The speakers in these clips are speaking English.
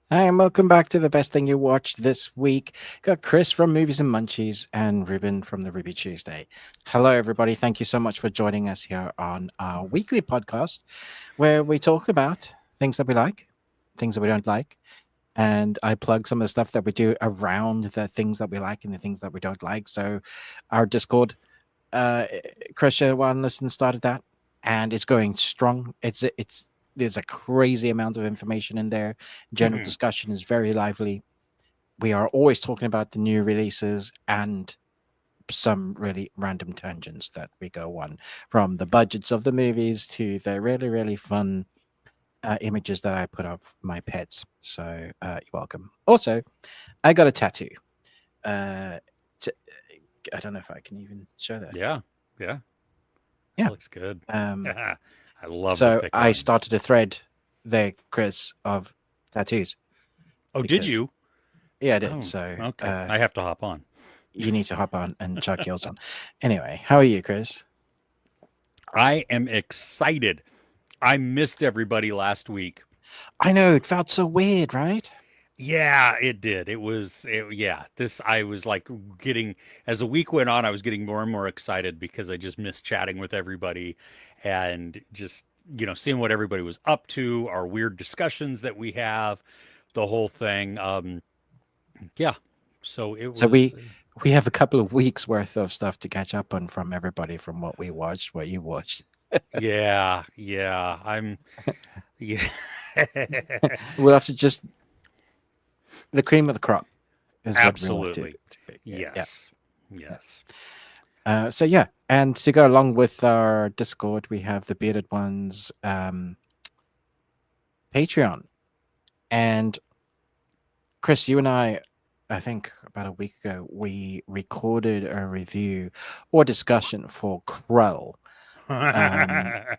Hi, and welcome back to the best thing you watched this week. Got Chris from Movies and Munchies and Ruben from the Ruby Tuesday. Hello, everybody. Thank you so much for joining us here on our weekly podcast where we talk about things that we like, things that we don't like, and I plug some of the stuff that we do around the things that we like and the things that we don't like. So, our Discord, uh, Chris One Listen started that, and it's going strong. It's there's a crazy amount of information in there. General Mhm. discussion is very lively. We are always talking about the new releases and some really random tangents that we go on, from the budgets of the movies to the really fun images that I put of my pets. So you're welcome. Also, I got a tattoo. Uh, t- I don't know if I can even show that. Yeah, yeah, that Yeah. looks good. Um, I love the so thick I lines. started a thread there, Chris, of tattoos Oh, did because you? yeah, I did. Oh, So okay. I have to hop on. you need to hop on and chuck yours on. Anyway, how are you, Chris? I am excited. I missed everybody last week. I know it felt so weird, right? Yeah, it did. Yeah, this, I was like getting, as the week went on, I was getting more and more excited because I just missed chatting with everybody and just, seeing what everybody was up to, our weird discussions that we have, the whole thing. Yeah. So it So was, we have a couple of weeks worth of stuff to catch up on from everybody from what we watched, what you watched. yeah, yeah. Yeah. We'll have to just the cream of the crop is what we want Absolutely. to pick. Yeah. Yes. Yeah. Yes. So yeah, and to go along with our Discord, we have the Bearded Ones Patreon. And Chris, you and I think about a week ago, we recorded a review or discussion for Krell,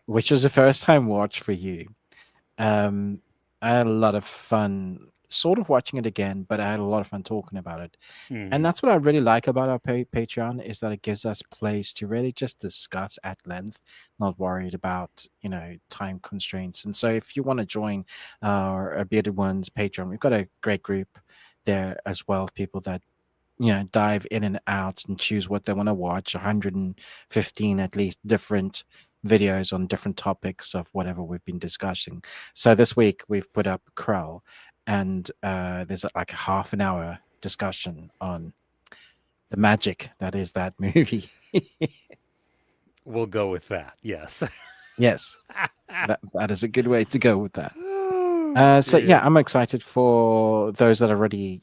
which was a first time watch for you. Um, I had a lot of fun sort of watching it again, but I had a lot of fun talking about it. And hmm that's what I really like about our Patreon is that it gives us place to really just discuss at length, not worried about, time constraints. And so if you want to join our Bearded Ones Patreon, we've got a great group there as well of people that, dive in and out and choose what they want to watch, 115 at least different videos on different topics of whatever we've been discussing. So this week we've put up Krell, and there's like a half an hour discussion on the magic that is that movie. We'll go with that. Yes. Yes, that is a good way to go with that. Oh, So yeah, man. I'm excited for those that already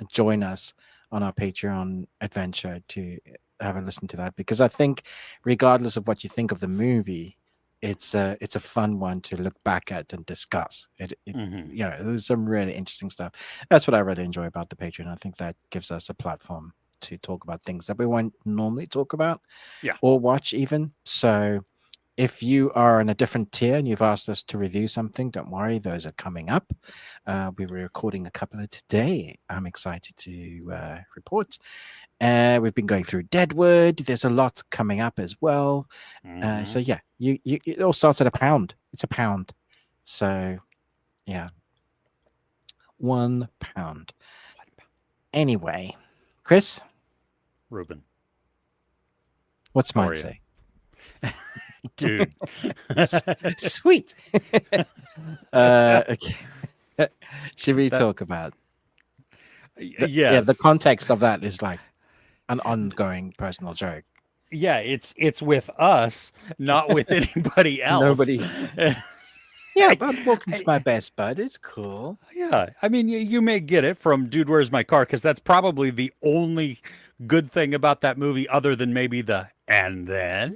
join us on our Patreon adventure to have a listen to that, because I think regardless of what you think of the movie, it's a fun one to look back at and discuss. hmm There's some really interesting stuff. That's what I really enjoy about the Patreon. I think that gives us a platform to talk about things that we won't normally talk about Yeah. or watch even. So if you are in a different tier and you've asked us to review something, don't worry, those are coming up. We were recording a couple of today. I'm excited to report. We've been going through Deadwood. There's a lot coming up as well. So hmm yeah, you it all starts at £1. It's £1. So yeah, £1. Anyway, Chris, Ruben, what's how mine are you? say? Dude. Sweet. Okay. Should we That, talk about the yes. context of that is like an ongoing personal joke. Yeah, it's with us, not with anybody else. Nobody. Yeah, I, but welcome to I, my best bud. It's cool. yeah, I mean, you may get it from "Dude, Where's My Car?" because that's probably the only good thing about that movie, other than maybe the "and then."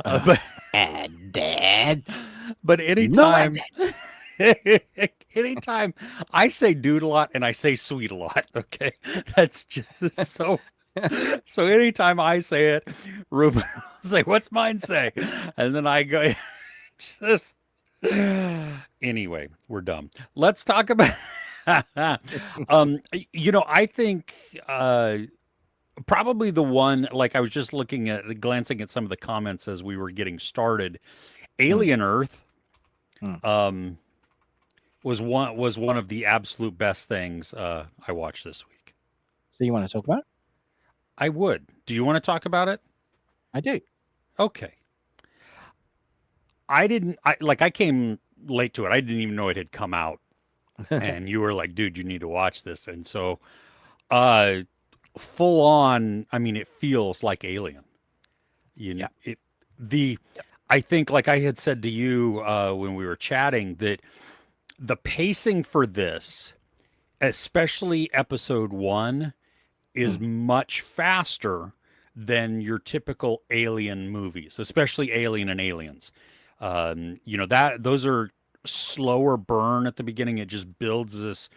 Uh, But and Dad, you know it. anytime, anytime I say "dude" a lot and I say "sweet" a lot, okay, that's just so. So anytime I say it, Ruben will say, "What's mine say?" And then I go, just anyway, we're dumb. Let's talk about. I think probably the one, like I was just looking at, glancing at some of the comments as we were getting started. Mm, Alien Earth. mm. Um, was one of the absolute best things I watched this week. So you want to talk about it? I would. Do you want to talk about it? I do. Okay. I didn't. I came late to it. I didn't even know it had come out, and you were like, "Dude, you need to watch this." And so, uh, full on. I mean, it feels like Alien. Yeah. It the. I think, like I had said to you when we were chatting, that the pacing for this, especially episode one, is Mm, much faster than your typical alien movies, especially Alien and Aliens. That those are slower burn at the beginning. It just builds this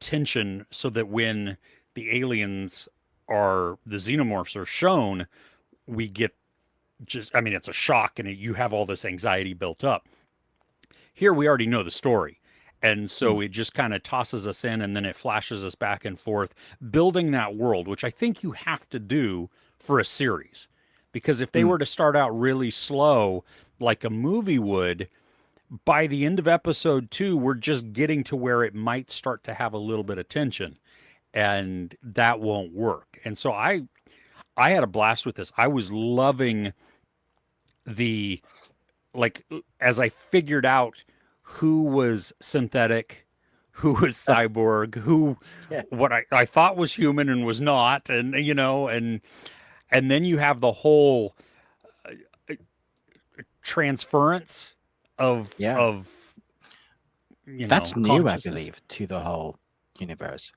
tension so that when the aliens are the xenomorphs are shown, we get just I mean it's a shock and you have all this anxiety built up. Here we already know the story. And mm, so it just kind of tosses us in and then it flashes us back and forth, building that world, which I think you have to do for a series. Because if they mm. were to start out really slow, like a movie would, by the end of episode two, we're just getting to where it might start to have a little bit of tension. And that won't work. And so I had a blast with this. I was loving the like as I figured out who was synthetic, who was cyborg, who Yeah. what I thought was human and was not, and and then you have the whole transference Yeah. of That's new, I consciousness. believe, to the whole universe.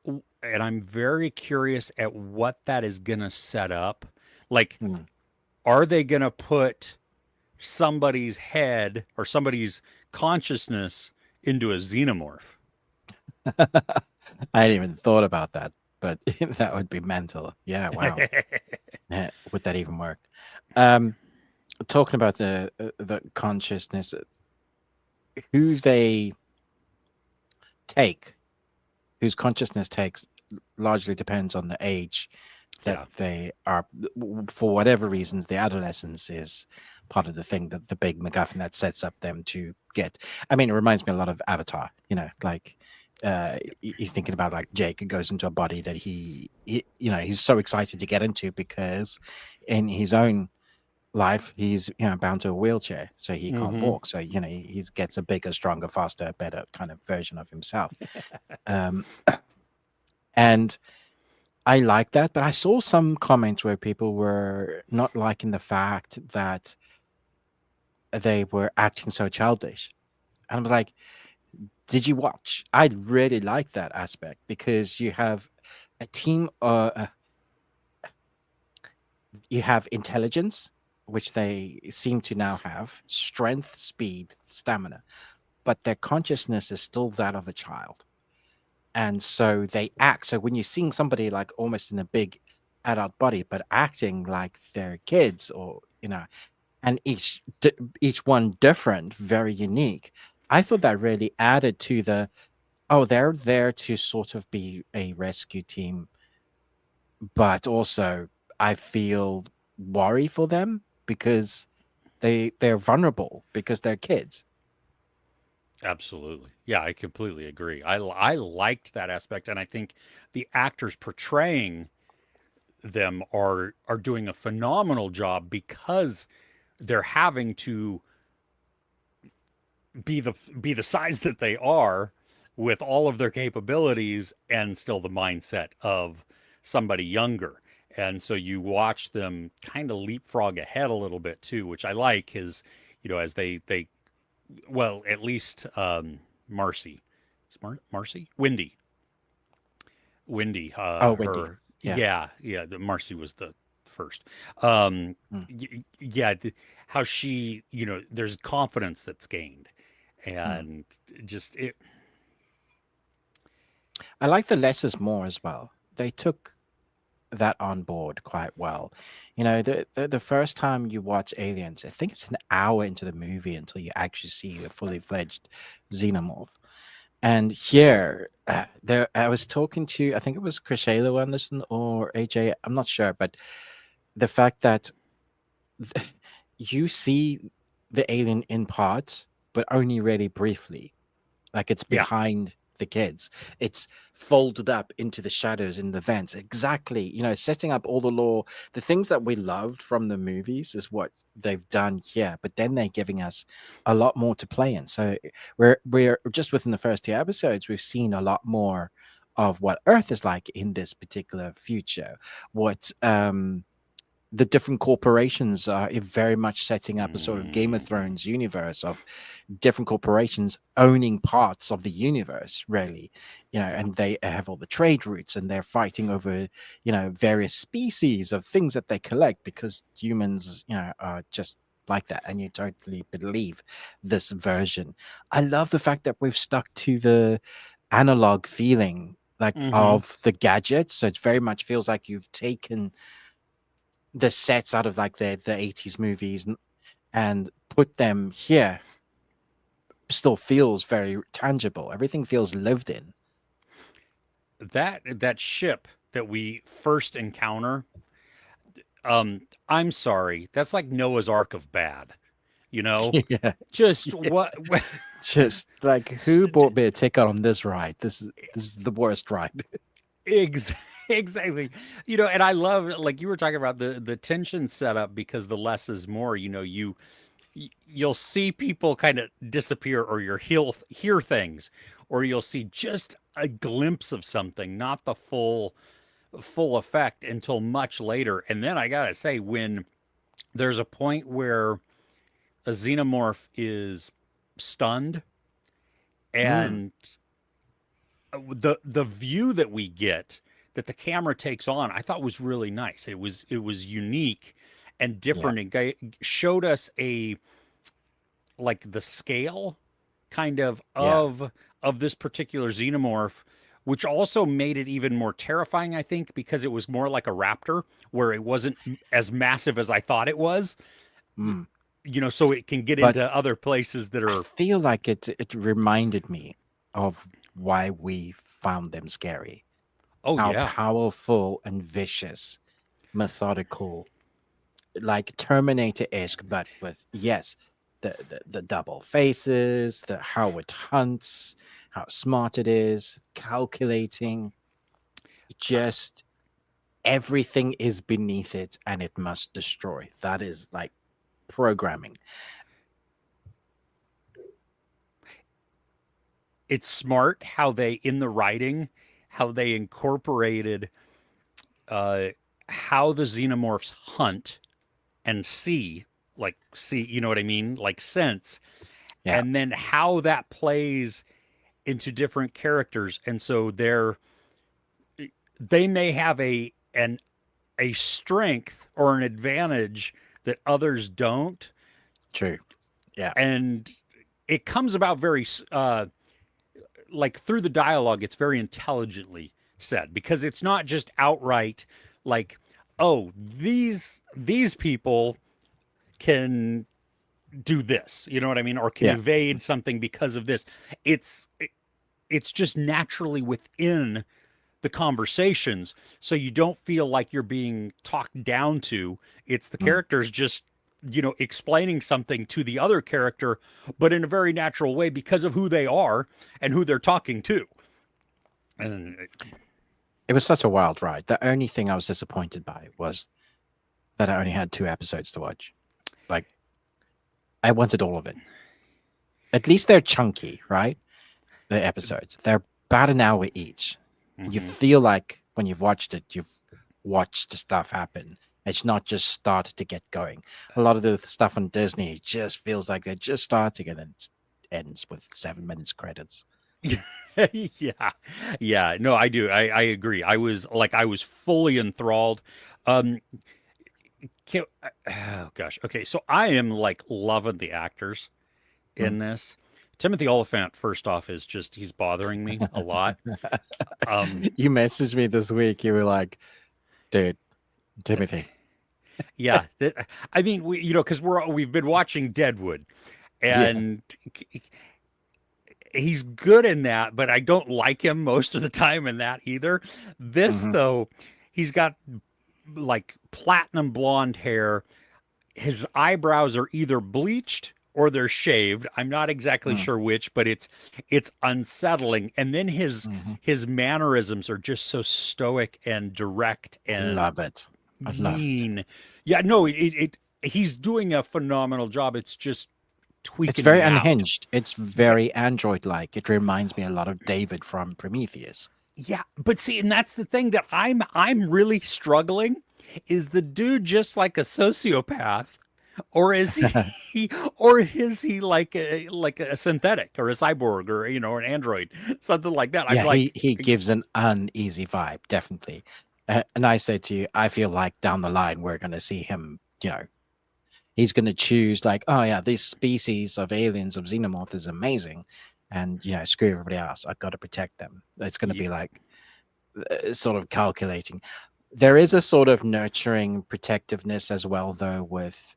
And I'm very curious at what that is gonna set up. Like, Mm. are they gonna put somebody's head or somebody's consciousness into a xenomorph? I hadn't even thought about that, but that would be mental. Yeah, wow. Would that even work? Um, Talking about the consciousness, who they take, whose consciousness takes, largely depends on the age that Yeah. they are. For whatever reasons, the adolescence is part of the thing, that the big MacGuffin that sets up them to get. I mean, it reminds me a lot of Avatar. Like you're thinking about, like, Jake goes into a body that he's so excited to get into, because in his own life he's bound to a wheelchair, so he can't Mm-hmm. walk. So he gets a bigger, stronger, faster, better kind of version of himself. um and I like that, but I saw some comments where people were not liking the fact that they were acting so childish. And I was like, did you watch? I really like that aspect, because you have a team, you have intelligence, which they seem to now have, strength, speed, stamina, but their consciousness is still that of a child. And so they act. So when you're seeing somebody like almost in a big adult body, but acting like they're kids, or and each one different, very unique. I thought that really added to the, oh, they're there to sort of be a rescue team, but also I feel worry for them, because they're vulnerable, because they're kids. Absolutely. Yeah, I completely agree. I liked that aspect, and I think the actors portraying them are doing a phenomenal job because they're having to be the size that they are with all of their capabilities and still the mindset of somebody younger. And so you watch them kind of leapfrog ahead a little bit too, which I like is, as they well, at least Marcy, Marcy, Wendy, Oh, Wendy. her, Yeah. yeah, the Marcy was the first. Um, Mm, yeah, how she, there's confidence that's gained, mm. and just it. I like the less is more as well. They took that on board quite well. The first time you watch Aliens, I think it's an hour into the movie until you actually see a fully fledged xenomorph. And here, there, I was talking to, I think it was Crishalo Anderson or AJ, I'm not sure, but the fact that you see the alien in parts, but only really briefly. Like it's Yeah. behind the kids. It's folded up into the shadows in the vents. Exactly. Setting up all the lore, the things that we loved from the movies is what they've done here. But then they're giving us a lot more to play in. So we're just within the first two episodes, we've seen a lot more of what Earth is like in this particular future. What the different corporations are very much setting up a sort of Game of Mhm. Thrones universe of different corporations owning parts of the universe, really. And they have all the trade routes and they're fighting over, various species of things that they collect because humans, are just like that. And you totally believe this version. I love the fact that we've stuck to the analog feeling like Mhm. of the gadgets. So it very much feels like you've taken the sets out of like the 80s movies and put them here. Still feels very tangible. Everything feels lived in. That ship that we first encounter, I'm sorry, that's like Noah's Ark of bad. You know, Yeah, just yeah. what? Just like who bought me a ticket on this ride? This is the worst ride. Ex- exactly. And I love, like you were talking about, the tension setup, because the less is more. You'll see people kind of disappear, or hear things, or you'll see just a glimpse of something, not the full effect until much later. And then I gotta say, when there's a point where a xenomorph is stunned, Mm, and the view that we get, that the camera takes on, I thought was really nice. It was unique and yeah. different, and showed us a like the scale kind Yeah. of this particular xenomorph, which also made it even more terrifying, I think, because it was more like a raptor, where it wasn't as massive as I thought it was. Mm. So it can get But into other places that I are. feel like it reminded me of why we found them scary. Oh How yeah. powerful and vicious, methodical, like Terminator-esque, but with yes, the double faces, the how it hunts, how smart it is, calculating, just everything is beneath it and it must destroy. That is like programming. It's smart how they, in the writing, how they incorporated uh how the xenomorphs hunt and see, you know what I mean, like sense, Yeah. and then how that plays into different characters. And so they may have a strength or an advantage that others don't, True. Yeah. and it comes about very like through the dialogue. It's very intelligently said, because it's not just outright like, oh, these people can do this, you know what I mean, or can Yeah. evade something because of this. it's it's just naturally within the conversations, so you don't feel like you're being talked down to. It's the Mm. characters just, explaining something to the other character, but in a very natural way, because of who they are and who they're talking to. And It was such a wild ride. The only thing I was disappointed by was that I only had two episodes to watch. Like I wanted all of it. At least they're chunky, right? The episodes. They're about an hour each. You mhm. feel like when you've watched it, you've watched the stuff happen. It's not just started to get going. A lot of the stuff on Disney just feels like they're just starting and then it ends with 7 minutes credits. Yeah, yeah, no, I do, I agree. I was fully enthralled. um can, oh gosh, okay, so I am like loving the actors Mm. in this. Timothy Oliphant, first off, is just, he's bothering me a lot. Um, You messaged me this week. You were like, dude, Timothy. yeah, I mean, because we've been watching Deadwood, Yeah. and he's good in that, but I don't like him most of the time in that either. This, Hmm. though, he's got like platinum blonde hair. His eyebrows are either bleached or they're shaved. I'm not exactly Mm, sure which, but it's unsettling. And then mhm. his mannerisms are just so stoic and direct I and love it. I love it. mean. Yeah, no, it he's doing a phenomenal job. It's just It's tweaking very me out. unhinged. It's Yeah, very android-like. It reminds me a lot of David from Prometheus. yeah, but see, and that's the thing that I'm really struggling. Is the dude just like a sociopath, or is he, or is he like a synthetic or a cyborg or an android, something like that? I'm Yeah, like, he gives an uneasy vibe, definitely. And I say to you, I feel like down the line we're going to see him. He's going to choose like, oh yeah, this species of aliens of xenomorph is amazing, and screw everybody else. I've got to protect them. It's going to yeah, be like sort of calculating. There is a sort of nurturing protectiveness as well, though, with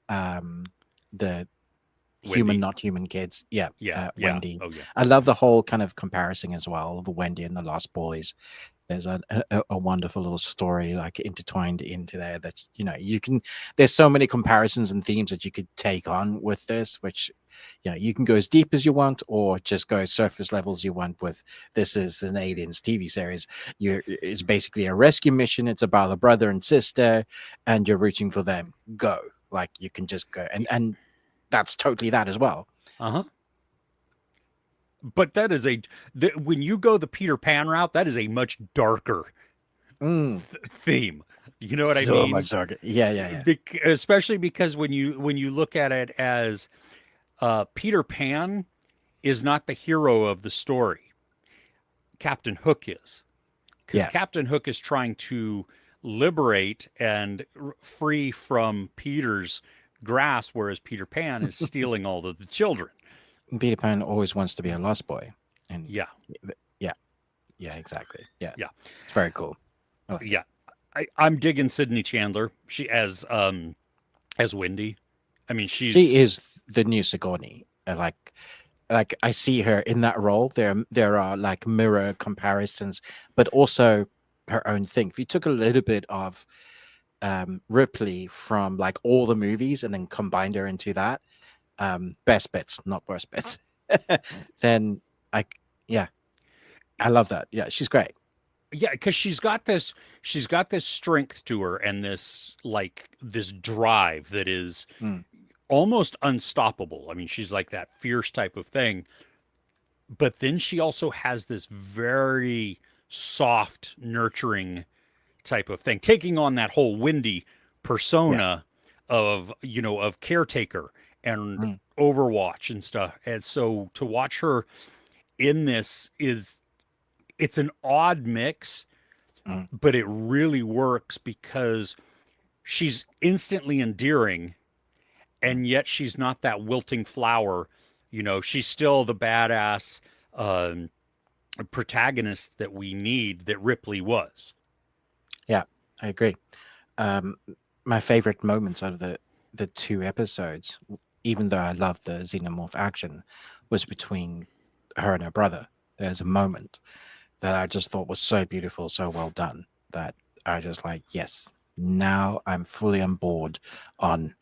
um, the human, Wendy, not human kids. Yeah, yeah, yeah, Wendy. oh yeah, I love the whole kind of comparison as well. The Wendy and the Lost Boys. There's a wonderful little story like intertwined into there. That's you can. There's so many comparisons and themes that you could take on with this, which you can go as deep as you want or just go as surface levels you want with this is an aliens TV series. It's basically a rescue mission. It's about a brother and sister and you're rooting for them. Go. Like you can just go and that's totally that as well. uh huh. But that is when you go the Peter Pan route, that is a much darker Mm, theme. You know what I so mean? much target. Yeah. Especially because when you look at it as Peter Pan is not the hero of the story. Captain Hook is, because Yeah. Captain Hook is trying to liberate and free from Peter's grasp, whereas Peter Pan is stealing all of the children. Peter Pan always wants to be a lost boy. And Yeah, yeah, yeah, exactly. Yeah. yeah, It's very cool. I like it. yeah. I'm digging Sydney Chandler. She as Wendy. I mean, She she's is the new Sigourney. Like I see her in that role. There are like mirror comparisons, but also her own thing. If you took a little bit of Ripley from like all the movies and then combined her into that, best bits, not worst bits, then I yeah, I love that. Yeah, she's great. yeah, because she's got this strength to her and this drive that is Mm, almost unstoppable. I mean, she's like that fierce type of thing, but then she also has this very soft, nurturing type of thing, taking on that whole Wendy yeah. persona of caretaker and Mm, Overwatch and stuff. And so to watch her in this it's an odd mix, mm, but it really works because she's instantly endearing mm. and yet she's not that wilting flower. She's still the badass um, protagonist that we need that Ripley was. Yeah, I agree. Um, my favorite moments out of the two episodes, even though I love the xenomorph action, was between her and her brother. There's a moment that I just thought was so beautiful, so well done that I just like, yes, now I'm fully on board on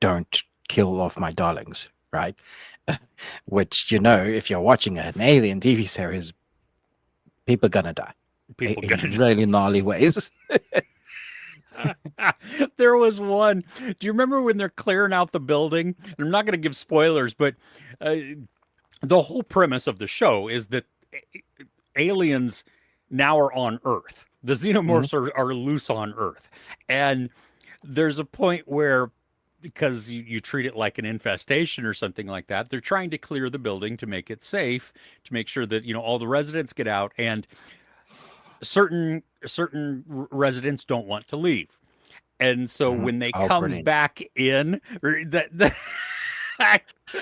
don't kill off my darlings, right? Which if you're watching an alien TV series, people are gonna die People in gonna really gnarly ways. There was one. Do you remember when they're clearing out the building? And I'm not going to give spoilers, but uh, the whole premise of the show is that aliens now are on Earth. The Mhm. xenomorphs are loose on Earth. And there's a point where, because you treat it like an infestation or something like that, they're trying to clear the building to make it safe, to make sure that all the residents get out. And certain residents don't want to leave. And so Mhm. when they Oh, come brilliant. back in,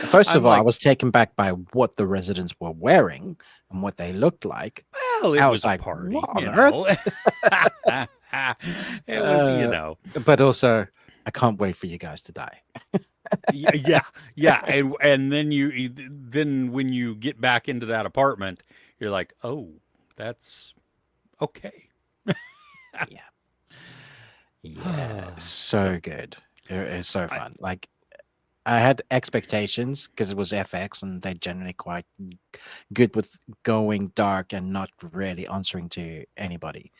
First I'm of all, I like, was taken back by what the residents were wearing and what they looked like. well, it I was was a like, what party, on earth? it was, uh, but also, I can't wait for you guys to die. yeah, yeah, yeah. And then then when you get back into that apartment, you're like, oh, that's okay. Yeah. Yeah. So So good. It's so I, fun. Like, I had expectations because it was FX and they're generally quite good with going dark and not really answering to anybody.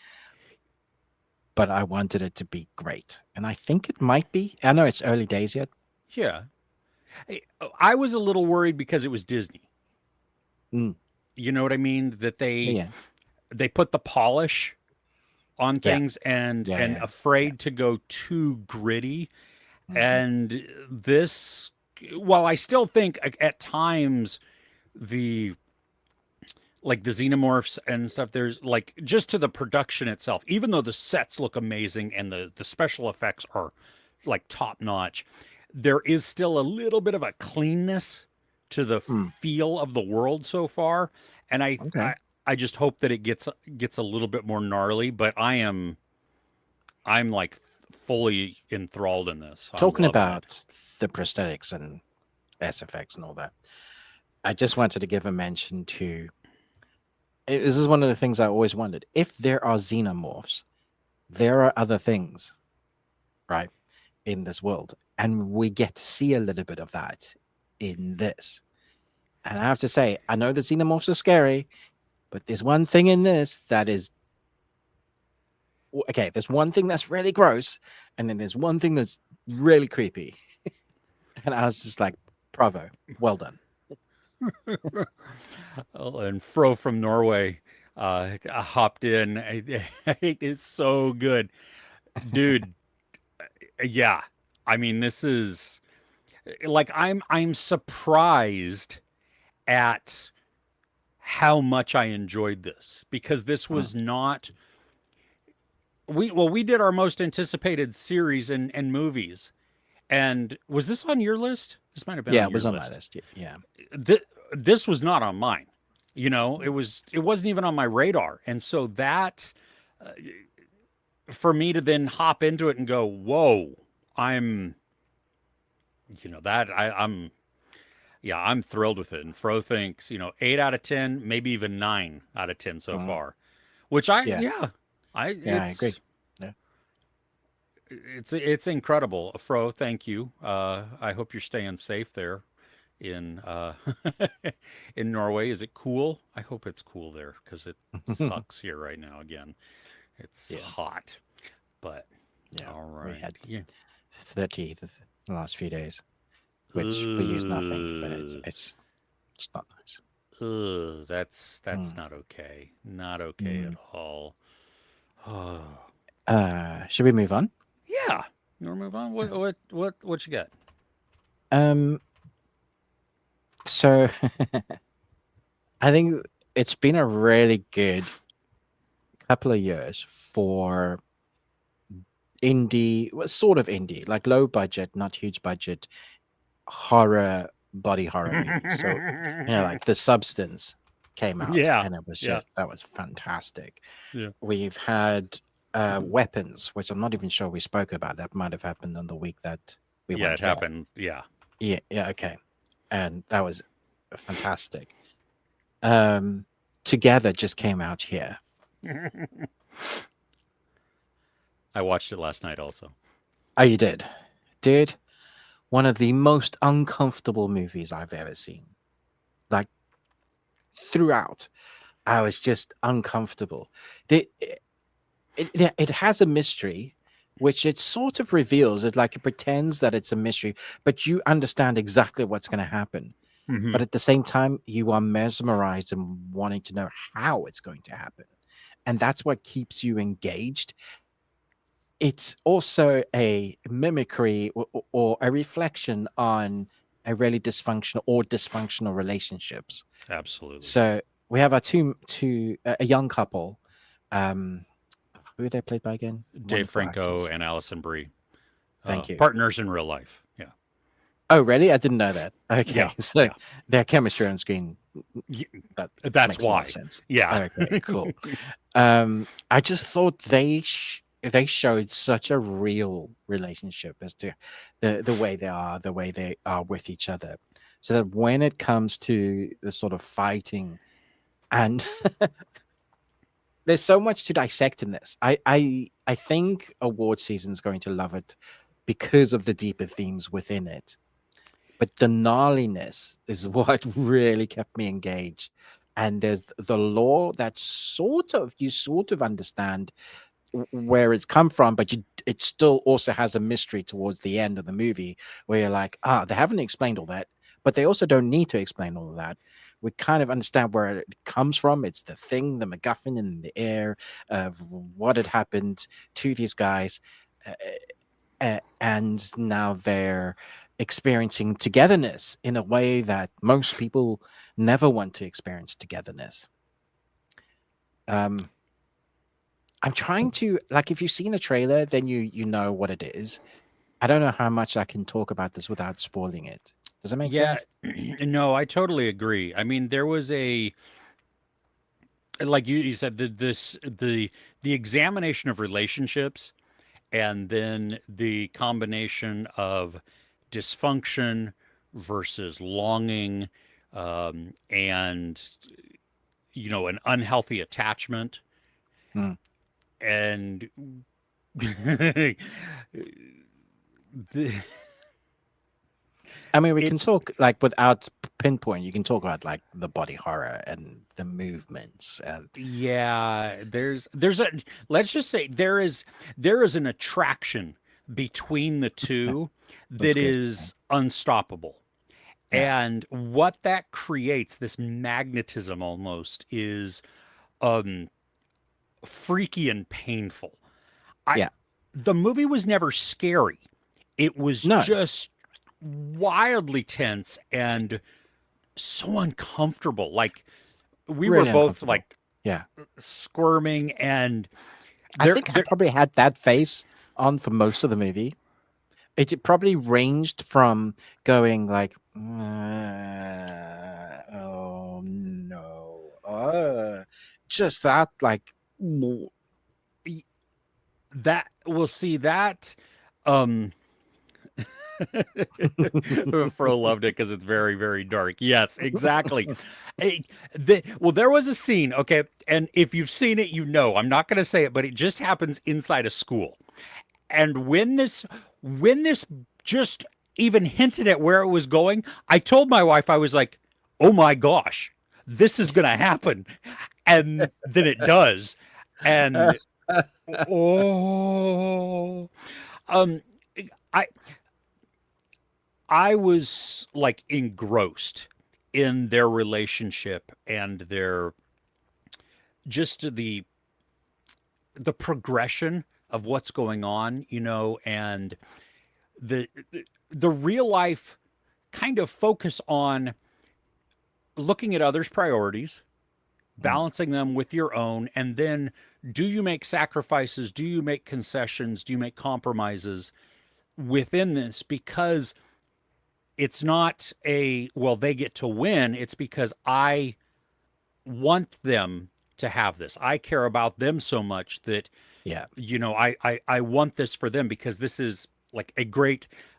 But I wanted it to be great. And I think it might be. I know it's early days yet. Yeah. I was a little worried because it was Disney. Mm, You know what I mean? That yeah. they put the polish on Yeah. things Yeah. and Yeah. Yeah. afraid to go too gritty. Hmm. And this, while I still think at times the like the xenomorphs and stuff, there's like just to the production itself, even though the sets look amazing and the special effects are like top notch, there is still a little bit of a cleanness to the Mm, feel of the world so far. And okay. I just hope that it gets a little bit more gnarly, but I'm like fully enthralled in this. I'm Talking loving it. about the prosthetics and SFX and all that, I just wanted to give a mention to this is one of the things I always wondered. If there are xenomorphs, there are other things, right, in this world. And we get to see a little bit of that in this. And I have to say, I know the xenomorphs are scary, but there's one thing in this that is okay. There's one thing that's really gross, and then there's one thing that's really creepy. And I was just like, bravo, well done. Oh, and Fro from Norway hopped in. It's so good, dude. Yeah, I mean, this is like I'm surprised at how much I enjoyed this because this Mm. was not we did our most anticipated series and movies. And was this on your list? This might have been Yeah, on it your was on my list. list. Yeah. This was not on mine. You know, Mm. it wasn't even on my radar. And so that for me to then hop into it and go, "Whoa, I'm you know that I'm yeah, I'm thrilled with it." And Fro thinks, 8 out of 10, maybe even 9 out of 10 so Mhm. far. Which I Yeah. yeah, I Yeah, I agree. Yeah. it's incredible. Fro, thank you. I hope you're staying safe there in in Norway. Is it cool? I hope it's cool there because it sucks here right now. Again, it's Yeah. hot, but Yeah. all We right. had Yeah. 30 the last few days, which for you is nothing, but Ugh, it's not nice. that's Mm. not okay. Not okay at Mm. all. Oh, Should we move on? yeah. You want to move on? What you got? Um, so I think it's been a really good couple of years for indie, well, sort of indie, like low budget, not huge budget horror, body horror movies. So, like The Substance came out Yeah. and it was Yeah. just, that was fantastic. Yeah. We've had Weapons, which I'm not even sure we spoke about. That might have happened on the week that we Yeah, weren't it here. happened. Yeah. Yeah, yeah, okay. And that was fantastic. Together just came out here. I watched it last night also. Oh, you did? Did one of the most uncomfortable movies I've ever seen. Like throughout, I was just uncomfortable. The, it has a mystery, which it sort of reveals. It like it pretends that it's a mystery, but you understand exactly what's going to happen. Hmm. But at the same time, you are mesmerized and wanting to know how it's going to happen, and that's what keeps you engaged. It's also a mimicry or a reflection on a really dysfunctional relationships. Absolutely. So we have our two a young couple. Um, who are they played by again? Dave Wonderful Franco actors. and Allison Brie, Thank you. partners in real life. Yeah. Oh, really? I didn't know that. Yeah. Okay, so Yeah. their chemistry on screen that That's makes a lot of why. sense. Yeah. Okay, cool. I just thought they showed such a real relationship as to the way the way they are with each other, so that when it comes to the sort of fighting and there's so much to dissect in this. I think award season is going to love it because of the deeper themes within it. but the gnarliness is what really kept me engaged. And there's the lore that sort of understand where it's come from, but it still also has a mystery towards the end of the movie where you're like, they haven't explained all that, but they also don't need to explain all of that. We kind of understand where it comes from. It's the thing, the MacGuffin in the air of what had happened to these guys. Uh, and now they're experiencing togetherness in a way that most people never want to experience togetherness. Um, I'm trying to like if you've seen the trailer, then you know what it is. I don't know how much I can talk about this without spoiling it. Does that make Yeah, sense? no, I totally agree. I mean, there was a like you said the examination of relationships and then the combination of dysfunction versus longing and an unhealthy attachment Mm. and the, I mean, we can it's talk like without pinpoint. You can talk about like the body horror and the movements. And yeah, there's a let's just say there is an attraction between the two that's that good. is unstoppable. Yeah, And what that creates, this magnetism almost, is um freaky and painful. I yeah. The movie was never scary. It was No, just wildly tense and so uncomfortable. Like we were really both uncomfortable. like Yeah, squirming and I there think I there probably had that face on for most of the movie. It probably ranged from going like, oh no, just that like, that we'll see that um Fro loved it because it's very, very dark. Yes, exactly. Well, there was a scene, okay, and if you've seen it, you know. I'm not going to say it, but it just happens inside a school. And when this just even hinted at where it was going, I told my wife, I was like, "Oh my gosh, this is going to happen," and then it does, and oh, um, I I was like engrossed in their relationship and their just the progression of what's going on, and the the real life kind of focus on looking at others' priorities, Mm, balancing them with your own, and then do you make sacrifices? Do you make concessions? Do you make compromises within this? Because it's not well, they get to win. It's because I want them to have this. I care about them so much that yeah, I want this for them because this is like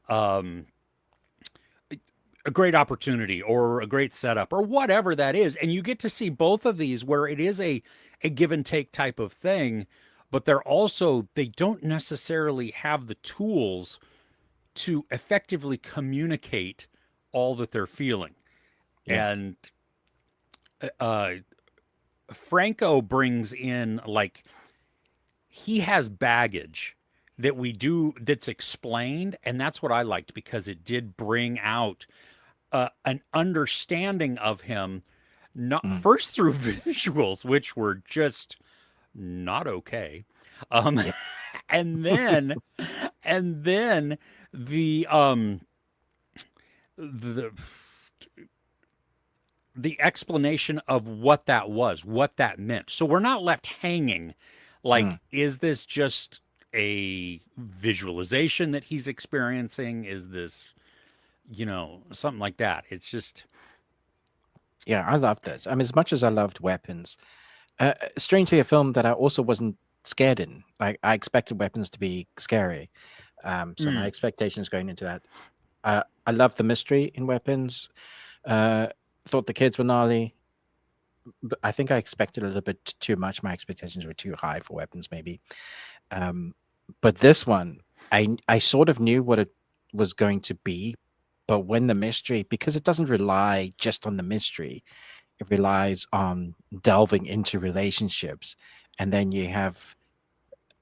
um a great opportunity or a great setup or whatever that is. And you get to see both of these where it is a give and take type of thing, but they don't necessarily have the tools to effectively communicate all that they're feeling. yeah. And uh Franco brings in like he has baggage that's explained, and that's what I liked because it did bring out an understanding of him, not Mm, first through visuals, which were just not okay, um, yeah. and then and then the um the the explanation of what that was, what that meant. So we're not left hanging Mm. like, is this just a visualization that he's experiencing? Is this, something like that? It's just, Yeah, I love this. I mean, as much as I loved Weapons, strangely, a film that I also wasn't scared in. Like, I expected Weapons to be scary. So my mm, expectations going into that. I love the mystery in Weapons. Uh, thought the kids were gnarly. But I think I expected a little bit too much. My expectations were too high for Weapons, maybe. Um, but this one, I sort of knew what it was going to be, But when the mystery, because it doesn't rely just on the mystery, it relies on delving into relationships, and then you have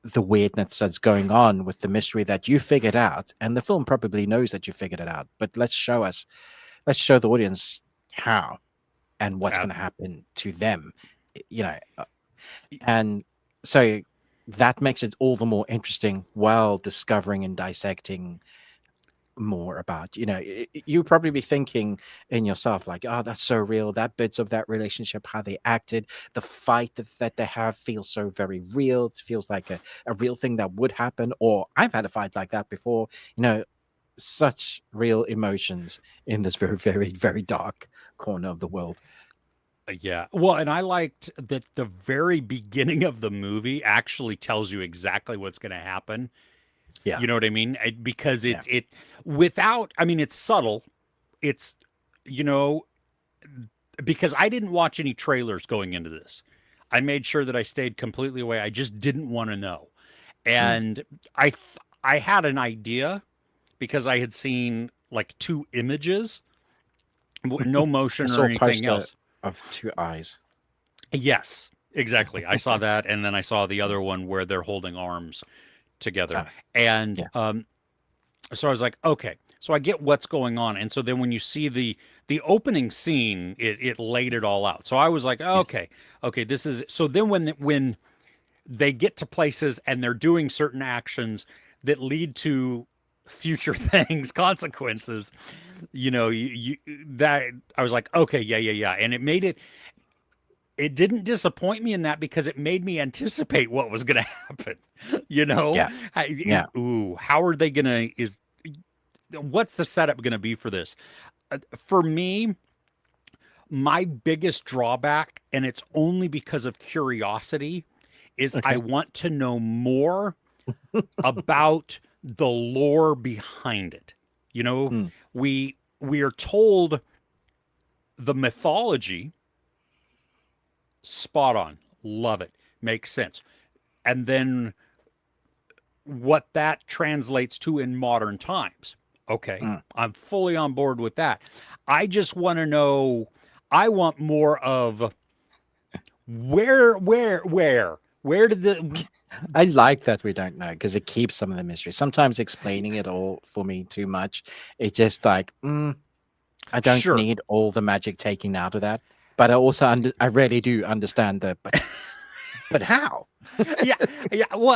the weirdness that's going on with the mystery that you figured out, and the film probably knows that you figured it out. But let's show the audience how and what's Uh, going to happen to them, you know, and so that makes it all the more interesting while discovering and dissecting more about, you probably be thinking in yourself like, oh, that's so real, that bits of that relationship, how they acted, the fight that they have feels so very real. It feels like a real thing that would happen, or I've had a fight like that before. Such real emotions in this very, very, very dark corner of the world. yeah. Well, and I liked that the very beginning of the movie actually tells you exactly what's going to happen. Yeah. You know what I mean? Because Yeah. it without, I mean, it's subtle. It's, you know, because I didn't watch any trailers going into this. I made sure that I stayed completely away. I just didn't want to know. Mm. And I I had an idea because I had seen like two images, no I motion or saw a anything poster else. of two eyes. Yes, exactly. I saw that, and then I saw the other one where they're holding arms together. Ah, And yeah. so I was like, okay, so I get what's going on. And so then when you see the opening scene, it laid it all out. So I was like, Yes. okay, okay, this is so then when they get to places and they're doing certain actions that lead to future things, consequences, you that I was like, okay, yeah, yeah, yeah. And it didn't disappoint me in that because it made me anticipate what was going to happen. You know, Yeah. Yeah. ooh, how are they going to? Is what's the setup going to be for this? For me, my biggest drawback, and it's only because of curiosity, is I Okay. want to know more about the lore behind it. You know, Mm. we are told the mythology, spot on, love it, makes sense, and then what that translates to in modern times. Okay, Mm. I'm fully on board with that. I just want to know, I want more of where did the I like that we don't know because it keeps some of the mystery. Sometimes explaining it all for me too much, it just like, I don't sure. need all the magic taken out of that. But I also I really do understand the but how? Yeah, yeah. Well,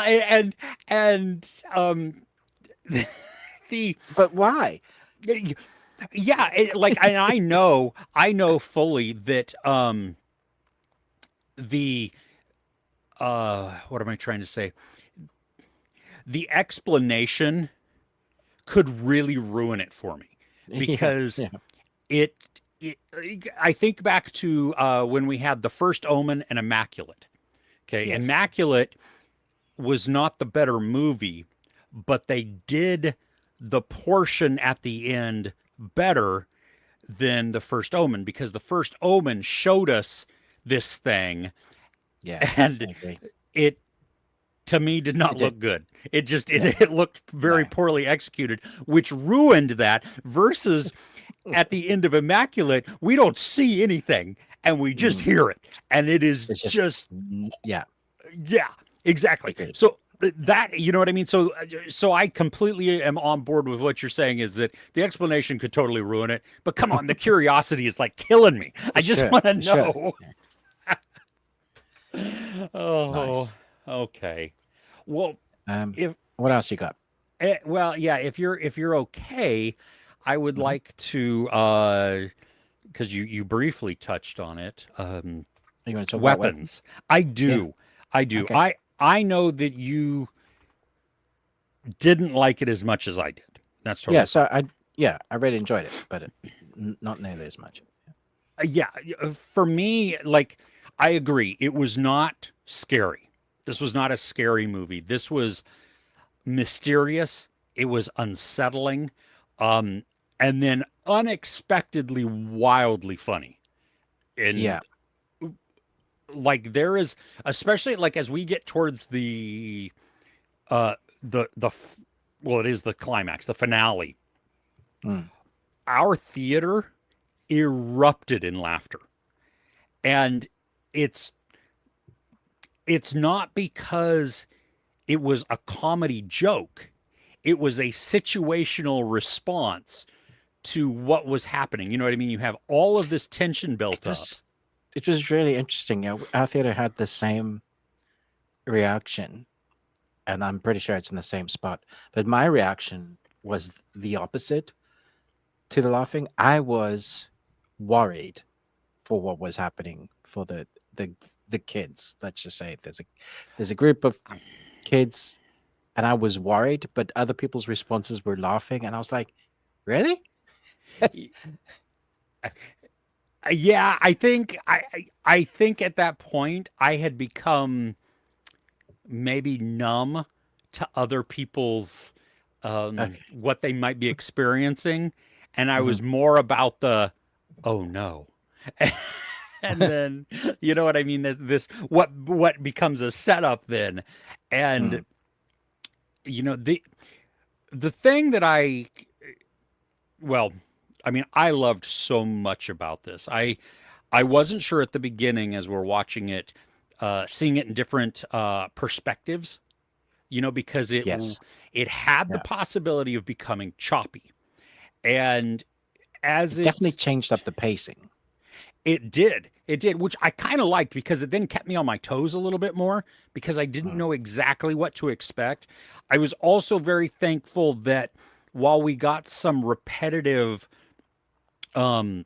and the But why? yeah, like, and I know fully that the what am I trying to say? The explanation could really ruin it for me Yeah, because yeah, it, it I think back to when we had the first Omen and Immaculate. Okay, yes, Immaculate was not the better movie, but they did the portion at the end better than the first Omen because the first Omen showed us this thing yeah. and I agree. it to me did It not did. look good. It just Yeah, it looked very no. poorly executed, which ruined that versus at the end of Immaculate, we don't see anything and we just Mm, hear it. And it is it's just, just yeah, yeah, exactly. agreed. So that you know what I mean. So I completely am on board with what you're saying. Is that the explanation could totally ruin it? But come on, the curiosity is like killing me. I It just should, want to it should. know. Yeah. Oh, Nice. okay. Well, Um, if what else you got? well, yeah, if you're okay, I would Hmm. like to because you briefly touched on it. You want to talk about weapons? Weapons. I Yeah. do. I do. Okay. I know that you didn't like it as much as I did. That's Yeah. totally fine. So I really enjoyed it, but not nearly as much. Yeah, for me, like I agree, it was not scary. This was not a scary movie. This was mysterious. It was unsettling, um, and then unexpectedly wildly funny. Yeah. And like there is, especially like as we get towards uh the well, it is the climax, the finale. Mm. our theater erupted in laughter. And it's it's not because it was a comedy joke. It was a situational response to what was happening. You know what I mean? You have all of this tension It built up. was it was really interesting. Our theater had the same reaction, and I'm pretty sure it's in the same spot. But my reaction was the opposite to the laughing. I was worried for what was happening for the the kids. Let's just say there's a group of kids, and I was worried, but other people's responses were laughing, and I was like, really? Yeah, I think at that point I had become maybe numb to other people's Okay. what they might be experiencing, and I Hmm. was more about the oh no. And then you know what I mean, this what becomes a setup then. And Mm, you know the thing that well, I mean, I loved so much about this. I wasn't sure at the beginning as we're watching it, seeing it in different perspectives, you know, because yes. it had the Yeah. possibility of becoming choppy. And as It definitely it changed up the pacing. it did, which I kind of liked because it then kept me on my toes a little bit more because I didn't Mm, know exactly what to expect. I was also very thankful that while we got some repetitive, um,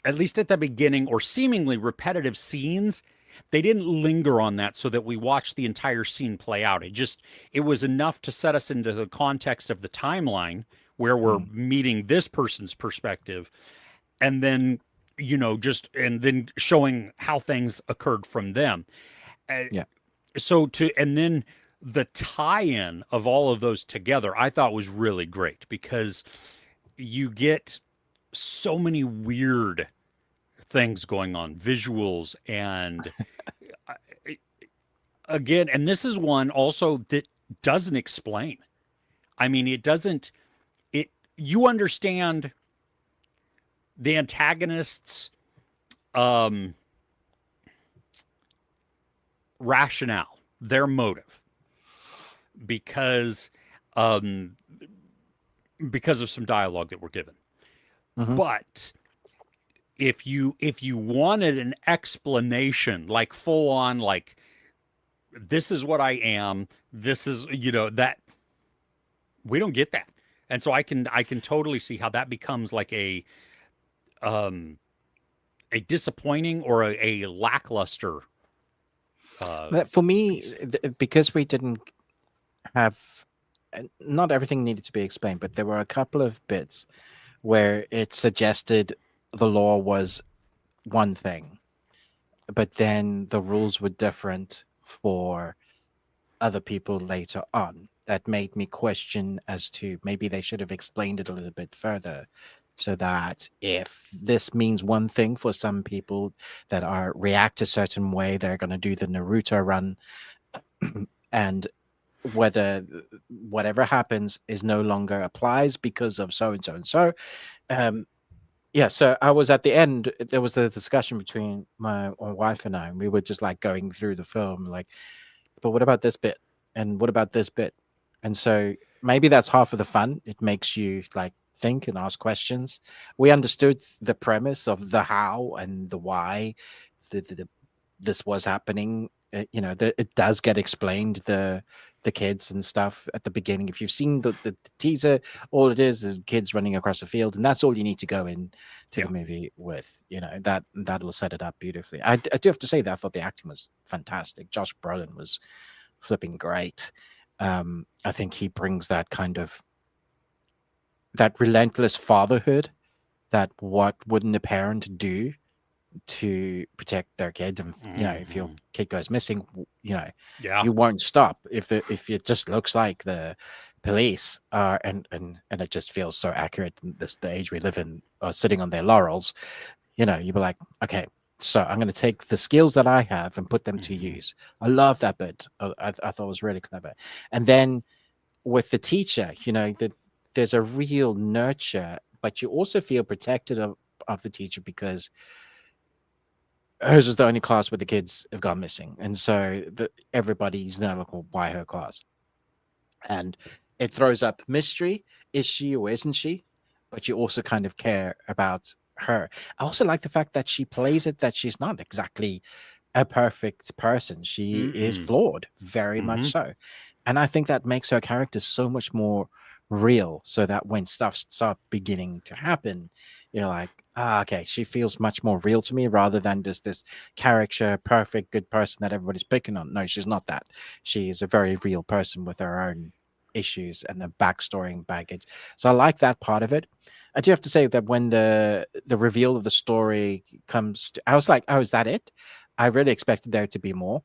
at least at the beginning, or seemingly repetitive scenes, they didn't linger on that so that we watched the entire scene play out. It was enough to set us into the context of the timeline where we're mm, meeting this person's perspective, and then just and then showing how things occurred from them. Uh, yeah. and then the tie-in of all of those together, I thought was really great because you get so many weird things going on, visuals, and uh, again, and this is one also that doesn't explain. I mean, it doesn't. It You understand the antagonists' um, rationale, their motive, because um, because of some dialogue that we're given. Hmm. But if you wanted an explanation, like full on, like this is what I am, this is that we don't get that, and so I can totally see how that becomes like um a disappointing or a lackluster uh But for me, piece. because we didn't have, not everything needed to be explained, but there were a couple of bits where it suggested the law was one thing, but then the rules were different for other people later on. That made me question as to maybe they should have explained it a little bit further, so that if this means one thing for some people that are react a certain way, they're going to do the Naruto run, and whether whatever happens is no longer applies because of so and so and so. Um, yeah, so I was at the end. There was the discussion between my wife and I, and we were just like going through the film, like, but what about this bit? And what about this bit? And so maybe that's half of the fun. It makes you like think and ask questions. We understood the premise of the how and the why the this was happening. It does get explained, the kids and stuff at the beginning. If you've seen the teaser, all it is kids running across a field, and that's all you need to go in to the Yeah. movie with. That will set it up beautifully. I do have to say that I thought the acting was fantastic. Josh Brolin was flipping great. I think he brings that kind of that relentless fatherhood, that what wouldn't a parent do to protect their kid. And if your Hmm. kid goes missing, Yeah. you won't stop. If it just looks like the police are, and it just feels so accurate in this the age we live in, are sitting on their laurels. You'd be like, okay, so I'm going to take the skills that I have and put them to Hmm. use. I love that bit. I thought it was really clever. And then with the teacher, that there's a real nurture but you also feel protected of the teacher because hers is the only class where the kids have gone missing, and so everybody's now like, well, why her class? And it throws up mystery: is she or isn't she? But you also kind of care about her. I also like the fact that she plays it that she's not exactly a perfect person. She is Mm-mm. flawed, very much Mm-hmm. so. And I think that makes her character so much more real, so that when stuff start beginning to happen, you're like, ah, okay, she feels much more real to me rather than just this character, perfect, good person that everybody's picking on. No, she's not that. She is a very real person with her own issues and the backstory and baggage. So I like that part of it. I do have to say that when the reveal of the story comes to, I was like, oh, is that it? I really expected there to be more.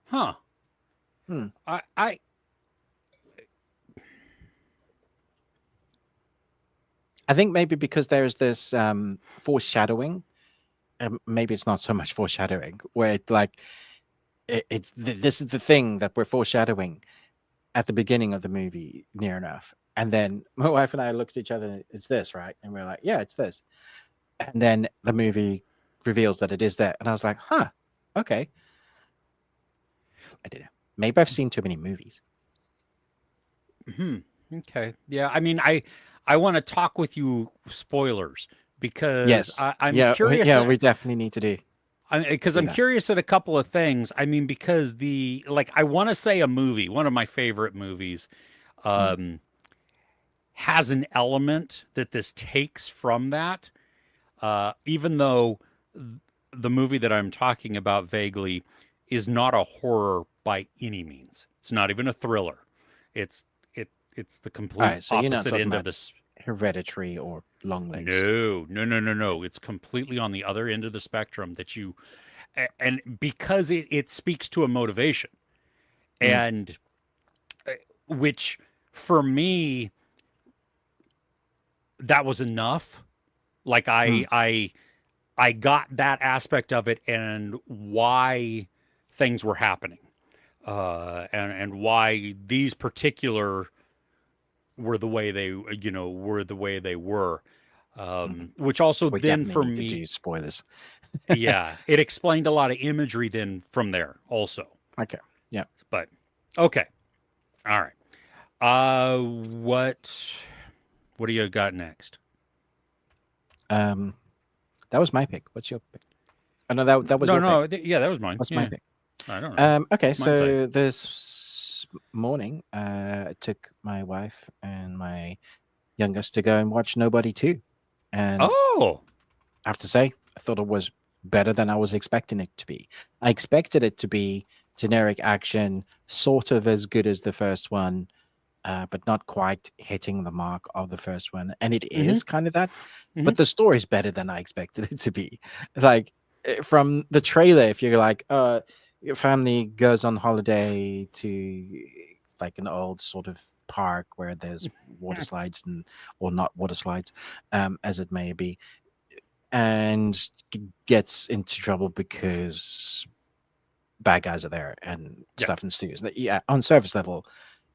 Huh. Hmm. I I think maybe because there's this foreshadowing. Maybe it's not so much foreshadowing, where it like this is the thing that we're foreshadowing at the beginning of the movie, near enough. And then my wife and I looked at each other. And it's this, right? And we're like, yeah, it's this. And then the movie reveals that it is that, and I was like, huh, okay. I don't know. Maybe I've seen too many movies. hmm. Okay. Yeah. I mean, I want to talk with you spoilers because Yes. I'm Yeah. curious. Yeah. We definitely need to Because do I'm that. curious at a couple of things. I mean, because the like, I want to say a movie, one of my favorite movies, Mm. um, has an element that this takes from that. Even though the movie that I'm talking about vaguely is not a horror by any means. It's not even a thriller. It's it's the All complete right. So you're not opposite talking end of about this. Hereditary or Long Legs. No, no, no, no, no. It's completely on the other end of the spectrum that you and because it speaks to a motivation Mm. and which for me that was enough. Like Mm. I got that aspect of it and why things were happening, and why these particular were the way they were the way they were, Mm. which also We then definitely for need to me, do spoilers. yeah, it explained a lot of imagery then from there also. Okay. Yeah. But okay, all right. What do you got next? Um, that was my pick. What's your pick? Oh, no, that was No, your pick. no, yeah, that was mine. What's my Yeah, pick? I don't know. Okay, It's mine side. so this morning, I took my wife and my youngest to go and watch Nobody 2. And Oh, I have to say, I thought it was better than I was expecting it to be. I expected it to be generic action, sort of as good as the first one, but not quite hitting the mark of the first one. And it mm-hmm, is kind of that, mm-hmm. but the story is better than I expected it to be. Like from the trailer, if you're like, your family goes on holiday to like an old sort of park where there's water slides and or not water slides, as it may be, and gets into trouble because bad guys are there and Yeah. stuff ensues. Yeah, on surface level,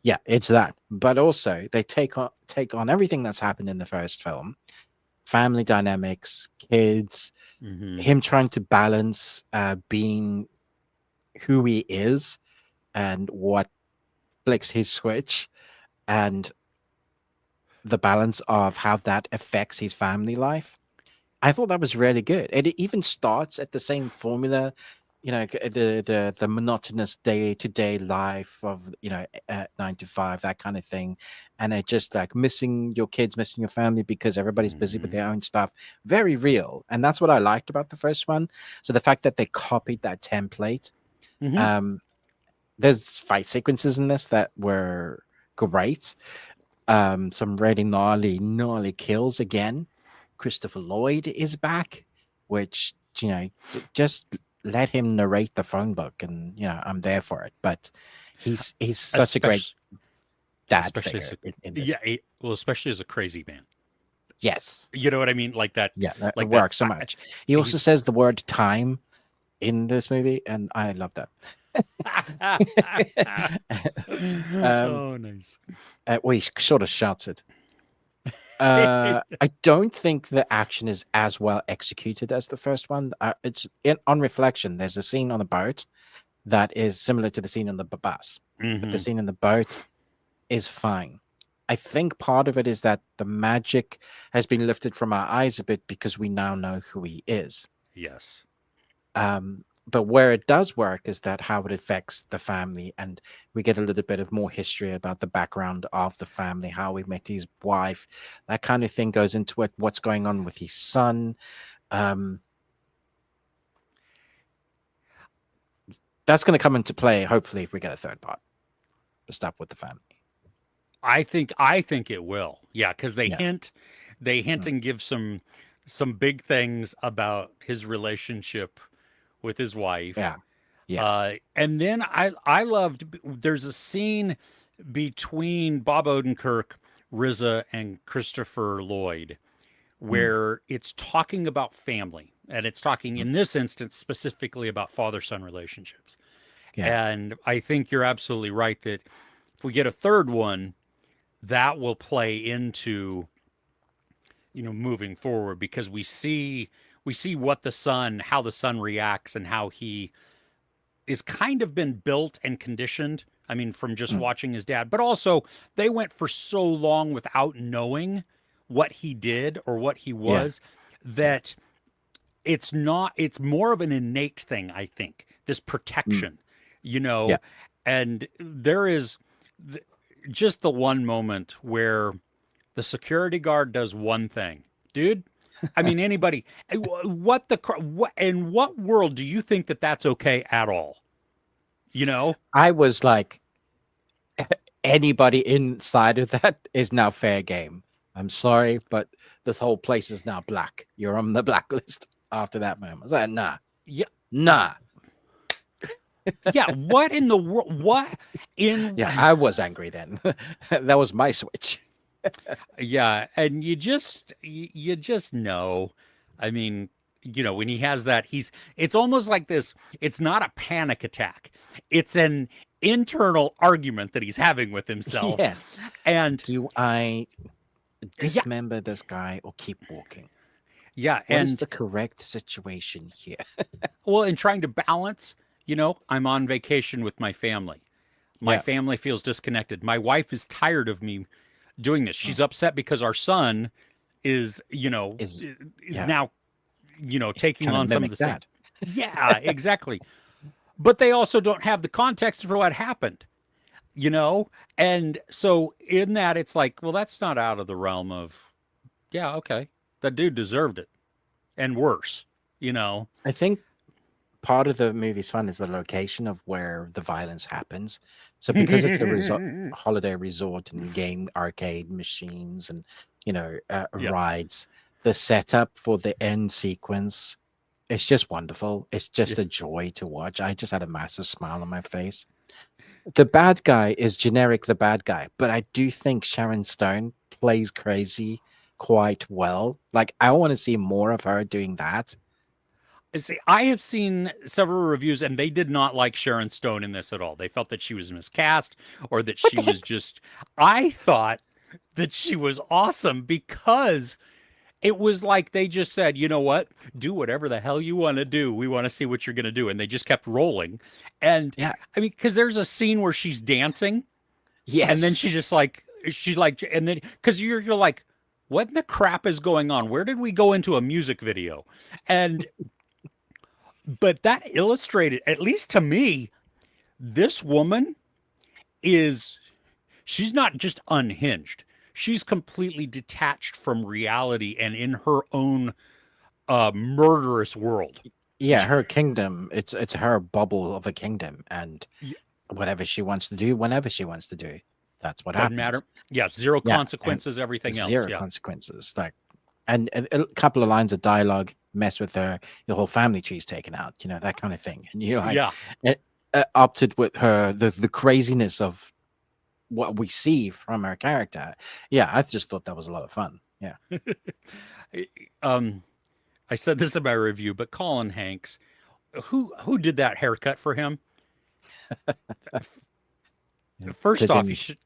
yeah, it's that. But also they take on everything that's happened in the first film, family dynamics, kids, Mm-hmm. him trying to balance being who he is and what flicks his switch, and the balance of how that affects his family life. I thought that was really good. And it even starts at the same formula, the monotonous day-to-day life of, 9 to 5, that kind of thing. And it just like missing your kids, missing your family because everybody's busy with Mm-hmm. their own stuff. Very real. And that's what I liked about the first one. So the fact that they copied that template, Mm-hmm. um, there's fight sequences in this that were great. Some really gnarly kills again. Christopher Lloyd is back, which just let him narrate the phone book, and I'm there for it. But he's such a great Especially, dad especially as figure a in yeah, this. well, especially as a crazy man. Yes, You know what I mean? yeah, that Like that. works so much. He also He's says the word time in this movie, and I love that. um, oh, nice. well, he sort of shouts it. I don't think the action is as well executed as the first one. On reflection. There's a scene on the boat that is similar to the scene on the bus, but the Hmm. scene in the boat is fine. I think part of it is that the magic has been lifted from our eyes a bit because we now know who he is. Yes. But where it does work is that how it affects the family, and we get a little bit of more history about the background of the family, how we met his wife, that kind of thing goes into it. What's going on with his son? Um, that's going to come into play, hopefully, if we get a third part. The stuff with the family. I think it will. Yeah, because they Yeah, hint, they hint mm, and give some big things about his relationship with his wife. yeah, yeah, And then I loved. There's a scene between Bob Odenkirk, RZA, and Christopher Lloyd mm, where it's talking about family, and it's talking mm, in this instance specifically about father-son relationships. yeah, And I think you're absolutely right that if we get a third one, that will play into moving forward because we see what the son how the son reacts and how he is kind of been built and conditioned. I mean, from just mm, watching his dad, but also they went for so long without knowing what he did or what he yeah, was yeah, that it's more of an innate thing, I think, this mm, protection, yeah. and there is just the one moment where the security guard does one thing, dude. I mean, anybody, what in what world do you think that that's okay at all? You know? I was like, anybody inside of that is now fair game. I'm sorry, but this whole place is now black. You're on the blacklist after that moment. I was like, nah, Yeah, nah. yeah. What in the world? What in? Yeah, I was angry then. That was my switch. Yeah, and you just know. I mean, when he has that, it's almost like this. It's not a panic attack. It's an internal argument that he's having with himself, Yes. and Do I yeah, dismember this guy or keep walking? yeah, What is and the correct situation here? well, in trying to balance, I'm on vacation with my family. My Yeah. family feels disconnected. My wife is tired of me doing this. Mm. She's upset because our son is, Is is yeah, now, is taking trying to on some of mimic the same. that. Yeah, exactly. But they also don't have the context for what happened, you know? And so in that, it's like, well, that's not out of the realm of, yeah, okay. That dude deserved it and worse, you know? I think part of the movie's fun is the location of where the violence happens. So because it's a resort, holiday resort and game arcade machines and Yep. rides, the setup for the end sequence, it's just wonderful. It's Yeah. just a joy to watch. I just had a massive smile on my face. The bad guy is generic, the bad guy, but I do think Sharon Stone plays crazy quite well. Like I want to see more of her doing that. See, I have seen several reviews and they did not like Sharon Stone in this at all. They felt that she was miscast or that What she the was heck? just. I thought that she was awesome because it was like they just said, you know what? Do whatever the hell you want to do. We want to see what you're going to do. And they just kept rolling. And Yeah. I mean, because there's a scene where she's dancing and then Yes. and then, because you're like, what in the crap is going on? Where did we go into a music video? And, but that illustrated, at least to me, this woman is, she's not just unhinged. She's completely detached from reality and in her own murderous world. Yeah, her kingdom, it's her bubble of a kingdom, and whatever she wants to do, whenever she wants to do, that's what Doesn't happens. matter. Yeah, zero Yeah, and consequences, everything else. zero Yeah. consequences. Like, and a couple of lines of dialogue mess with her, your whole family tree's taken out, that kind of thing. And like Yeah. it, opted with her the craziness of what we see from her character. Yeah, I just thought that was a lot of fun. Yeah, um, I said this in my review, but Colin Hanks, who did that haircut for him? they First off, he didn't. should.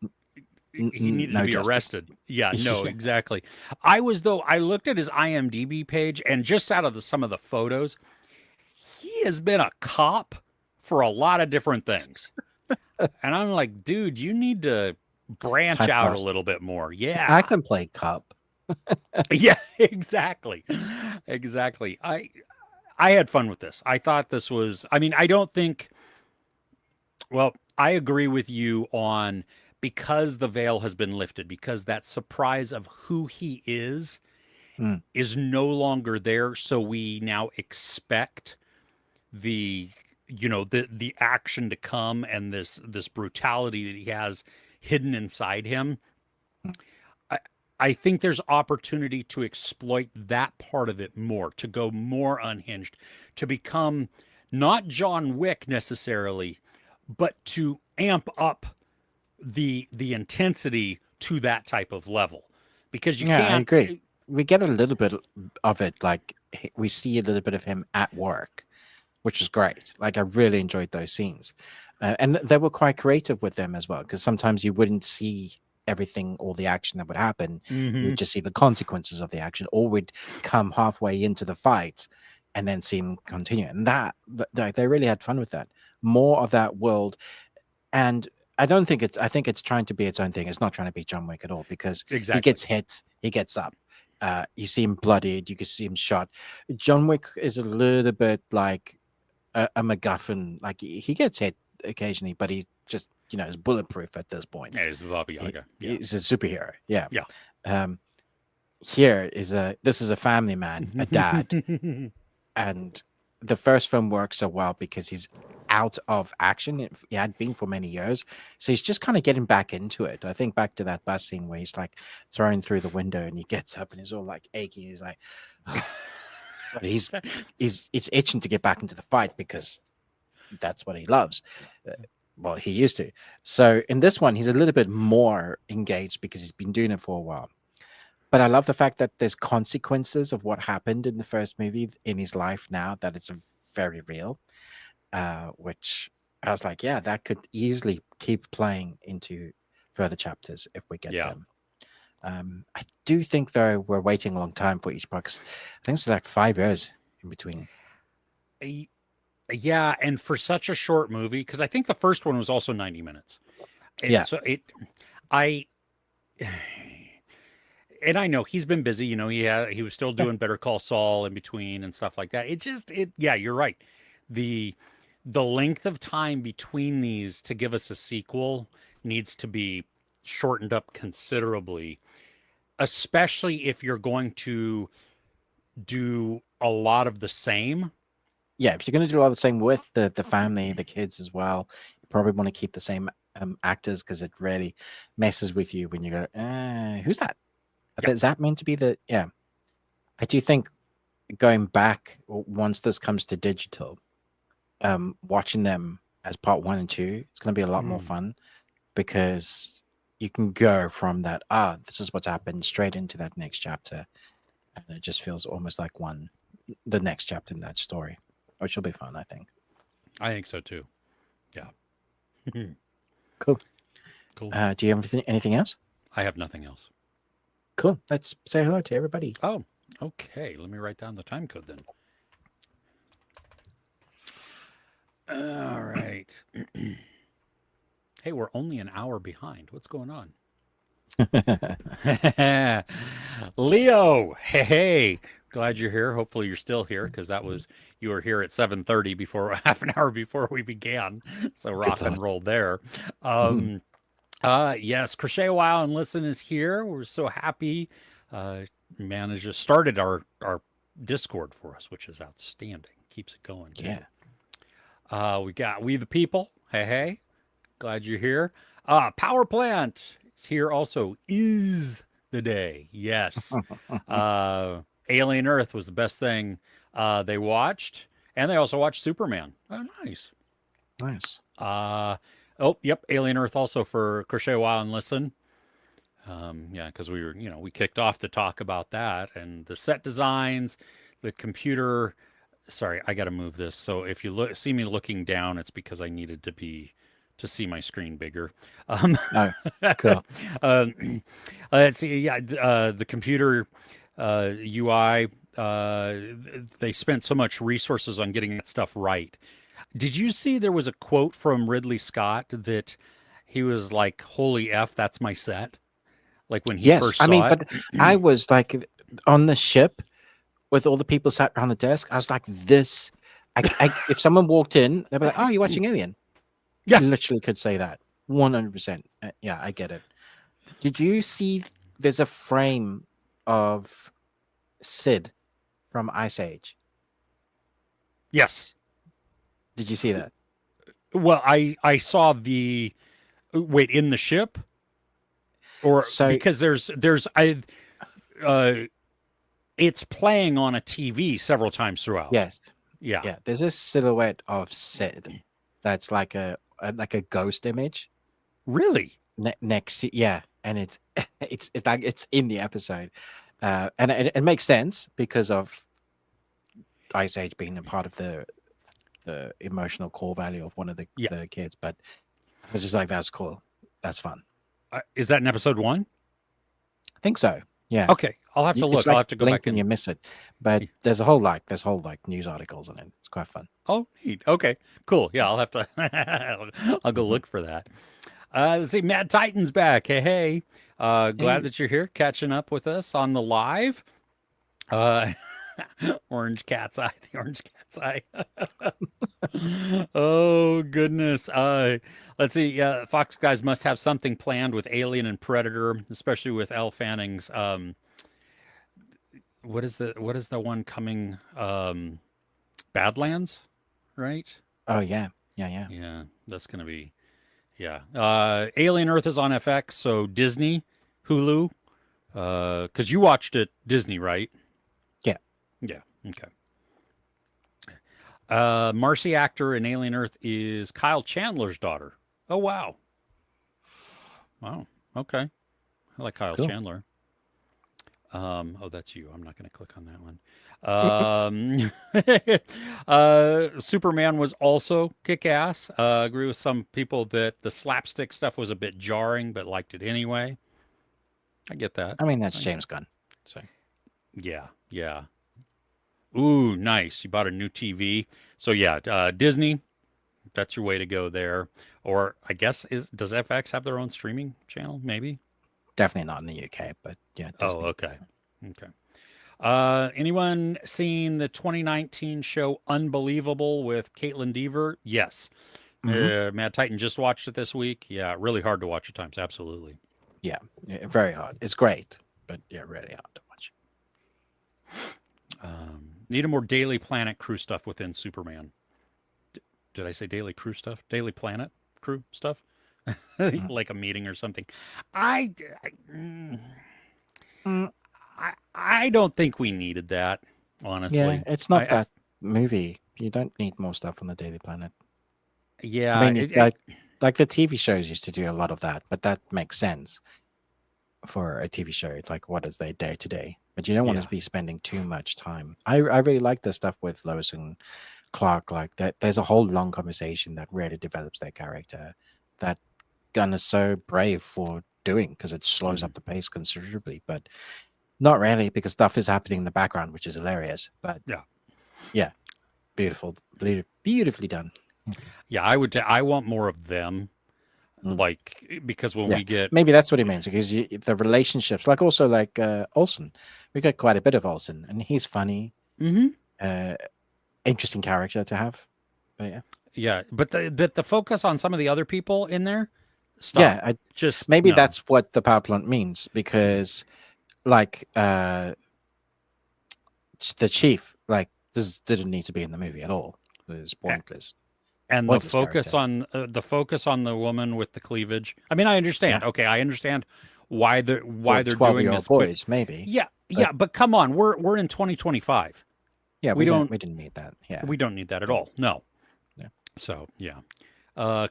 he needed to No be justice. arrested. Yeah, no, Yeah. exactly. I was though I looked at his IMDb page and just out of some of the photos, he has been a cop for a lot of different things. And I'm like, dude, you need to branch out a Typecast. little bit more. I Yeah. can play cop. Yeah, exactly. Exactly. I had fun with this. I thought this was I mean, I don't think well, I agree with you on because the veil has been lifted, because that surprise of who he Mm, is no longer there, so we now expect the the action to come and this brutality that he has hidden inside him. mm. I I think there's opportunity to exploit that part of it more, to go more unhinged, to become not John Wick necessarily, but to amp up the intensity to that type of level. Because you Yeah, I can't agree. We get a little bit of it, like we see a little bit of him at work, which is great. Like I really enjoyed those scenes, and they were quite creative with them as well. Because sometimes you wouldn't see everything, all the action that would happen. You would Mhm. just see the consequences of the action, or would come halfway into the fight and then see him continue. And they really had fun with that. More of that world, and I don't think it's. I think it's trying to be its own thing. It's not trying to be John Wick at all because he Exactly. gets hit, he gets up. You see him bloodied, you can see him shot. John Wick is a little bit like a MacGuffin. Like he gets hit occasionally, but he just is bulletproof at this point. Yeah, it's the Baba Yaga. Yeah. He's a superhero. Yeah. Yeah. Um, Here is this is a family man, a dad, and the first film works so well because he's out of action. He had been for many years, so he's just kind of getting back into it. I think back to that bus scene where he's like thrown through the window and he gets up and he's all like aching. He's like, but he's itching to get back into the fight because that's what he loves. Uh, well, he used to. So in this one, he's a little bit more engaged because he's been doing it for a while. But I love the fact that there's consequences of what happened in the first movie in his life now that it's very real. Which I was like, yeah, that could easily keep playing into further chapters if we get Yeah. them. I do think though we're waiting a long time for each part 'cause I think it's like 5 years in between. Y- Yeah, and for such a short movie, because I think the first one was also 90 minutes. Yeah, So I, and I know he's been busy. He was still yeah, doing Better Call Saul in between and stuff like that. Yeah, you're right. The the length of time between these to give us a sequel needs to be shortened up considerably, especially if you're going to do a lot of the same. yeah. If you're going to do all the same with the family, the kids as well, you probably want to keep the same actors because it really messes with you when you go, who's that? Yeah. Is that meant to be the? Yeah, I do think going back once this comes to digital, watching them as part one and two, it's going to be a lot more Mm. fun because you can go from that, this is what's happened straight into that next chapter. And it just feels almost like the next chapter in that story, which will be fun, I think. I think so too. Yeah. Cool. Cool. Do you have anything else? I have nothing else. Cool. Let's say hello to everybody. Oh, okay. Let me write down the time code then. All right. Hey, we're only an hour behind. What's going on? Leo, hey, glad you're here. Hopefully you're still here because you were here at 7:30 before half an hour before we began. So Good rock and lord. roll there. Um yes, Crochet a While and Listen is here. We're so happy. Managed to started our Discord for us, which is outstanding. Keeps it going too. Yeah. We got We the People. Hey, hey. Glad you're here. Power Plant is here also. Is the day. Yes. Alien Earth was the best thing they watched. And they also watched Superman. Oh, nice. Nice. Oh, yep. Alien Earth also for Crochet a While and Listen. Yeah, because we kicked off the talk about that and the set designs, the computer. Sorry, I got to move this. So if you see me looking down, it's because I needed to see my screen bigger. Um, Oh, cool. let's see. Yeah, the computer UI. They spent so much resources on getting that stuff right. Did you see there was a quote from Ridley Scott that he was like, "Holy f, that's my set." Like when he Yes, first I mean, saw it. but I was like on the ship with all the people sat around the desk. I was like, this. If someone walked in, they'd be like, "Oh, you're watching Alien." Yeah. Literally could say that 100%. Yeah, I get it. Did you see? There's a frame of Sid from Ice Age. Yes. Did you see that? Well, I saw the wait in the ship or So because there's I uh it's playing on a TV several times throughout. yes, Yeah. yeah. There's a silhouette of Sid that's like a ghost image Really? next to, yeah, and it's it's like it's in the episode, and it makes sense because of Ice Age being a part of the emotional core value of one of Yeah. the kids. But I was just like, that's cool, that's fun. Is that in episode 1? I think so. Yeah, Okay. I'll have to it's look. I'll like have to go blink back and you and miss it, but there's a whole like news articles on it. It's quite fun. oh, neat. Okay. Cool. Yeah, I'll have to I'll go Mhm. look for that. Let's see. Mad Titan's back. Hey, hey. Glad Hey, that you're here catching up with us on the live. Uh, orange cat's eye, the orange cat's eye. Oh goodness. Let's see. Fox guys must have something planned with Alien and Predator, especially with Elle Fanning's. What is the one coming? Badlands, right? oh yeah, yeah, yeah. Yeah, that's gonna be yeah. Alien Earth is on FX, so Disney, Hulu. Because you watched it Disney, right? Yeah. Yeah. Okay. Marcy actor in Alien Earth is Kyle Chandler's daughter. Oh wow. Wow. Okay. I like Kyle Cool. Chandler. Oh, that's you. I'm not going to click on that one. Superman was also kick ass. Agree with some people that the slapstick stuff was a bit jarring, but liked it anyway. I get that. I mean, that's I get James it. Gunn. So Yeah. Yeah. Ooh, nice. You bought a new TV. So yeah, Disney, that's your way to go there. Or I guess does FX have their own streaming channel? Maybe. definitely not in the UK, but yeah, Oh, Disney. okay. Okay. Anyone seen the 2019 show Unbelievable with Caitlin Dever? Yes. Hmm. Mad Titan just watched it this week. Yeah, really hard to watch at times. Absolutely. Yeah, very hard. It's great, but yeah, really hard to watch. Need a more Daily Planet crew stuff within Superman. Did I say Daily Crew stuff? Daily Planet crew stuff? Mhm. Like a meeting or something. I, mm, Mm, I don't think we needed that, yeah, honestly. it's I, not I that movie. You don't need more stuff on the Daily Planet. I yeah, mean, like the TV shows used to do a lot of that, but that makes sense for a TV show. It's like, what is their day to day? But you don't want yeah, to be spending too much time. I really like the stuff with Lois and Clark. Like that, there's a whole long conversation that really develops their character. That Gunn is so brave for doing because it slows mhm, up the pace considerably. But not really because stuff is happening in the background, which is hilarious. But yeah, yeah, beautiful, beautifully done. yeah. I want more of them, Mm. like because when Yeah, we get maybe that's what he means because the relationships, like also like Olsen, we got quite a bit of Olsen, and he's funny, hmm uh, interesting character to have. But yeah, yeah, but the focus on some of the other people in there, stop. yeah, Just maybe no. that's what the power plant means because like the chief, like this didn't need to be in the movie at all. It's pointless, And pointless character. the focus on the woman with the cleavage. I mean, I understand. Yeah, Okay, I understand why for they're doing 12-year-old this, but boys, maybe. yeah, But yeah, but come on, we're in 2025. yeah, We don't we didn't need that. Yeah, we don't need that at yeah, all. No. yeah. So yeah.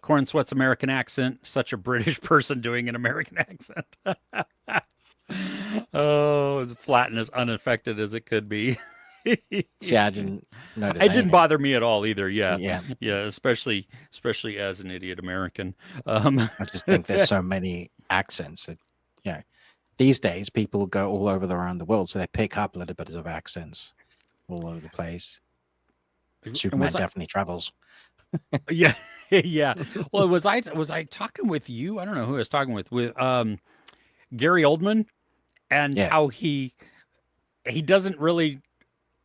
Corn Sweat's American accent, such a British person doing an American accent. Oh, as flat and as unaffected as it could be. See, I didn't notice It didn't anything. bother me at all either. Yeah, Yeah, yeah, especially as an idiot American. Um, I just think there's so many accents that, you know, these days people go all over around the world, so they pick up a little bit of accents all over the place. and Superman was I? definitely travels. Yeah, yeah. Well, was I talking with you? I don't know who I was talking with Gary Oldman and Yeah, how he doesn't really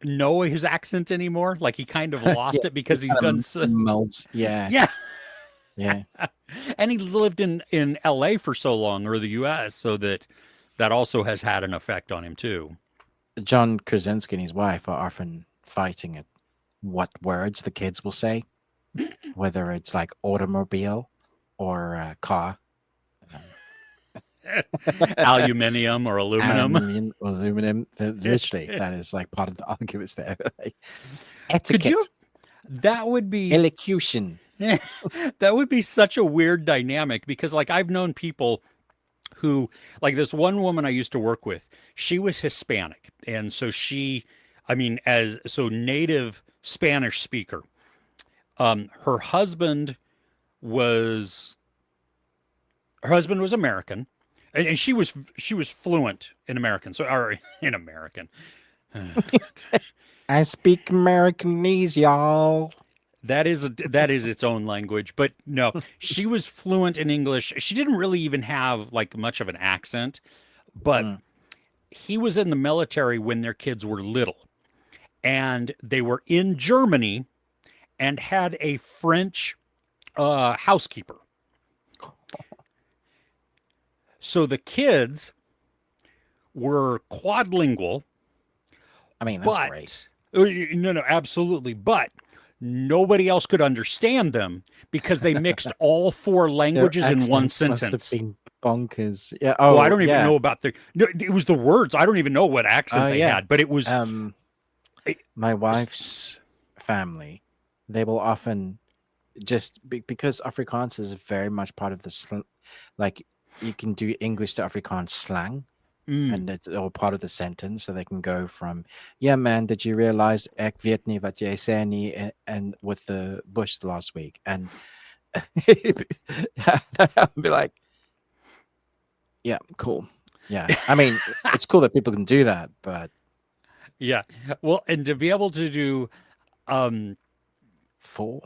know his accent anymore. Like he kind of yeah, lost it it because he's kind done of so. melts. Yeah, Yeah, yeah. and he's lived in L.A. for so long, or the U.S., so that also has had an effect on him too. John Krasinski and his wife are often fighting at what words the kids will say, whether it's like automobile or car. Um, Aluminium or aluminum. aluminum. Literally, that is like part of the arguments there. Like, Could you? etiquette, That would be elocution. that would be such a weird dynamic because like I've known people who like this one woman I used to work with, she was Hispanic. And so I mean, as so native Spanish speaker. Her husband was American, and she was fluent in American. So or in American. I speak Americanese, y'all. That is its own language, but no, she was fluent in English. She didn't really even have like much of an accent, but Mm. he was in the military when their kids were little, and they were in Germany and had a French housekeeper. So the kids were quadlingual, I mean, that's great. but no, absolutely, but nobody else could understand them because they mixed all four Their languages in one accents must have sentence. been bonkers. Yeah. Well, I Oh, don't even yeah. know about the. No, it was the words. I don't even know what accent Oh, they yeah. had, but it was. It, My wife's family, they will often because Afrikaans is very much part of the like you can do English to Afrikaans slang, mm, and it's all part of the sentence, so they can go from, yeah, man, did you realize ek weet nie wat jy sê nie, and with the bush last week, and I'll be like, yeah, cool. Yeah, I mean, it's cool that people can do that, but yeah. Well, and to be able to do um, four,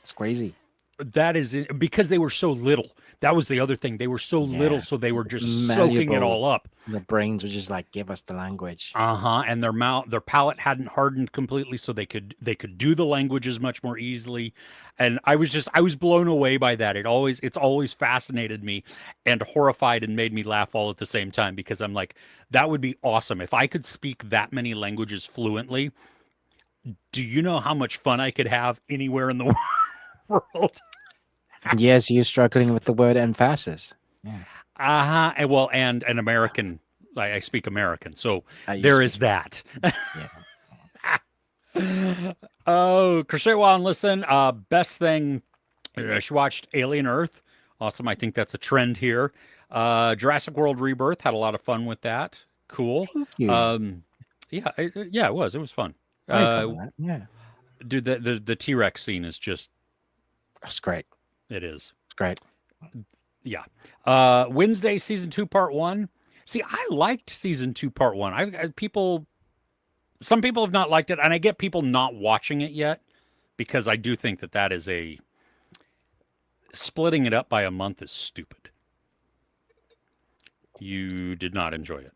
it's crazy. that is because they were so little. That was the other thing. They were so little, Yeah, so they were just soaking it malleable. all up. The brains were just like, give us the language. Uh-huh. And their palate hadn't hardened completely, so they could do the languages much more easily. And I was blown away by that. It's always fascinated me and horrified and made me laugh all at the same time because I'm like, that would be awesome. If I could speak that many languages fluently, do you know how much fun I could have anywhere in the world? Yes, you're struggling with the word emphasis. Yeah, Uh-huh. And well, and an American, I speak American, so you there is speak. that. Yeah. Oh, Crochet while and listen. Best thing she watched Alien Earth. Awesome. I think that's a trend here. Jurassic World Rebirth. Had a lot of fun with that. Cool. Thank you. Um, yeah, yeah, it was. It was fun. I had fun Uh, with that. Yeah, dude, the T Rex scene is just it's great. it is. It's great. Yeah. Wednesday season 2 part 1. See, I liked season 2 part 1. Some people have not liked it, and I get people not watching it yet because I do think that is a splitting it up by a month is stupid. You did not enjoy it.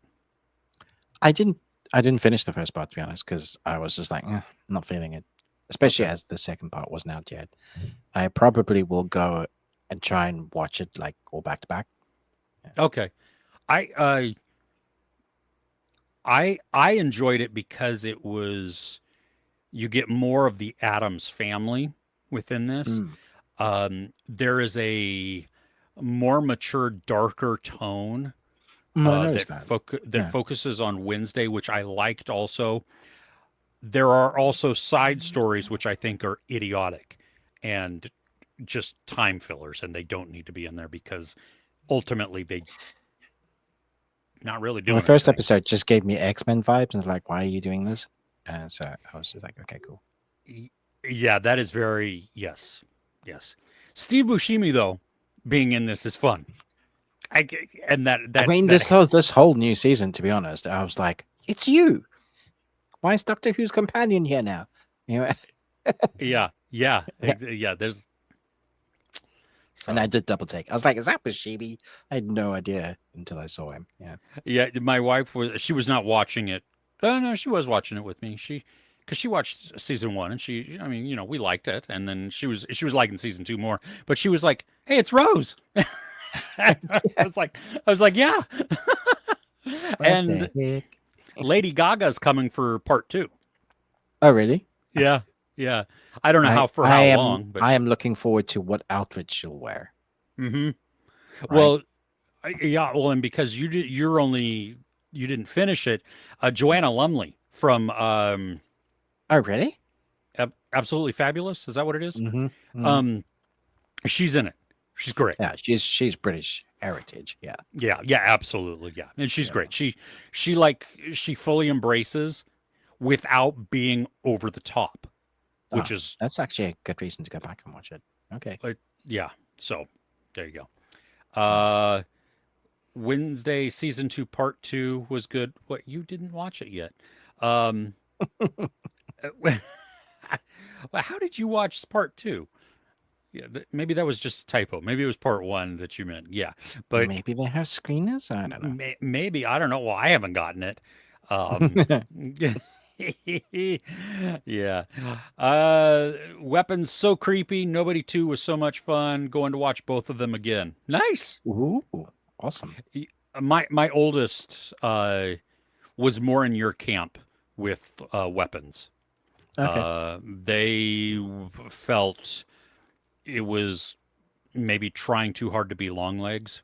I didn't. I didn't finish the first part, to be honest, because I was just like, not feeling it. Especially Okay. as the second part wasn't out yet. I probably will go and try and watch it like all back to back. Okay. I I enjoyed it because it was you get more of the Adams family within this. Mm. There is a more mature, darker tone I noticed that. that Yeah. focuses on Wednesday, which I liked also. There are also side stories which I think are idiotic and just time fillers, and they don't need to be in there because ultimately they not really Well, the doing first anything. episode just gave me X-Men vibes, and it's like, why are you doing this? And so I was just like, okay, cool. Y- Yeah, that is very yes, yes. Steve Buscemi though, being in this is fun. And that I that mean, that this whole new season, to be honest, I was like, it's you. Why is Doctor Who's companion here now? You know, yeah, yeah, yeah. yeah. There's And I so did double take. I was like, is that Bushibi? I had no idea until I saw him. Yeah. yeah. My wife was she was not watching it. Oh no, she was watching it with me. Because she watched season one and she I mean we liked it and then she was liking season two more but she was like hey it's Rose. I Yeah. was like yeah. What And the heck? Lady Gaga's coming for part two. Oh, really? Okay. Yeah, yeah. I don't know I how for I how am long, but I am looking forward to what outfit she'll wear. hmm Right. well, yeah. Well, and because you didn't finish it, Joanna Lumley from Oh, really? Absolutely Fabulous. Is that what it is? Mm-hmm. Mm-hmm. Um, she's in it. She's great. Yeah, she's British heritage. Yeah. Yeah, yeah, absolutely, yeah, and she's Yeah. great. She fully embraces without being over the top, Oh, which is that's actually a good reason to go back and watch it. Okay. like yeah. So there you go. Nice. Wednesday season two part two was good. What you didn't watch it yet? Um, well, how did you watch part two? Yeah, maybe that was just a typo. Maybe it was part one that you meant. Yeah, but Maybe they have screeners. I don't know. maybe I don't know. Well, I haven't gotten it. Um, yeah. Weapons so creepy. Nobody two was so much fun. Going to watch both of them again. Nice. Ooh, awesome. My oldest was more in your camp with weapons. Okay. They felt it was maybe trying too hard to be long legs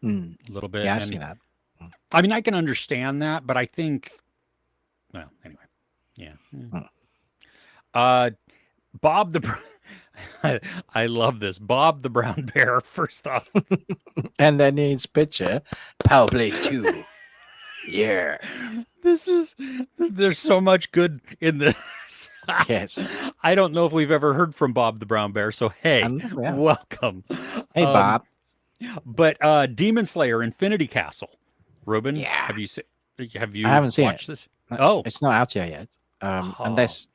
Mm. a little bit. Yeah, I see And that. Mm. I mean, I can understand that, but I think, well, anyway, yeah. Mm. Uh, Bob the, I love this. Bob the Brown Bear, first off. And then his picture, Power Play 2. Yeah. There's so much good in this. Yes. I don't know if we've ever heard from Bob the Brown Bear, so I hey, don't think we have. welcome. Hey, Um, Bob. but Demon Slayer Infinity Castle. Ruben, Yeah. have I you haven't seen it. watched this? Oh, It's not out here yet. oh, Unless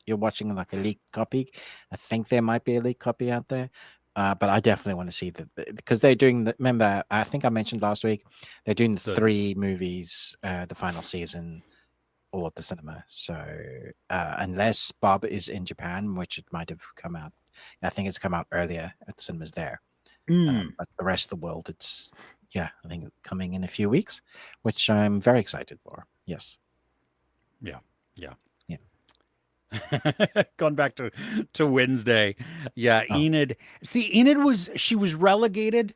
you're watching like a leaked copy. I think there might be a leaked copy out there. But I definitely want to see because they're doing the. Remember, I think I mentioned last week they're doing the the 3 movies, the final season, all at the cinema. So unless Bob is in Japan, which it might have come out, I think it's come out earlier at the cinemas there. mm, But the rest of the world, it's yeah, I think coming in a few weeks, which I'm very excited for. Yes. yeah, yeah. Yeah. Going back to Wednesday, yeah. Oh, Enid. See, Enid was relegated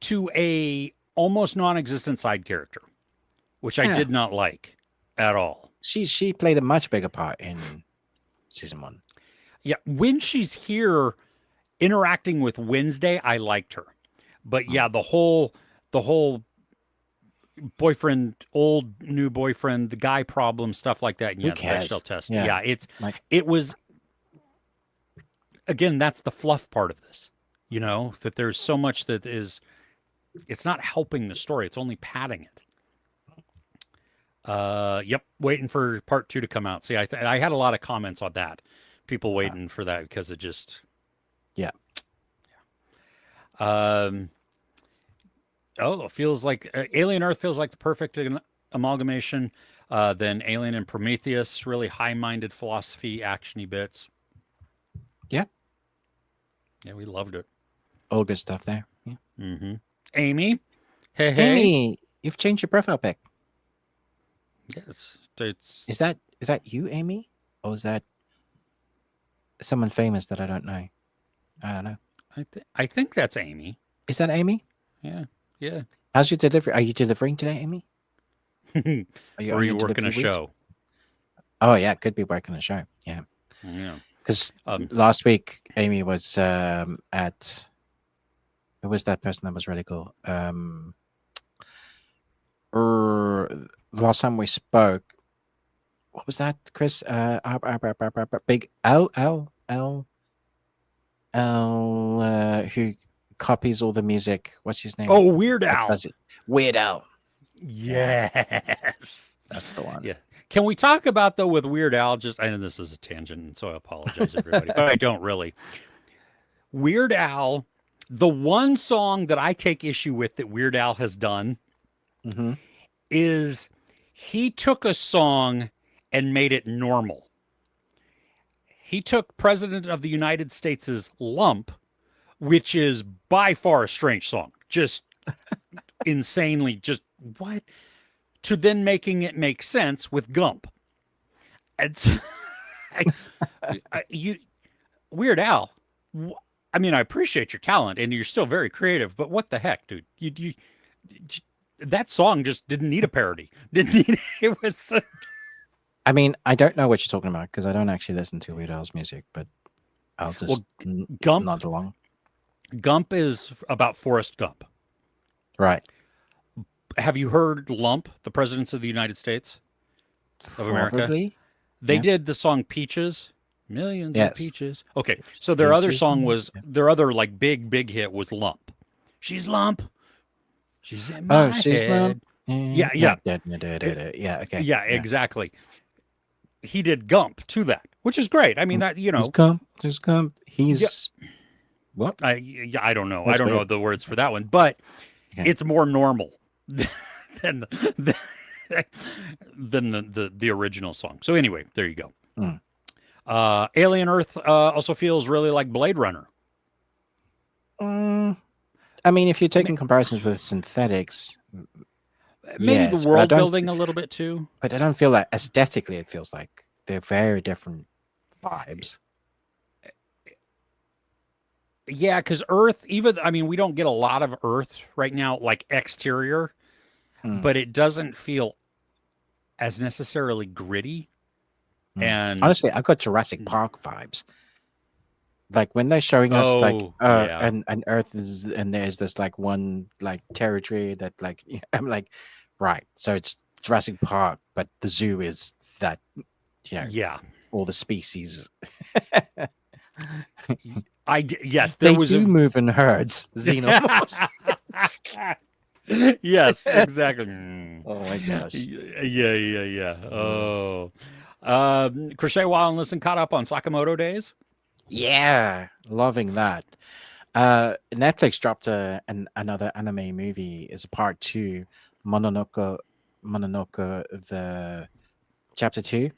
to a almost non-existent side character, which I yeah. did not like at all. She played a much bigger part in season 1. Yeah, when she's here interacting with Wednesday, I liked her. But Mm. yeah, the whole boyfriend, old new boyfriend, the guy problem, stuff like that. And Who yeah, the Bechdel cares? test. Yeah. Yeah, Like, it was again, that's the fluff part of this. That there's so much that is it's not helping the story, it's only padding it. Yep, waiting for part two to come out. See, I had a lot of comments on that. People uh, waiting for that because it just yeah. um oh, it feels like Alien Earth feels like the perfect amalgamation. Then Alien and Prometheus, really high-minded philosophy, actiony bits. Yeah. Yeah, we loved it. All good stuff there. Yeah. Mm-hmm. Amy, hey. Amy, you've changed your profile pic. Yes, it's Is that you, Amy? Or is that someone famous that I don't know? I don't know. I think that's Amy. Is that Amy? Yeah, yeah. How's your delivery? Are you delivering today, Amy? Are you Or are on you your working a delivery week? show? Oh yeah, could be working a show. Yeah. Yeah. Because Um. last week Amy was at who was that person that was really cool? Last time we spoke, what was that, Chris? Big L, who copies all the music. What's his name? Oh, Weird That Al. does it. Weird Al. Yeah, Yes. that's the one. Yeah. Can we talk about though with Weird Al? Just I know this is a tangent, so I apologize, everybody, but I don't really. Weird Al, the one song that I take issue with that Weird Al has done Hmm. is he took a song and made it normal. He took President of the United States' Lump, which is by far a strange song, just insanely, just what? To then making it make sense with Gump. And so, you, Weird Al, I mean, I appreciate your talent and you're still very creative, but what the heck, dude? That song just didn't need a parody. Didn't need it was I mean, I don't know what you're talking about because I don't actually listen to Weird Al's music, but I'll just well, Gump. nod along. Gump is about Forrest Gump. Right. Have you heard Lump, the Presidents of the United States of America? Probably. They Yeah. did the song Peaches, Millions of Yes. Peaches. Okay, so their other Peaches. song was their other like big hit was Lump. She's Lump. She's in Oh, my she's head. lump. Yeah, Yeah. yeah, Yeah. Okay. yeah, Yeah. exactly. He did Gump to that, which is great. I mean Mm. that you He's know, come. He's come. yeah, He's what? I don't know. I That's don't know weird. the words for that one, but Okay. it's more normal than the, than the original song. So anyway, there you go. Mm. Alien Earth also feels really like Blade Runner. Mm, I mean, if you're I mean, taking comparisons with synthetics, maybe the yes, but I world don't. building a little bit too. But I don't feel like aesthetically it feels like they're very different vibes. Yeah, because Earth, even I mean, we don't get a lot of Earth right now, like exterior, Mm, but it doesn't feel as necessarily gritty. mm. And Honestly, I got Jurassic Park vibes. Like when they're showing us like oh yeah, and Earth is and there's this like one like territory that like I'm like, right, so it's Jurassic Park, but the zoo is that, you know, yeah. all the species. Yes, there They was do a move in herds, xenomorphs. yes, exactly. Mm. Oh my gosh. Yeah. Mm. Oh, Crochet Wild and Listen caught up on Sakamoto days. Yeah, loving that. Netflix dropped another anime movie as a part two, Mononoke, the chapter two.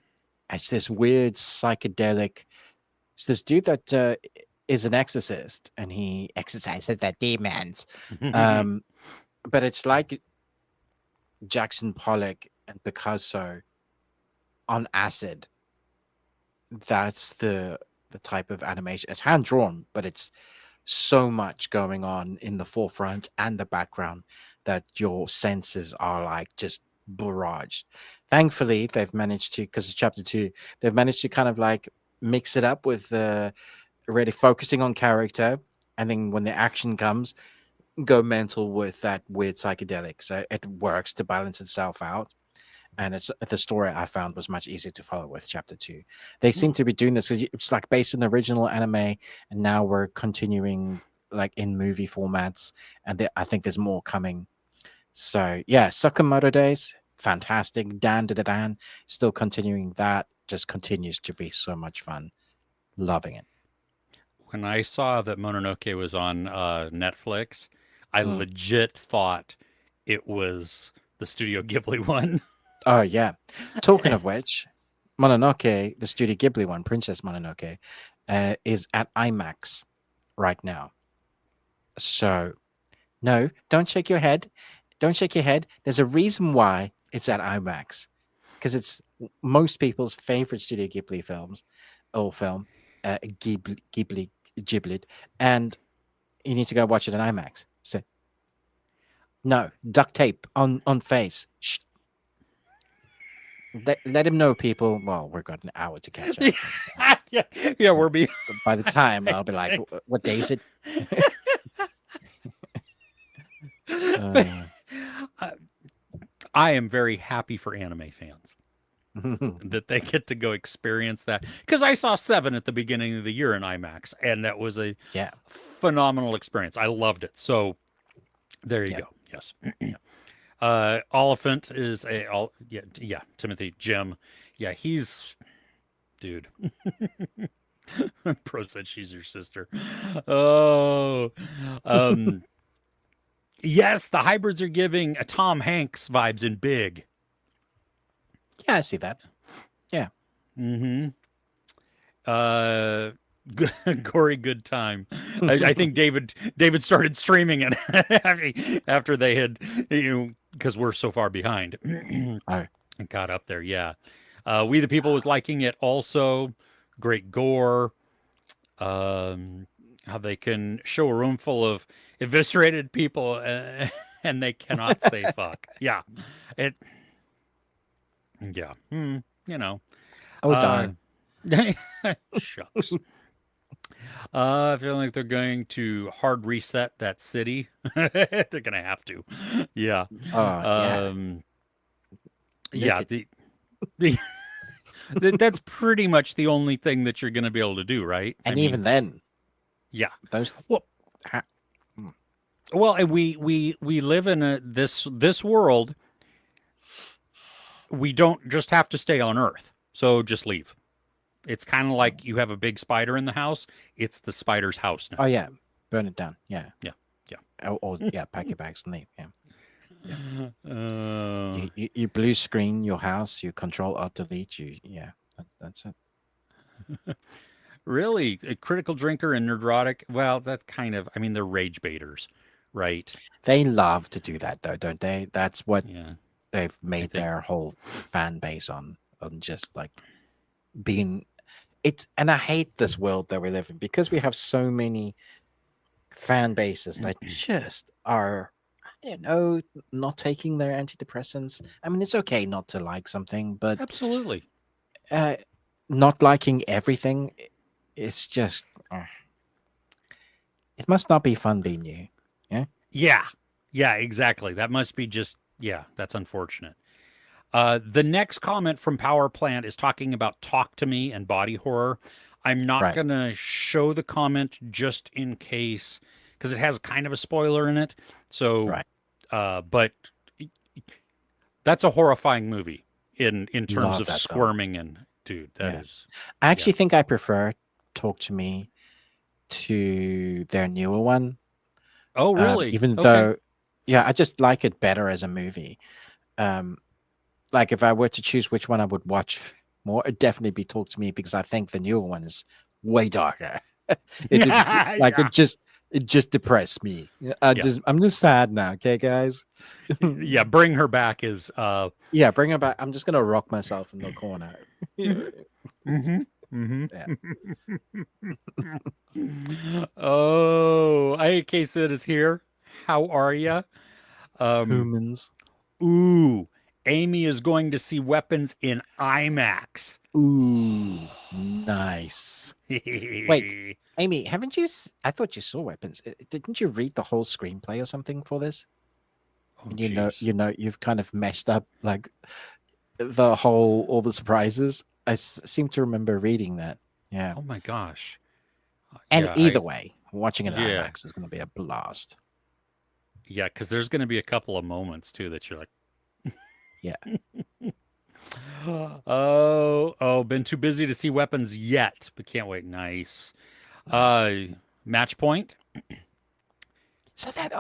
It's this weird psychedelic. It's this dude that is an exorcist and he exorcises their demons. Um, but it's like Jackson Pollock and Picasso on acid. That's the type of animation. It's hand drawn, but it's so much going on in the forefront and the background that your senses are like just barraged. Thankfully, they've managed to, because it's chapter two, they've managed to kind of like mix it up with really focusing on character. And then when the action comes, go mental with that weird psychedelic. So it works to balance itself out. And it's the story I found was much easier to follow with chapter two. They seem to be doing this 'cause it's like based on the original anime, and now we're continuing like in movie formats, and I think there's more coming. So yeah, Sakamoto Days, fantastic. Dan, still continuing that, just continues to be so much fun. Loving it. When I saw that Mononoke was on Netflix, I Mm. legit thought it was the Studio Ghibli one. Oh yeah. Talking of which, Mononoke, the Studio Ghibli one, Princess Mononoke, is at IMAX right now. So no, don't shake your head. Don't shake your head. There's a reason why it's at IMAX, because it's most people's favorite Studio Ghibli films, or film, Ghibli, and you need to go watch it in IMAX. So no, duct tape on face. Shh. Let him know, people. Well, we've got an hour to catch up. yeah, yeah, we're being. By the time I'll be like, what day is it? But I am very happy for anime fans. that they get to go experience that. Because I saw Seven at the beginning of the year in IMAX, and that was a Yeah. phenomenal experience. I loved it. So there you Yeah. go. Yes. Yeah. Oliphant is yeah, Timothy Jim. Yeah, he's dude. Pro said she's your sister. Oh, um, yes, the hybrids are giving a Tom Hanks vibes in Big. Yeah, I see that. Yeah. Mm-hmm. Uh, gory good time. I think David started streaming it after they had because we're so far behind. Oh, Got up there, yeah. We the People was liking it also. Great gore. How they can show a room full of eviscerated people and they cannot say fuck. Yeah, it. Yeah, you know. oh Uh, darn. shucks. I feel like they're going to hard reset that city. They're gonna have to. Yeah. Oh, yeah. Um, Look yeah. at, The that's pretty much the only thing that you're gonna be able to do, right? I and mean, even then, yeah. those. Well, Ha- mm. well, and we live in this world. We don't just have to stay on Earth, so just leave. It's kind of like you have a big spider in the house. It's the spider's house Oh now. yeah, burn it down. Yeah. Yeah, yeah. Or yeah, pack your bags and leave. Yeah. Yeah. Uh, You blue screen your house. You control alt delete. Yeah. That's it. really, a critical drinker and neurotic. Well, that's kind of. I mean, they're rage baiters, right? They love to do that though, don't they? That's what Yeah, they've I made think. their whole fan base on just like being it's and I hate this world that we live in because we have so many fan bases that just are I don't know, not taking their antidepressants. I mean, it's okay not to like something, but Absolutely. uh, not liking everything is just it must not be fun being you. Yeah. Yeah, yeah, exactly. That must be just. Yeah, that's unfortunate. The next comment from Power Plant is talking about Talk to Me and body horror. I'm not Right. going to show the comment just in case because it has kind of a spoiler in it. So, Right. but that's a horrifying movie in terms Love of that film. squirming and dude, that Yeah. is I yeah. actually think I prefer Talk to Me to their newer one. Oh, really? Even Okay. though, yeah, I just like it better as a movie. Um, like if I were to choose which one I would watch more, it'd definitely be Talk to Me because I think the newer one is way darker. Like Yeah. it just depressed me. Yeah. I'm just sad now. Okay, guys. Yeah, Bring Her Back is Yeah, bring it back. I'm just gonna rock myself in the corner. Yeah. mhm. Mhm. Yeah. Oh, IAK Sid is here. How are ya? Um, Humans. ooh, Amy is going to see Weapons in IMAX. Ooh, nice. Wait, Amy, haven't you? I thought you saw Weapons. Didn't you read the whole screenplay or something for this? Oh, And jeez. you've kind of messed up like the whole all the surprises. Seem to remember reading that. Yeah. Oh my gosh. And Yeah, either way, watching it in yeah, IMAX is going to be a blast. yeah, because there's going to be a couple of moments too that you're like, Yeah. oh, been too busy to see Weapons yet, but can't wait. Nice. Nice. Match Point. Is that that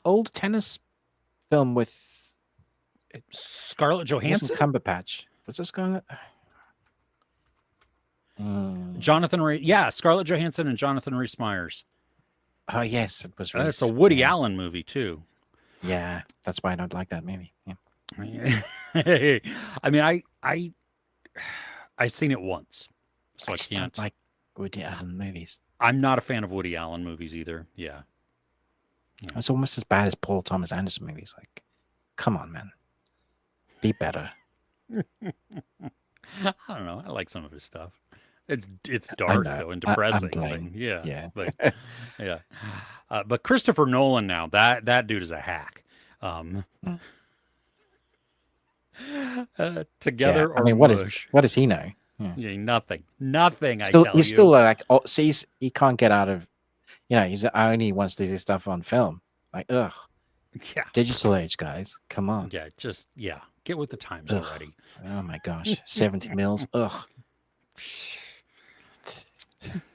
old tennis film with it Scarlett wasn't Johansson. Cumberpatch? Was this Scarlett? Jonathan Rhys, yeah, Scarlett Johansson and Jonathan Rhys Meyers. Oh yes, it was It's a Reese. Woody Yeah. Allen movie too. Yeah, that's why I don't like that movie. Yeah. I mean, I've seen it once, so I I just can't. don't like Woody Allen movies. I'm not a fan of Woody Allen movies either. Yeah, It's almost as bad as Paul Thomas Anderson movies. Like, come on, man, be better. I don't know. I like some of his stuff. It's I dark know. though and I'm depressing. But playing. yeah, Yeah. but yeah, but Christopher Nolan now that dude is a hack. Um, Yeah, Together I or mean, mush? what does he know? Yeah. Yeah, nothing. Nothing, I Still, tell he's still you. like, oh, sees he can't get out of, he's only wants to do stuff on film. Like, ugh, Yeah. digital age, guys, come on. Yeah. Just, yeah. Get with the times Ugh, already. oh my gosh, 70 mils. Ugh.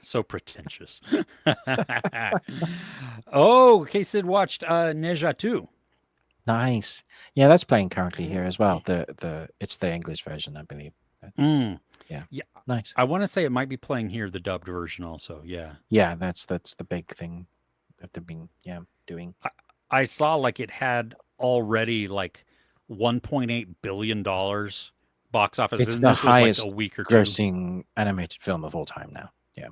So pretentious. Oh, okay. Sid watched Neja too. Nice. Yeah, that's playing currently here as well. The it's the English version, I believe. Mm. Yeah, Yeah. nice. I want to say it might be playing here, the dubbed version also. Yeah. Yeah, that's the big thing that they've been doing. I, I saw like it had already like $1.8 billion box office, It's and the this was like a highest week or two. grossing animated film of all time now. Yeah.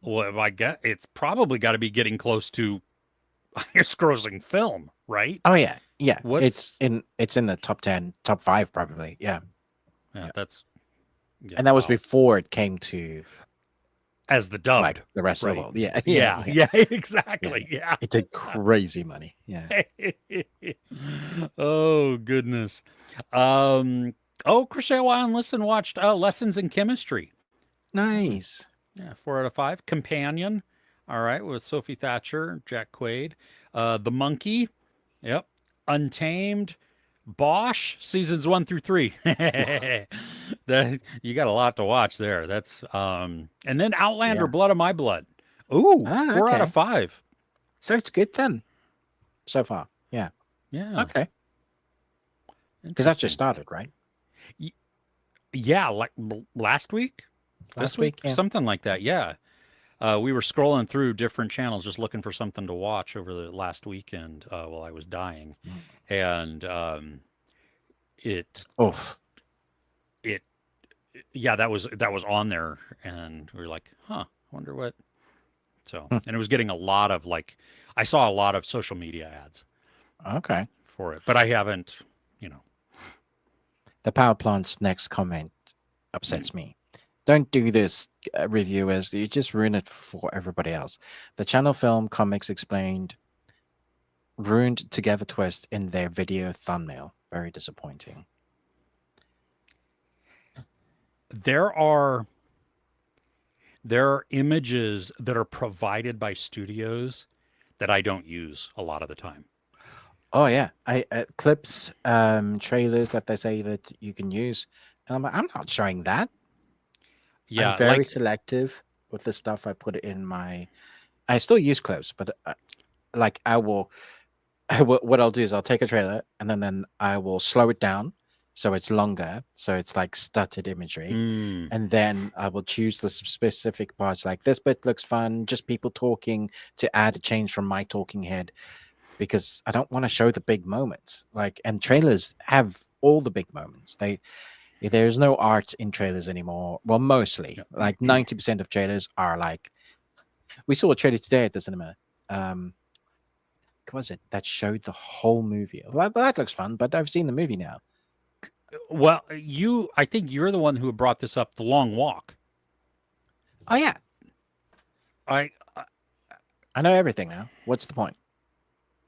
Well, I get it's probably got to be getting close to highest grossing film, right? Oh yeah, yeah. What's It's in the top 10, top 5 probably. Yeah, yeah, yeah. that's yeah, And that was wow. before it came to As the like dubbed, the rest of the right? world. Yeah, yeah, Yeah, yeah, yeah, yeah. exactly. Yeah. It did crazy money. Yeah. Oh goodness. Um oh, Crochet and Listen watched Lessons in Chemistry. Nice. Yeah, 4 out of 5. Companion. All right, with Sophie Thatcher, Jack Quaid. The Monkey. Yep. Untamed. Bosch seasons 1 through 3. That you got a lot to watch there. That's and then Outlander, Yeah. Blood of My Blood. Ooh, Ah, four out of okay. five. So it's good then so far. Yeah. Yeah, Okay. Because that just interesting. started, right? Y- Yeah, like last week, this Last week. week, Yeah. something like that. Yeah. We were scrolling through different channels just looking for something to watch over the last weekend while I was dying, Mm. and it Oof. it yeah, that was on there, and we were like, huh, I wonder what. So, Hmm. and it was getting a lot of like, I saw a lot of social media ads Okay. for it, but I haven't, you know. The power plant's next comment upsets me. Don't do this, reviewers. You just ruin it for everybody else. The channel film comics explained ruined Together Twist in their video thumbnail. Very disappointing. There are there are images that are provided by studios that I don't use a lot of the time. Oh yeah, I clips, trailers that they say that you can use. And I'm like, I'm not showing that. I'm Yeah, very like selective with the stuff I put in my. I still use clips, but like I will. What I'll do is I'll take a trailer and then I will slow it down so it's longer, so it's like stuttered imagery, mm, and then I will choose the specific parts. Like this bit looks fun, just people talking to add a change from my talking head because I don't want to show the big moments. Like, and trailers have all the big moments. There's no art in trailers anymore. Well, mostly yeah. like 90% of trailers are like we saw a trailer today at the cinema. What was it that showed the whole movie? Well, that looks fun, but I've seen the movie now. Well, I think you're the one who brought this up, the long walk. Oh yeah, I, I know everything now. What's the point?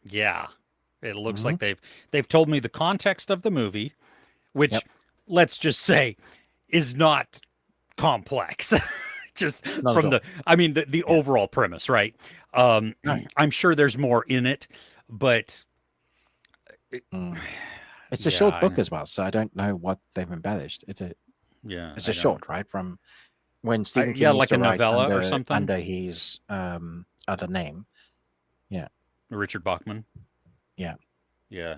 yeah, it looks Hmm. like they've told me the context of the movie, which Yep, let's just say is not complex. Just not at from all. I mean, the Yeah, overall premise, right? Um, no. I'm sure there's more in it, but Mm. It's a yeah, short book as well, so I don't know what they've embellished. yeah, It's a I don't. short, right? From when Stephen Yeah, King used like to a write novella or something. under his other name. Yeah, Richard Bachman. yeah. Yeah,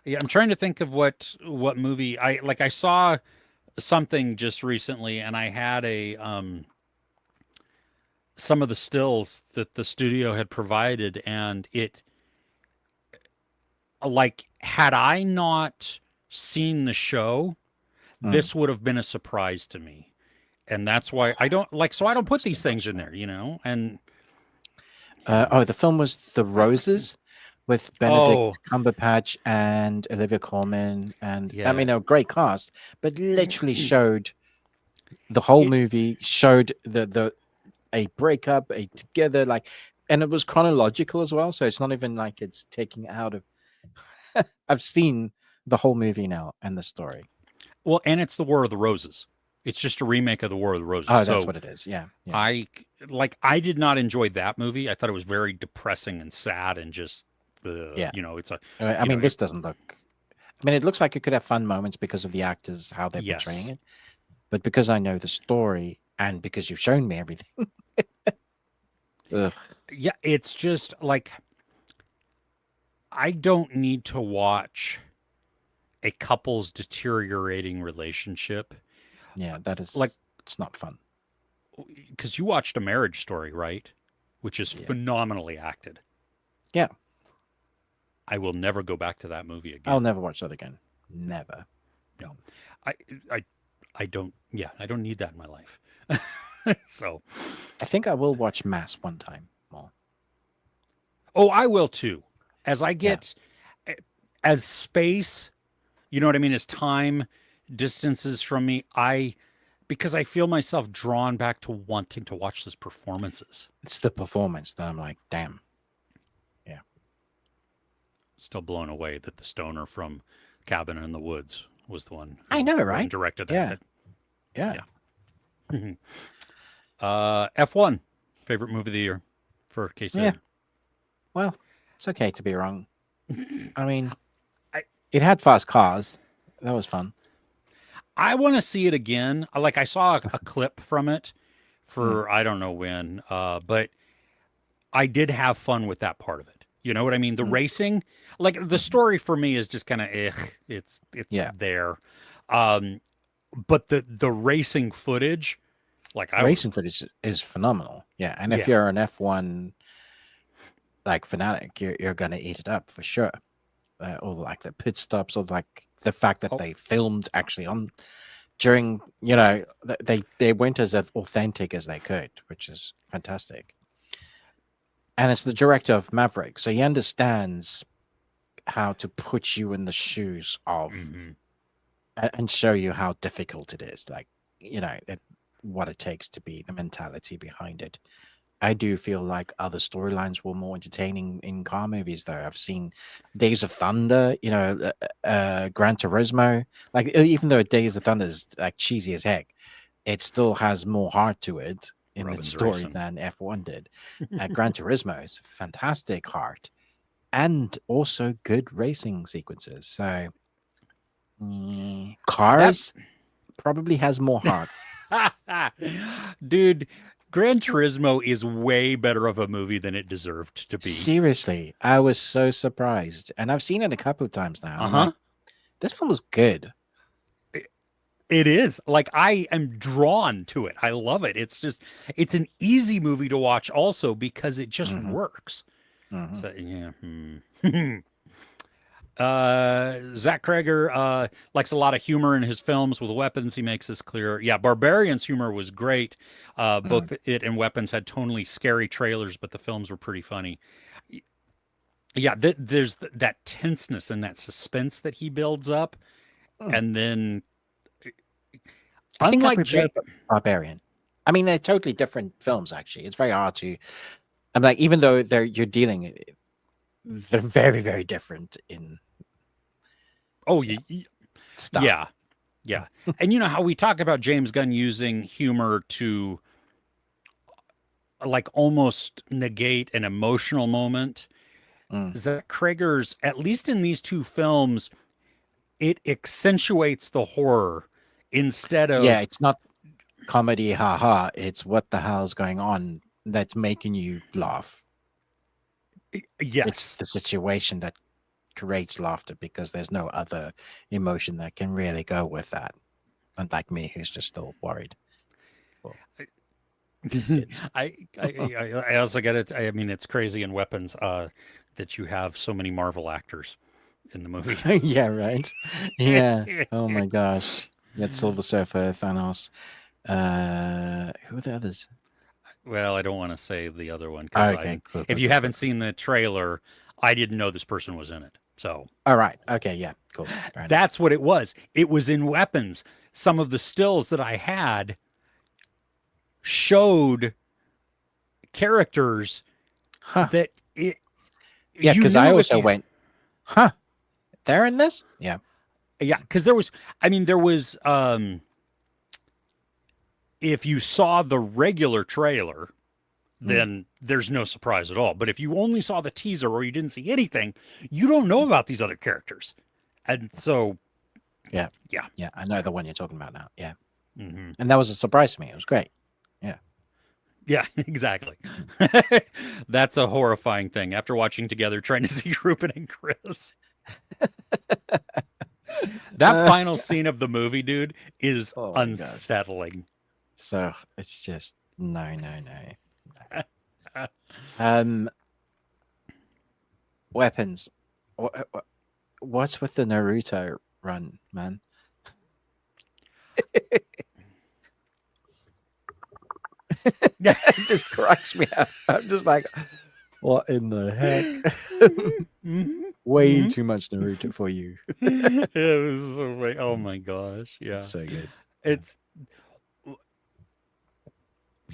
yeah. I'm trying to think of what movie I like. I saw something just recently, and I had a some of the stills that the studio had provided, and it like had I not seen the show, Mm. this would have been a surprise to me. And that's why I don't like so I don't put these Sebastian things in Bachman. there, you know? And Oh, the film was The Roses with oh, Benedict Cumberbatch and Olivia Colman, and I yeah. mean, a great cast, but literally showed the whole It, movie, showed the a breakup, a together, like, and it was chronological as well, so it's not even like it's taking out of. I've seen the whole movie now and the story. Well, and it's the War of the Roses. It's just a remake of the War of the Roses. Oh, that's So what it is. Yeah, yeah, I did not enjoy that movie. I thought it was very depressing and sad and just the yeah. it's a I you know mean, it, this doesn't look. I mean, it looks like it could have fun moments because of the actors, how they're portraying yes. it. But because I know the story and because you've shown me everything, ugh, Yeah, it's just like I don't need to watch a couple's deteriorating relationship. yeah, that Like is. It's not fun. because you watched A Marriage Story, right? Which is Yeah, phenomenally acted. yeah. I will never go back to that movie I'll again. never watch that again. No, Never. no. I I I don't yeah, I don't need that in my life. So, I think I will watch Mass one time more. oh, I will too. As I Yeah. get as space, you know what I mean, as time distances from me, I because I feel myself drawn back to wanting to watch those performances. It's the performance that I'm like, damn. Yeah. Still blown away that the stoner from Cabin in the Woods was the one I who know, wrote and right? directed Yeah. that. Yeah. Yeah. F1, favorite movie of the year for Yeah. KC. Well, it's okay to be wrong. I mean, I, it had fast cars. That was fun. I want to see it again. Like I saw a clip from it Mm, for I don't know when, but I did have fun with that part of it. You know what I mean? The mm, racing, like the mhm. story for me is just kind of it's Yeah. there. Um, but the racing footage, like The I was racing footage is phenomenal. Yeah. And if yeah. you're an F1 like fanatic, you're gonna eat it up for sure. Or like the pit stops, or like the fact that Oh, they filmed actually on during, they went as authentic as they could, which is fantastic. And it's the director of Maverick, so he understands how to put you in the shoes of mhm. and show you how difficult it is, like, what it takes to be the mentality behind it. I do feel like other storylines were more entertaining in car movies, though. I've seen Days of Thunder, Gran Turismo. Like, even though Days of Thunder is like cheesy as heck, it still has more heart to it in its Ruben's story racing. than F1 did. Gran Turismo is fantastic heart and also good racing sequences. So, That Cars probably has more heart. dude, Gran Turismo is way better of a movie than it deserved to be. Seriously, I was so surprised. And I've seen it a couple of times now, and Uh I'm like, huh. this film is good. It is. Like I am drawn to it. I love it. It's just it's an easy movie to watch also because it just Hmm. works. Hmm. So yeah. Zach Kreger likes a lot of humor in his films with weapons. He makes this clear. Yeah, Barbarian's humor was great. Mm. Both it and Weapons had tonally scary trailers, but the films were pretty funny. Yeah, there's that tenseness and that suspense that he builds up, Mm. and then I think I unlike prefer Jay, Barbarian. I mean, they're totally different films, actually. It's very hard to. I'm like, even though you're dealing, they're very, very different in oh yeah stuff. yeah, yeah, and you know how we talk about James Gunn using humor to like almost negate an emotional moment. Mm. Zach Kreger's, at least in these two films, it accentuates the horror instead Yeah, of it's not comedy, haha. It's what the hell's going on that's making you laugh. It's yes. the situation that creates laughter because there's no other emotion that can really go with that. Unlike me, who's just still worried for kids. I also get it. I mean, it's crazy in Weapons that you have so many Marvel actors in the movie. Yeah, right. Yeah. Oh my gosh. You got Silver Surfer, Thanos. Who are the others? Well, I don't want to say the other one Oh, because okay, I, cool, if cool, you cool, cool, haven't cool. seen the trailer, I didn't know this person was in it. So All right. Okay, yeah, cool. Fair enough. that's what it was. It was in Weapons. Some of the stills that I had showed characters Huh. that it Yeah, you because I knew if also you went, huh, they're in this? Yeah. Yeah, because there was, I mean, there was, if you saw the regular trailer, Mm. then there's no surprise at all. But if you only saw the teaser or you didn't see anything, you don't know about these other characters. And so, Yeah, yeah. yeah, I know the one you're talking about now. Yeah, Hmm. and that was a surprise to me. It was great. Yeah. Yeah, exactly. That's a horrifying thing. After watching together, trying to see Ruben and Chris. That Uh, final scene of the movie, dude, is oh my gosh. unsettling. So it's just no, no, no. Um, weapons. What's with the Naruto run, man? Yeah. It just cracks me up. I'm just like, what in the heck? Hmm. Way Hmm. too much Naruto for you. It was so funny. Oh my gosh. It's Yeah. so good. Yeah. It's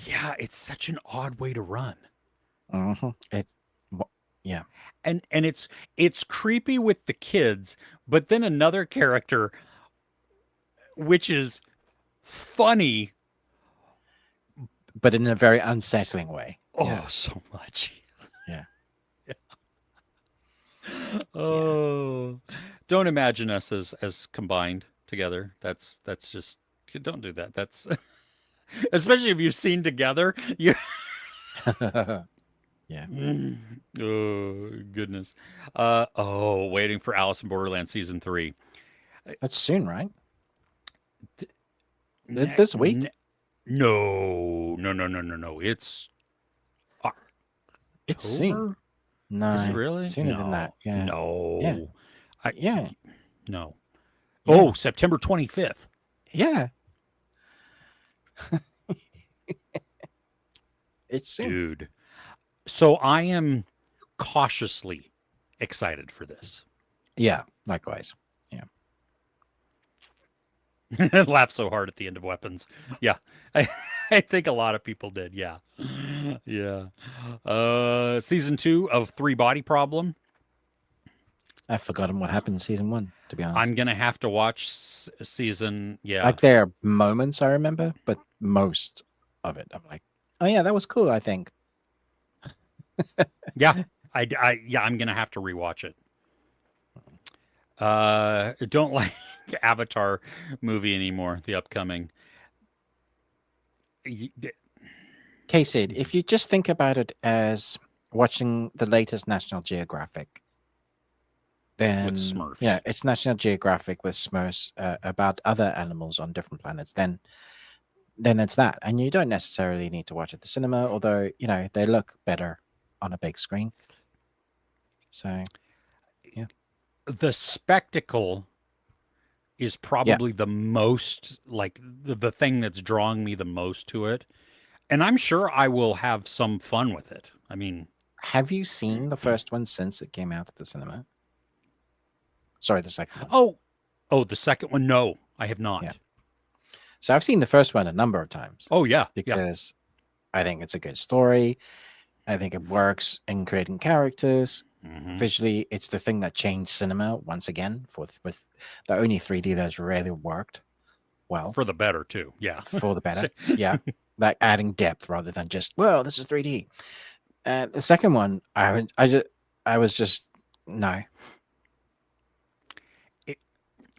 yeah, it's such an odd way to run. It, yeah. And it's creepy with the kids, but then another character which is funny. But in a very unsettling way. Yeah. Oh, so much. Yeah. Yeah. Oh, don't imagine us as combined together. That's just don't do that. That's especially if you've seen together. You Yeah. oh goodness. Oh, waiting for Alice in Borderland season 3. That's soon, right? Ne- This week? ne- no, no, no, no, no, no. It's It's soon. October. Is it No, really? sooner than that. No, Yeah. Yeah. no. I Yeah. no. Yeah. Oh, September 25th. Yeah. It's soon. Dude. So I am cautiously excited for this. Yeah. Likewise. Yeah. Laugh so hard at the end of Weapons. Yeah. I think a lot of people did. Yeah. Yeah. Season 2 of Three Body Problem. I've forgotten what happened in season one, to be honest. I'm going to have to watch season. Yeah. Like there are moments I remember, but most of it, I'm like, oh yeah, that was cool. I think. Yeah. Yeah, I'm going to have to rewatch it. Don't like Avatar movie anymore, the upcoming. Sid, if you just think about it as watching the latest National Geographic, then With Smurfs. yeah, it's National Geographic with Smurfs about other animals on different planets. Then it's that, and you don't necessarily need to watch at the cinema, although they look better on a big screen. So, yeah, The spectacle is yeah. probably the most like the thing that's drawing me the most to it. And I'm sure I will have some fun with it. I mean, Have you seen the first one since it came out at the cinema? Sorry, the second one. oh, the second one? No, I have Yeah. not. So I've seen the first one a number of times Oh, yeah. Yeah. because I think it's a good story. I think it works in creating characters. Mhm. Visually, it's the thing that changed cinema once again with the only 3D that's really worked well For the better, too. Yeah. for the better. Yeah, like adding depth rather than just, well, this is 3D. And the second one, I was just no.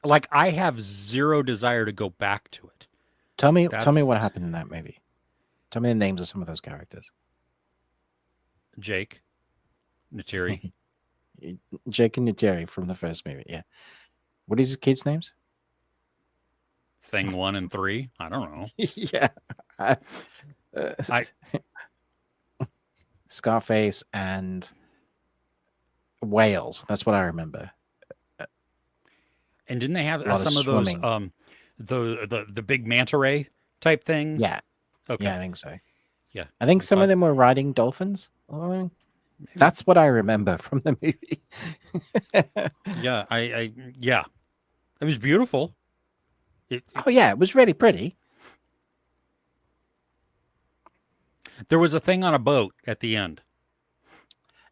Like, I have zero desire to go back to it. Tell me That's what happened in that movie. Tell me the names of some of those characters. Jake, Natiri. Jake and Jerry from the first movie. Yeah. What is his kids' names? Thing 1 and 3. I don't know. Yeah. Uh, I Scarface and Wales. That's what I remember. and didn't they have A lot of some of those swimming. the big manta ray type things? Yeah. Okay. Yeah, I think so. Yeah. I think some of But them were riding dolphins. That's what I remember from the movie. yeah, yeah. It was beautiful. Oh yeah, it was really pretty. There was a thing on a boat at the end.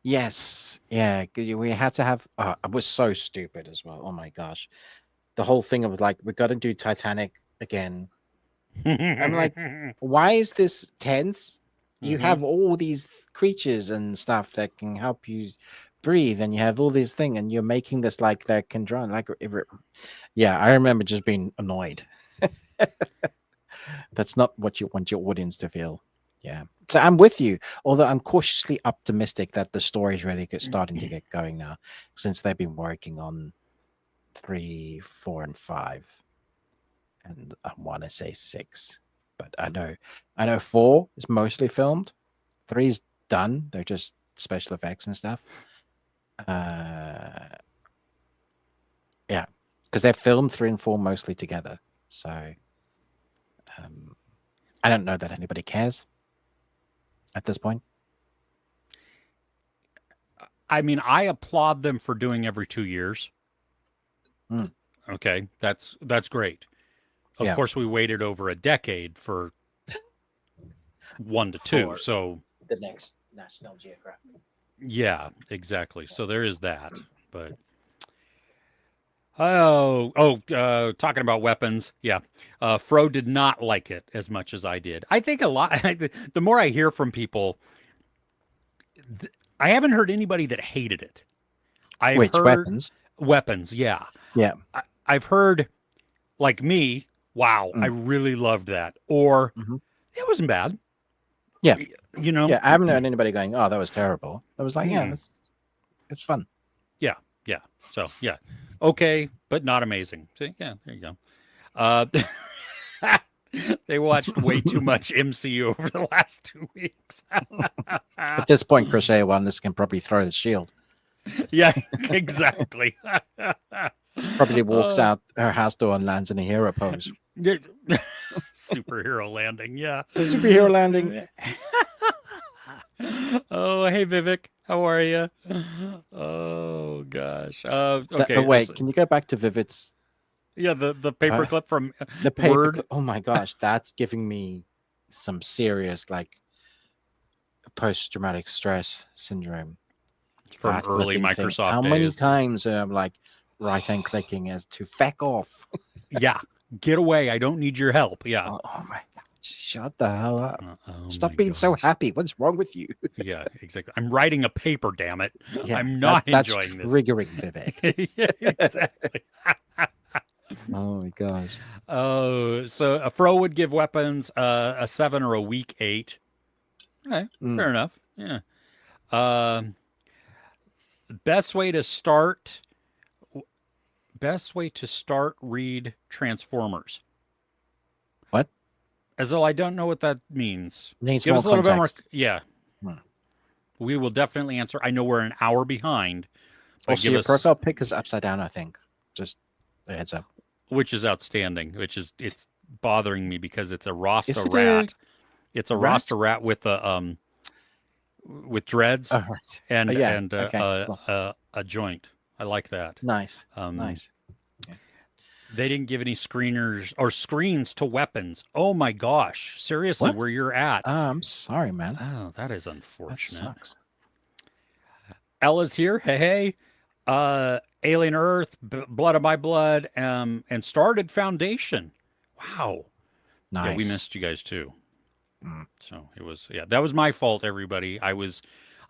Yes. Yeah. We had to have. It was so stupid as well. Oh my gosh. the whole thing of like, we got to do Titanic again. I'm like, why is this tense? You Hmm. have all these creatures and stuff that can help you breathe, and you have all these thing, and you're making this like that can drown. Like, yeah, I remember just being annoyed. That's not what you want your audience to feel. Yeah. So I'm with you, although I'm cautiously optimistic that the story's really starting to get going now, since they've been working on 3, 4, and 5, and I want to say 6, but I know 4 is mostly filmed. 3's done. They're just special effects and stuff. Yeah, because they filmed 3 and 4 mostly together. So um, I don't know that anybody cares at this point. I mean, I applaud them for doing every 2 years. Mm, Okay, that's great. Of yeah, course, we waited over a decade for 1 to 2. for So the next National Geographic. yeah, exactly. So there is that. But talking about weapons, yeah. Fro did not like it as much as I did. I think a lot. The more I hear from people, I haven't heard anybody that hated it. I've Which heard weapons? weapons, yeah. Yeah. I've heard like me, wow, I Mm, really loved that, or mhm. it wasn't bad. Yeah. You know, Yeah. I haven't heard anybody going, "Oh, that was terrible." I was like, "Yeah, mm, it's fun." yeah, yeah. So yeah, okay, but not amazing. So, yeah, there you go. Uh, they watched way too much MCU over the last 2 weeks. At this point, Crochet Wonders can probably throw the shield. Yeah, exactly. Probably walks uh, out her house door and lands in a hero pose. superhero landing, yeah. Superhero landing. Oh, hey Vivek, how are you? Oh gosh. Oh, Okay. wait, can you go back to Vivid's Yeah, the uh, paperclip from the paper? Word Oh my gosh, that's giving me some serious like post-traumatic stress syndrome. from That early flipping thing. Microsoft How many days. times am like right-hand clicking as to feck off? Yeah, get away. I don't need your help. Yeah. Oh my god, shut the hell up. Oh Stop my being so gosh. happy. What's wrong with you? Yeah, exactly. I'm writing a paper, damn it. Yeah, I'm not that's enjoying this. triggering, Vivek. Yeah, exactly. Oh my gosh. Oh, so a Fro would give weapons a 7 or a weak 8. Okay, Mm. fair enough. Yeah. Um, best way to start. Best way to start read Transformers. What? As though I don't know what that means. Needs Give more us a little bit more. context. Yeah, Mm. we will definitely answer. I know we're an hour behind, but Also, give your us, profile pic is upside down, I think. Just a heads up. which is outstanding, which is, it's bothering me because it's a Rasta Is it a rat. It's a rat? Rasta rat with dreads Oh, right. Oh, and yeah. Okay. Cool. a joint. I like that. Nice. Um, Nice. Yeah. they didn't give any screeners or screens to weapons. Oh my gosh. Seriously, What? where you're at. I'm sorry, man. Oh, that is That unfortunate. sucks. Ella's here. Hey, hey. Alien Earth, Blood of My Blood, and started Foundation. Wow. Yeah, we Nice. missed you guys too. Mm. So it was, yeah, that was my fault, everybody. I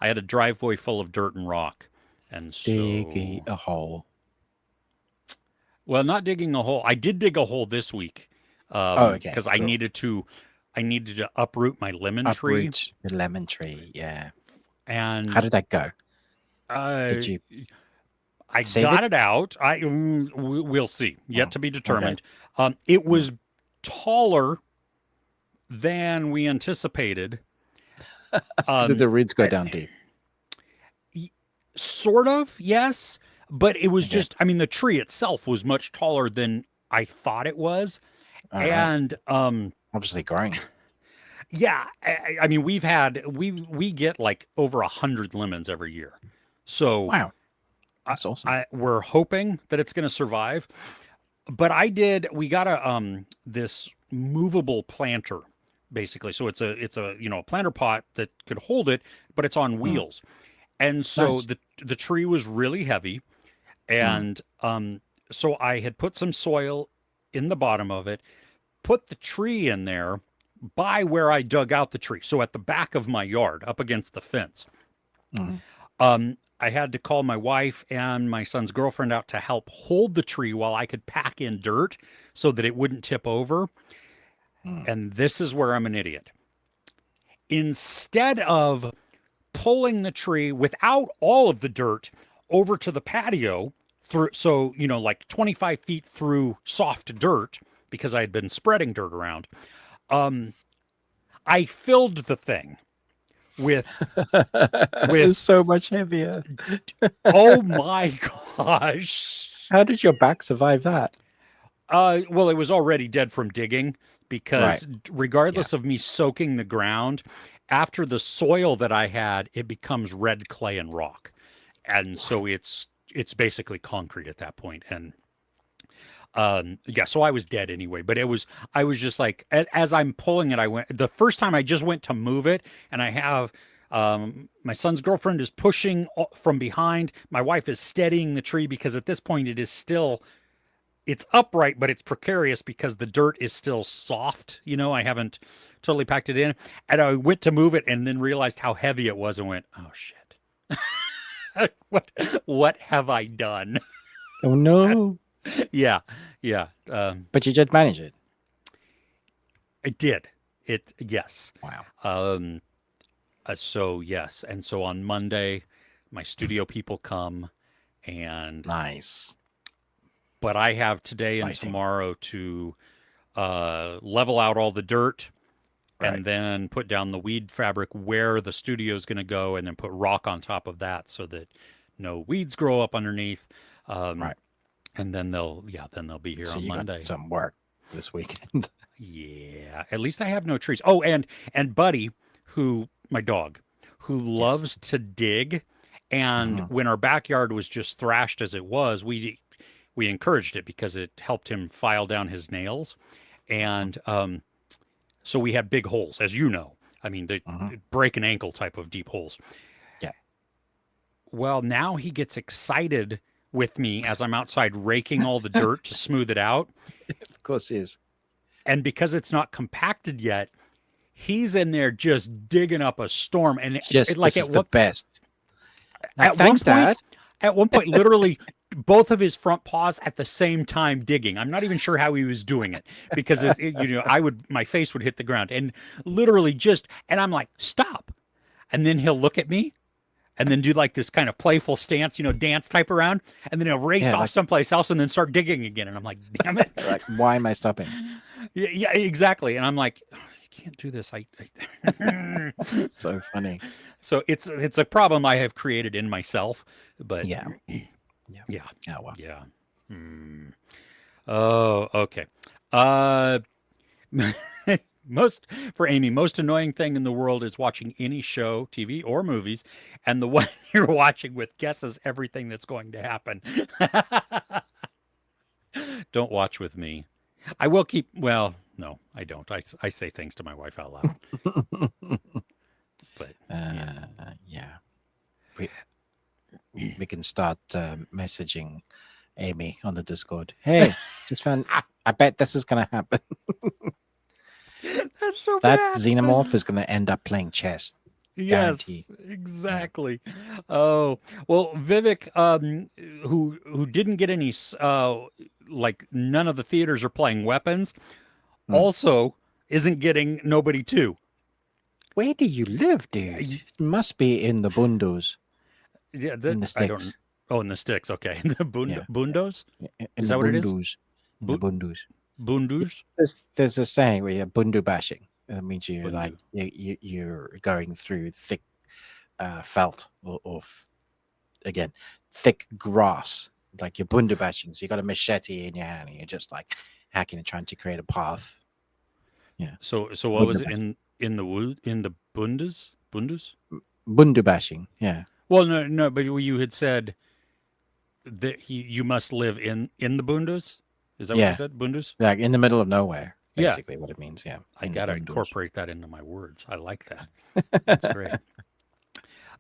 had a driveway full of dirt and rock. And Dig so, a hole. well, not digging a hole. I did dig a hole this week. Oh, okay. Because Cool. I needed to uproot my lemon tree. Uproot the lemon tree. Yeah. How And did that go? uh, Did you I save it? got it out. We'll see. Yet Oh, to be okay. determined. It Mm. was taller than we anticipated. Did the roots go Uh, down deep? Sort of, yes. But it was Okay. just, I mean, the tree itself was much taller than I thought it was. All right. And Obviously growing. yeah, I mean, we get like over 100 lemons every year. So Wow. I, That's awesome. we're hoping that it's going to survive. But we got this movable planter basically. So it's a a planter pot that could hold it, but it's on Mm. wheels. And so Nice. the tree was really heavy, Mm. and So I had put some soil in the bottom of it, put the tree in there by where I dug out the tree. So at the back of my yard, up against the fence. Mm, I had to call my wife and my son's girlfriend out to help hold the tree while I could pack in dirt so that it wouldn't tip over. mm. And this is where I'm an idiot. Instead of pulling the tree without all of the dirt over to the patio through, so, like 25 feet through soft dirt because I had been spreading dirt around, I filled the thing with, It's with, so much heavier. oh my gosh. How did your back survive that? Well, it was already dead from digging Right. because Yeah. regardless of me soaking the ground, after the soil that I had, it becomes red clay and rock. And so it's basically concrete at that point. And yeah, so I was dead anyway, but I was just like as I'm pulling it, I went the first time I just went to move it and I have my son's girlfriend is pushing from behind. My wife is steadying the tree because at this point it's upright, but it's precarious because the dirt is still soft. I haven't totally packed it in. And I went to move it and then realized how heavy it was and went, oh shit. what what have I done? Oh no. yeah. Yeah. But you did manage it. I did. Yes. Wow. Um so yes. And so on Monday, my studio people come and Nice. but I have today and Exciting. tomorrow to level out all the dirt Right. and then put down the weed fabric where the studio is going to go, and then put rock on top of that so that no weeds grow up underneath. Um, Right. and then they'll be here So on you got Monday. some work this weekend. Yeah, at least I have no trees. Oh, and Buddy, who my dog, who Yes. loves to dig, and Hmm. when our backyard was just thrashed as it was, we encouraged it because it helped him file down his nails, and so we had big holes, as you know. I mean, they Hmm. break an ankle type of deep holes. Yeah. Well, now he gets excited with me as I'm outside raking all the dirt to smooth it out. Of course he is. And because it's not compacted yet, he's in there just digging up a storm. And Just like this is the best. Like, at one thanks, point, Dad. literally both of his front paws at the same time digging. I'm not even sure how he was doing it because my face would hit the ground and literally and I'm like, stop. And then he'll look at me and then do like this kind of playful stance, dance type around. And then he'll race Yeah, off like someplace else and then start digging again. And I'm like, damn it. like why am I stopping? Yeah, exactly. And I'm like, oh, you can't do this. So funny. So it's a problem I have created in myself, but Yeah. Yeah. yeah, Oh well. yeah. Hmm. Oh, okay. Uh, most for Amy, most annoying thing in the world is watching any show, TV, or movies, and the one you're watching with guesses everything that's going to happen. Don't watch with me. I will keep. Well, no, I don't. I say things to my wife out loud, but yeah. Yeah. We we can start messaging Amy on the Discord. Hey, just found. I bet this is gonna happen. That's so That bad. xenomorph is gonna end up playing chess. Yes, Guarantee. Yeah. exactly. Oh, well, Vivek, who didn't get any, like none of the theaters are playing weapons, Hmm. also isn't getting Nobody 2. Where do you live, dude? It must be in the bundos, Yeah, in the I don't. sticks. Oh, in the sticks. Okay, in the Yeah. bundos. In Is the that what it is? bundus. In the Bu- bundus. Yeah, Bundus. there's a saying where you're bundu bashing. That means you're like Bundu. you're going through thick felt again thick grass, like you're bundu bashing. So you got a machete in your hand and you're just like hacking and trying to create a path. Yeah, So what bundu was it bashing. in the bundes? Bundus? Bundu bashing. Yeah, Well, no, but you had said that you must live in the bundes. Is that what you yeah, said? Bundus? like in the middle of nowhere. Yeah, Basically, what it means. Yeah, I in the gotta bundus. incorporate that into my words. I like that. That's great.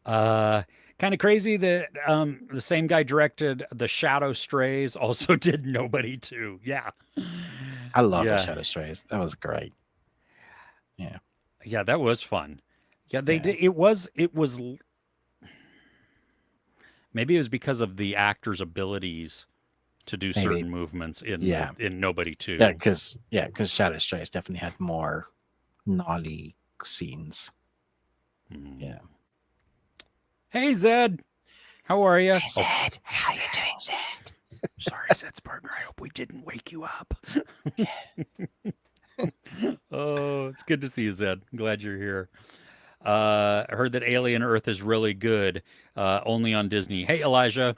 Uh, Kind of crazy that the same guy directed The Shadow Strays, also did Nobody too. Yeah. I love the Yeah. Shadow Strays. That was great. Yeah, Yeah, that was fun. Yeah, they yeah, did. It was maybe it was because of the actor's abilities to do maybe. certain movements in the Yeah, in Nobody yeah, 2. because Shadow Strays definitely had more gnarly scenes. Mm. Yeah. Hey Zed, how are you? Hey Oh, Zed, hey how you Zed. doing, Zed? Sorry, Zed's partner. I hope we didn't wake you up. Oh, it's good to see you, Zed. I'm glad you're here. I heard that Alien Earth is really good, only on Disney. Hey, Elijah.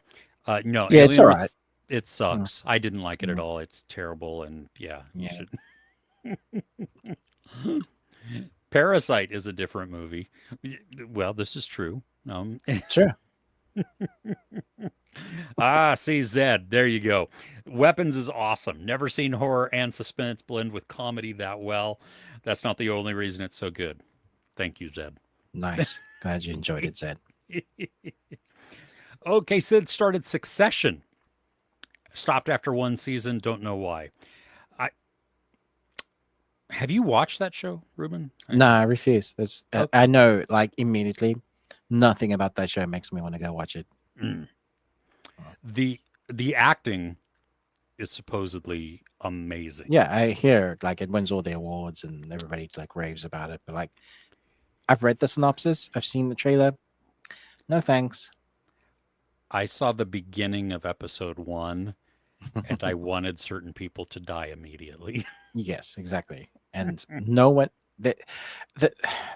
No, Yeah, it's Alien all right. Earth, it Mm, sucks. I didn't like it at mm, all. It's terrible, and yeah, you yeah, should. Parasite is a different movie. Well, this is true. sure. See, Zed. There you go. Weapons is awesome. Never seen horror and suspense blend with comedy that well. That's not the only reason it's so good. Thank you, Zed. Nice. Glad you enjoyed it, Zed. Okay, Sid started Succession. Stopped after one season. Don't know why. I have you watched that show, Ruben? No, I refuse. That's I Okay. know, like immediately, nothing about that show makes me want to go watch it. Mm. Oh. The acting is supposedly amazing. Yeah, I hear like it wins all the awards and everybody like raves about it. But like, I've read the synopsis, I've seen the trailer. No thanks. I saw the beginning of episode 1 and I wanted certain people to die immediately. Yes, exactly. And no one the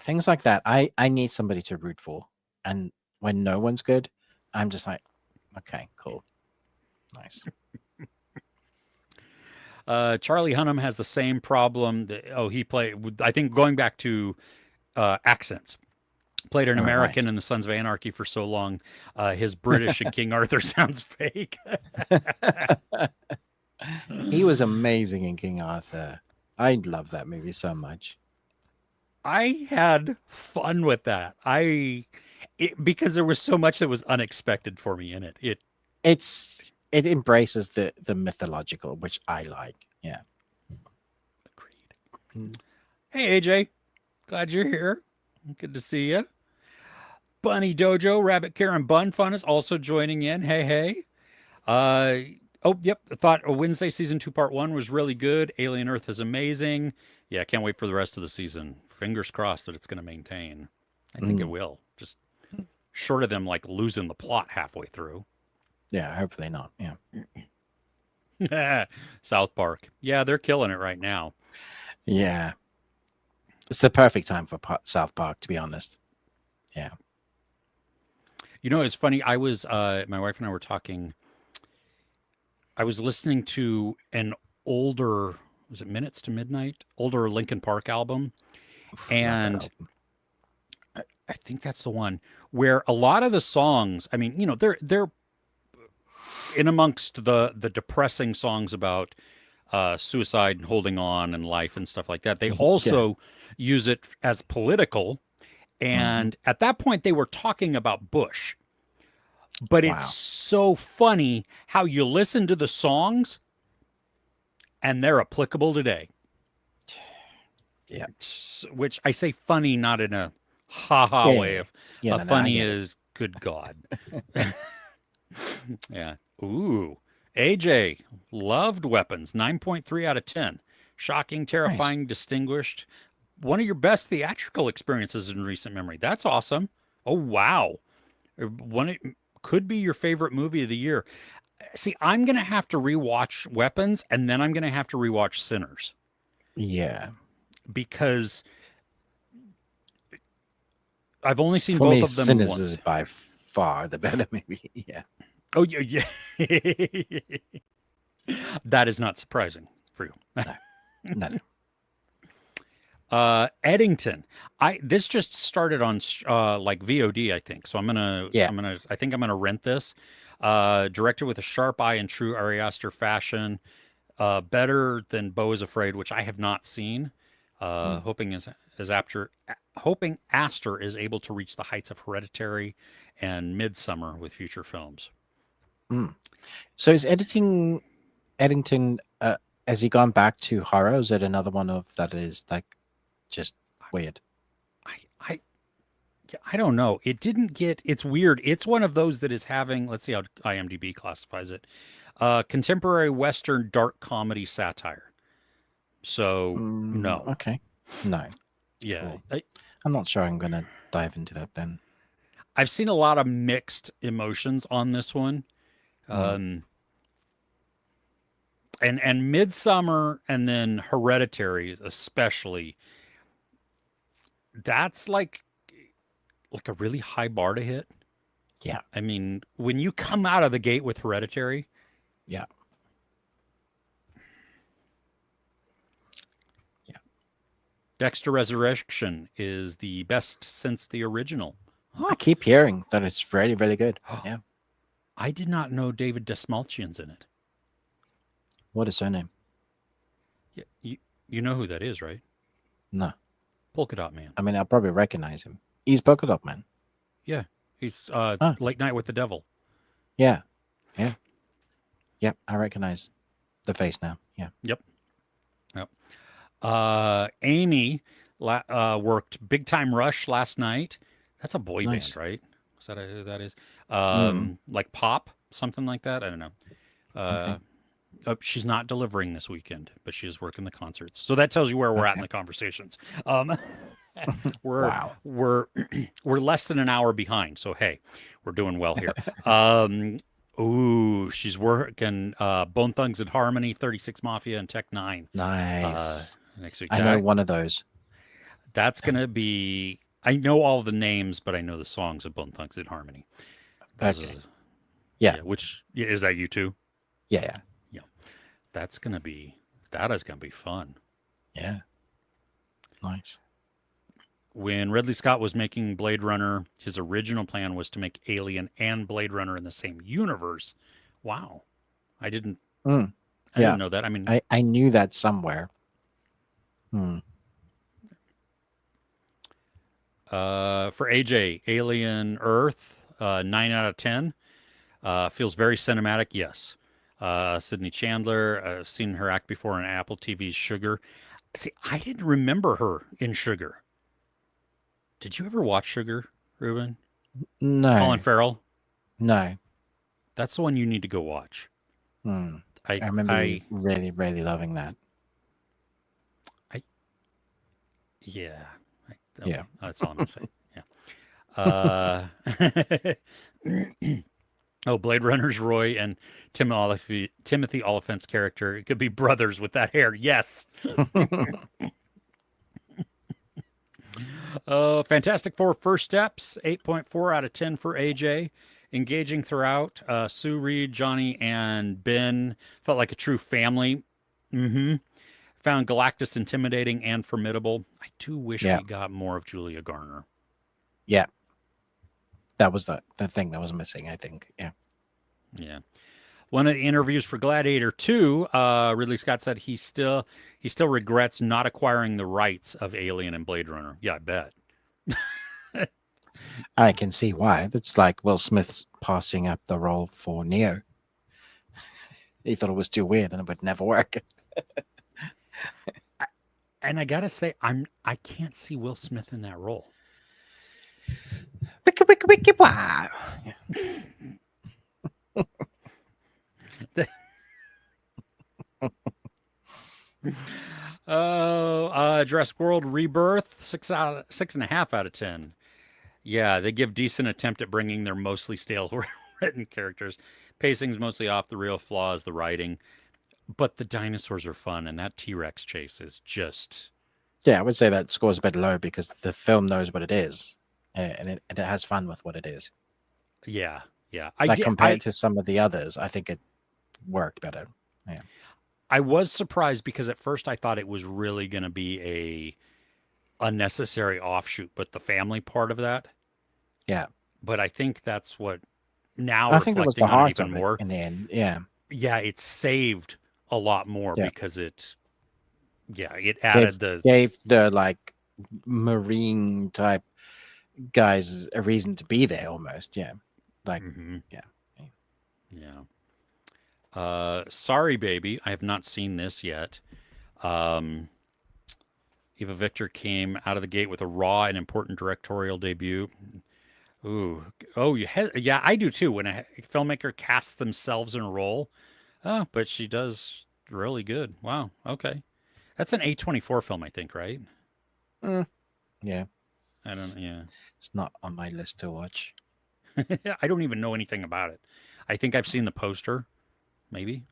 things like that. I need somebody to root for, and when no one's good, I'm just like, okay, cool, nice. Charlie Hunnam has the same problem. He played, I think, going back to accents. Played an All right. American in the Sons of Anarchy for so long. His British and King Arthur sounds fake. He was amazing in King Arthur. I love that movie so much. I had fun with that. Because there was so much that was unexpected for me in it. It embraces the mythological, which I like. Yeah. Agreed. Mm. Hey AJ, glad you're here. Good to see you. Bunny Dojo, Rabbit Karen Bun Fun is also joining in. Hey, hey. Oh, yep. I thought Wednesday season 2 part 1 was really good. Alien Earth is amazing. Yeah, can't wait for the rest of the season. Fingers crossed that it's going to maintain. I think it Mm. will. Just short of them like losing the plot halfway through. Yeah, hopefully not. Yeah. South Park. Yeah, they're killing it right now. Yeah. It's the perfect time for South Park, to be honest. Yeah. You know, it's funny. My wife and I were talking. I was listening to an older, was it Minutes to Midnight? Older Linkin Park album. Oof, love that And album. I think that's the one where a lot of the songs, I mean, they're in amongst the depressing songs about suicide and holding on and life and stuff like that. They Yeah. also use it as political. Hmm. And at that point, they were talking about Bush. But it's Wow. so funny how you listen to the songs and they're applicable today. Yeah. Which I say funny, not in a ha ha Yeah. Yeah. way Yeah. of Yeah. a No, no, I funny get it. is good God. Yeah. Ooh. AJ loved weapons. 9.3 out of 10. Shocking, Nice. terrifying, distinguished. One of your best theatrical experiences in recent memory. That's awesome. Oh, wow. One could be your favorite movie of the year. See, I'm going to have to rewatch Weapons and then I'm going to have to rewatch Sinners Yeah. because I've only seen For both me, of them Sinners is once. by far the better movie. Yeah. Oh, yeah, yeah. That is not surprising for you. No. No. No. Eddington. This just started on like VOD, I think. So Yeah. I think I'm gonna rent this. Directed with a sharp eye in true Ari Aster fashion. Better than Beau is Afraid, which I have not seen. Mm, Hoping is after hoping Astor is able to reach the heights of Hereditary and Midsummer with future films. mm. So is Eddington, has he gone back to horror? Or is it another one of that is like just weird? I I yeah, I don't know. It didn't get. It's weird. It's one of those that is having. Let's see how IMDb classifies it. Contemporary Western dark comedy satire. So no. Okay. No. Yeah, Cool. I'm not sure I'm gonna dive into that then. I've seen a lot of mixed emotions on this one. Mm, Um, and Midsummer and then Hereditary especially. That's like a really high bar to hit. yeah. I mean, when you come out of the gate with Hereditary, Yeah. Yeah. Dexter Resurrection is the best since the original. I Huh. keep hearing that it's really, really good. Yeah. I did not know David Desmalchian's in it. What is her name? Yeah, you know who that is, right? No. Polka Dot Man. I mean, I'll probably recognize him. He's Polka Dot Man. Yeah, he's Oh, Late Night with the Devil. yeah. Yeah. Yep. I recognize the face now. Yeah. Yep. Yep. Amy worked Big Time Rush last night. That's a boy band, Nice. right? Is that who that is? Mm, Like pop, something like that. I don't know. okay. Uh, she's not delivering this weekend, but she is working the concerts. So that tells you where we're at in Okay. the conversations. Um, we're Wow. we're we're less than an hour behind. So hey, we're doing well here. Um, ooh, she's working Bone Thugs and Harmony, 36 Mafia, and Tech Nine uh, Nice. next week. I know one of those. That's gonna be. I know all the names, but I know the songs of Bone Thugs and Harmony. Those Okay. are, Yeah. yeah. Which yeah, is that you too? Yeah. Yeah. Yeah. That's gonna be. That is gonna be fun. Yeah. Nice. When Ridley Scott was making Blade Runner, his original plan was to make Alien and Blade Runner in the same universe. Wow. I didn't Mm, I didn't yeah. know that. I mean, I knew that somewhere. Hmm. for AJ, Alien Earth, 9 out of 10. Feels very cinematic, yes. Sydney Chandler, I've seen her act before on Apple TV's Sugar. See, I didn't remember her in Sugar. Did you ever watch Sugar, Ruben? Colin No. Farrell? No. That's the one you need to go watch. Hmm. I I remember you I really, really loving that. I Yeah. Yeah. Okay, that's all I'm gonna say. Yeah. Oh, Blade Runner's Roy and Timothy Oliphant's character. It could be brothers with that hair. Yes. Fantastic Four First Steps. 8.4 out of 10 for AJ. Engaging throughout. Sue Reed, Johnny, and Ben felt like a true family. Mm-hmm. Found Galactus intimidating and formidable. I do wish Yeah. we got more of Julia Garner. Yeah. That was the thing that was missing, I think. Yeah. Yeah. One of the interviews for Gladiator 2, Ridley Scott said he still regrets not acquiring the rights of Alien and Blade Runner. Yeah, I bet. I can see why. That's like Will Smith's passing up the role for Neo. He thought it was too weird and it would never work. And I gotta say, I can't see Will Smith in that role. Wiki, wiki, wiki, wah. Oh, Jurassic World Rebirth, 6.5 out of 10. Yeah, they give decent attempt at bringing their mostly stale written characters. Pacing's mostly off. The real flaw is the writing, but the dinosaurs are fun, and that T-Rex chase is just Yeah, I would say that scores a bit low because the film knows what it is, and it has fun with what it is. yeah, yeah. Like compared to some of the others, I think it worked better. Yeah. I was surprised because at first I thought it was really going to be a unnecessary offshoot, but the family part of that. Yeah. But I think that's what now I think that was the reflecting on it heart even of it more. in the end. Yeah. Yeah, it saved a lot more Yeah. because it Yeah, it Gave added the. gave the like marine type guys a reason to be there almost. Yeah, like Mhm, yeah. yeah. Sorry, baby. I have not seen this yet. Um, Eva Victor came out of the gate with a raw and important directorial debut. Ooh, oh, yeah, I do too. When a filmmaker casts themselves in a role, oh, but she does really good. Wow. Okay, that's an A24 film, I think, right? Mm, yeah, I don't. Yeah, it's not on my list to watch. I don't even know anything about it. I think I've seen the poster, maybe.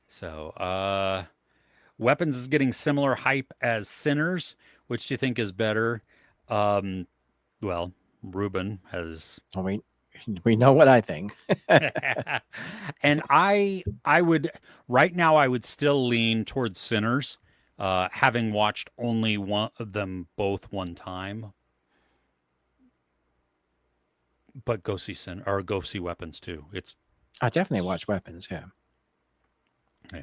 So, Weapons is getting similar hype as Sinners. Which do you think is better? Um, well, Ruben has. I mean, we know what I think. And I would right now I would still lean towards Sinners, having watched only one of them both one time. But go see Sin or go see Weapons too. It's I definitely watch Weapons. Yeah. yeah.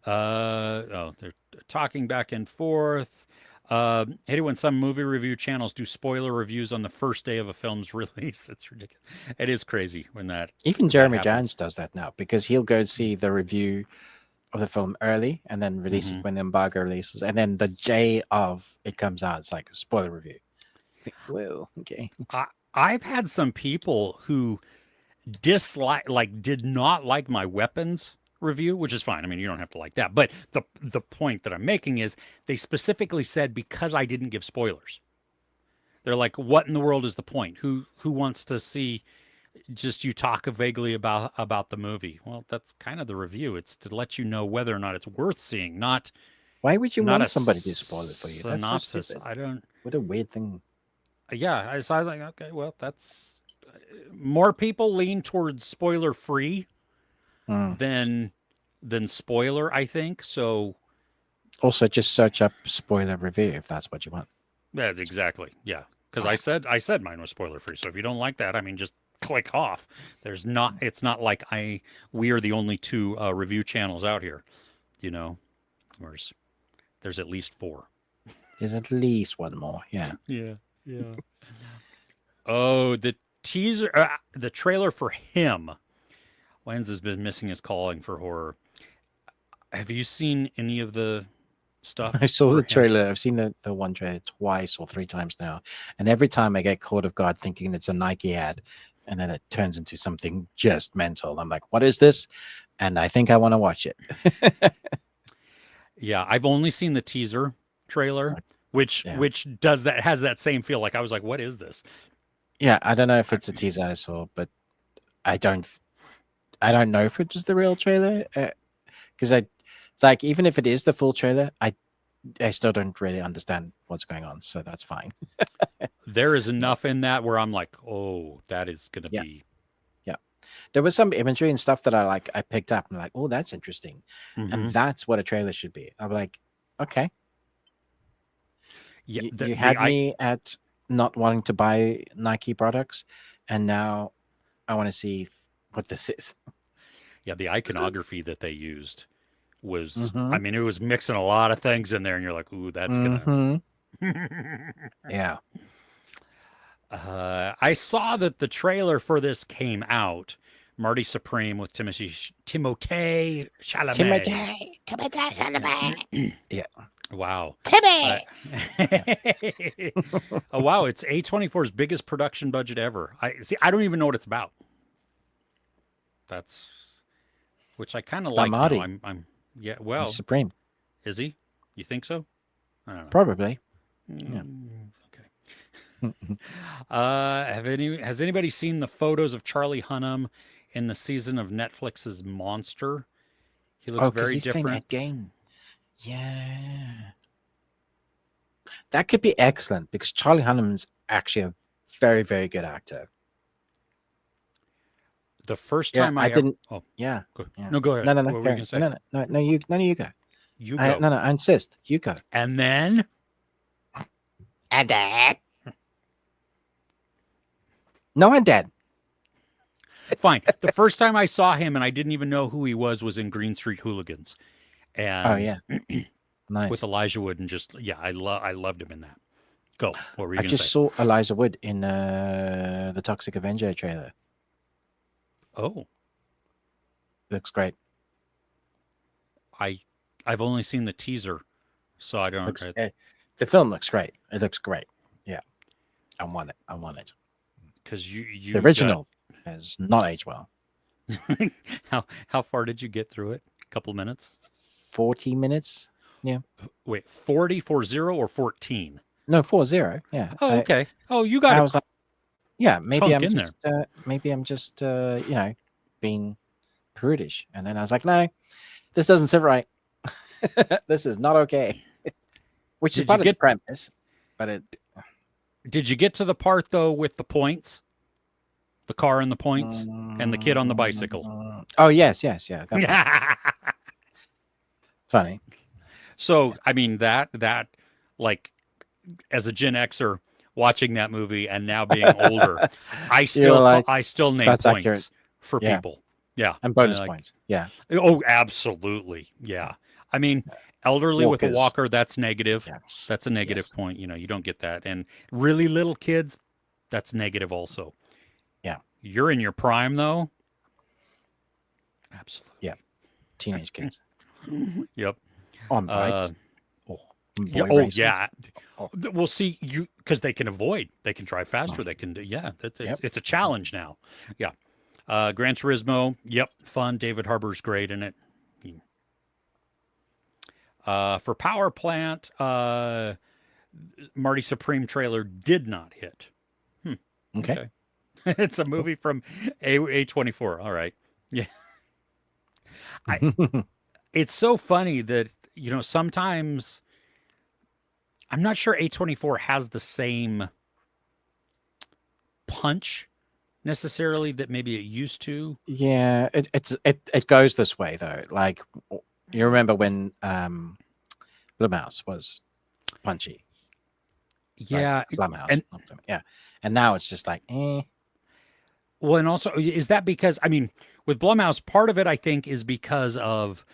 Oh, they're talking back and forth. Hey, when some movie review channels do spoiler reviews on the first day of a film's release, it's ridiculous. It is crazy when Even that Jeremy happens. Jahns does that now because he'll go see the review of the film early and then release it Hmm. when the embargo releases, and then the day of it comes out, it's like a spoiler review. Whoa, okay. I've had some people who did not like my weapons review, which is fine. I mean, you don't have to like that. But the point that I'm making is they specifically said because I didn't give spoilers. They're like, what in the world is the point? Who wants to see just you talk vaguely about the movie? Well, that's kind of the review. It's to let you know whether or not it's worth seeing, Why would you not a want somebody to spoil it for you? That's so synopsis. stupid. I don't. What a weird thing. Yeah, I was like, okay, well, that's more people lean towards spoiler free Mm. than spoiler, I think. So Also, just search up spoiler review if that's what you want. that's exactly, yeah. Because I said mine was spoiler free. So if you don't like that, I mean, just click off. There's not. It's not like we are the only two review channels out here. You know, whereas there's at least four. There's at least one more. Yeah. Yeah, yeah. Oh, the trailer for him. Lenz has been missing his calling for horror. Have you seen any of the I stuff saw for the him? trailer. I've seen the one trailer twice or three times now. And every time I get caught off guard thinking it's a Nike ad. And then it turns into something just mental. I'm like, what is this? And I think I want to watch it. Yeah, I've only seen the teaser trailer, which Yeah. which does that has that same feel. Like I was like, what is this? Yeah. I don't know if I, it's a teaser I saw, but I don't I don't know if it was the real trailer. Because I like even if it is the full trailer, I still don't really understand what's going on. So that's fine. there is Yeah. enough in that where I'm like, oh, that is gonna Yeah. be. Yeah. There was some imagery and stuff that I picked up and like, oh, that's interesting. And Hmm. that's what a trailer should be. I'm like, okay. Yeah, You had me at not wanting to buy Nike products, and now I want to see what this is. yeah, the iconography that they used was, Mm-hmm. I mean, it was mixing a lot of things in there, and you're like, ooh, that's gonna. Mm-hmm. Yeah. I saw that the trailer for this came out. Marty Supreme with Timothée Chalamet. Timothy Chalamet. Yeah. Wow. Uh, Timmy. Yeah. oh wow, it's A24's biggest production budget ever. I see. I don't even know what it's about. That's which I kind It's of about like now. Marty. Yeah. He's Well, supreme. is he? You think so? I don't know. Probably. Yeah. Okay. Has anybody seen the photos of Charlie Hunnam in the season of Netflix's Monster? He looks Oh, because very he's playing different. Ed Gein. Yeah. That could be excellent because Charlie Hunnam's actually a very, very good actor. The first Yeah, time I I ever. didn't. Oh, Yeah, go. yeah. No, go ahead. No, no, no, What were you Gary. gonna No, say? no, no, no, no. You, no, you go. You go. No, no. I insist. You go. And then And Dad. No, and Dad. fine. The first time I saw him and I didn't even know who he was in Green Street Hooligans. Oh and yeah, with nice. Elijah Wood, and just yeah, I loved him in that. Go. What were you I gonna just say? saw Eliza Wood in the Toxic Avenger trailer. Oh, Looks great. I I've only seen the teaser, so I don't. Looks the film looks great. It looks great. Yeah, I want it. I want it. Because The you've got original has not aged well. how far did you get through it? A couple minutes. 40 minutes. Yeah. Wait, 40 or 14? No, 40. Yeah. Oh, okay. Oh, you got I a was like, yeah, chunk in there. maybe I'm just being prudish. And then I was like, no, this doesn't sit right. This is not okay. Which is Did you part of the get premise, but it. did you get to the part though with the points? The car and the points and the kid on the bicycle. Oh yes, yes, yeah. Got that. Funny. So, I mean that like as a Gen Xer watching that movie and now being older, You're like, I still name that's accurate. points for Yeah, people. Yeah. and bonus Like points. Yeah, oh, absolutely. Yeah. I mean, elderly with a walkers. walker, that's negative. Yes, That's a negative yes, point. You don't get that. And really little kids, that's negative also. yeah, You're in your prime though. yeah. Absolutely. Teenage kids Yep. on Uh, bikes. Oh, yeah, boy oh races. yeah. Oh, We'll see you because they can avoid. They can drive oh, faster. They can do. Yeah, yep. it's a challenge now. Yeah. Gran Turismo. Yep, fun. David Harbour's great in it. For Power Plant, Marty Supreme trailer did not hit. Hmm. Okay. Okay. It's a Cool. movie from A24. All right. Yeah. I. It's so funny that sometimes I'm not sure A24 has the same punch necessarily that maybe it used to. Yeah, it goes this way though. Like you remember when Blue Mouse was punchy, right? Yeah, Blumhouse, and not yeah. And now it's just like, well, and also is that because I mean with Blumhouse, part of it I think is because of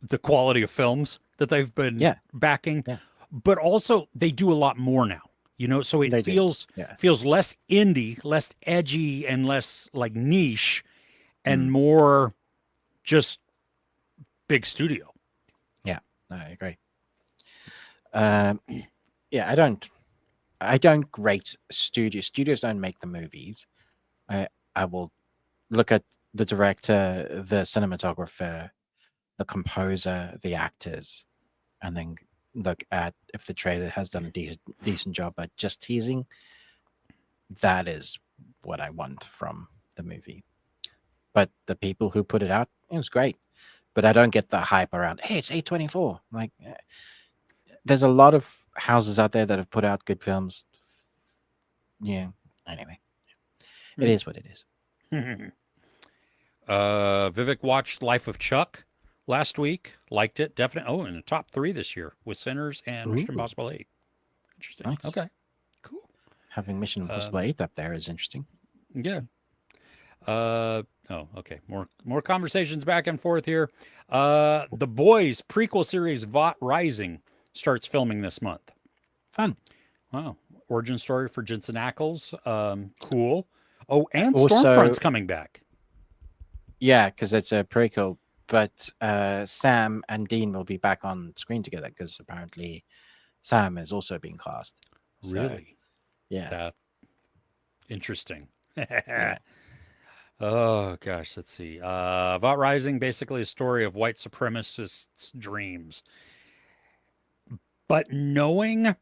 the quality of films that they've been yeah, backing, yeah, but also they do a lot more now. So it they do. feels Yes. less indie, less edgy, and less like niche, and Mm, more just big studio. yeah, I agree. Um, yeah, I don't rate studios. Studios don't make the movies. I will look at the director, the cinematographer, the composer, the actors, and then look at if the trailer has done a decent job at just teasing. That is what I want from the movie. But the people who put it out, it was great. But I don't get the hype around. Hey, it's A24. Like, there's a lot of houses out there that have put out good films. Yeah. Anyway, it is what it is. Vivek watched Life of Chuck last week. Liked it. Definitely. Oh, in the top 3 this year with Sinners and Mission Ooh, Impossible 8. Interesting. nice. Okay. Cool. Having Mission Impossible Um, 8 up there is interesting. yeah. Oh, okay. More conversations back and forth here. The Boys prequel series Vought Rising starts filming this month. Fun. Wow. Origin story for Jensen Ackles. Cool. Oh, and Also, Stormfront's coming back. yeah, because it's a prequel, but Sam and Dean will be back on screen together because apparently Sam is also being cast. So, Really? yeah, That interesting. yeah. Oh gosh, let's see. Vought Rising, basically a story of white supremacists' dreams. But knowing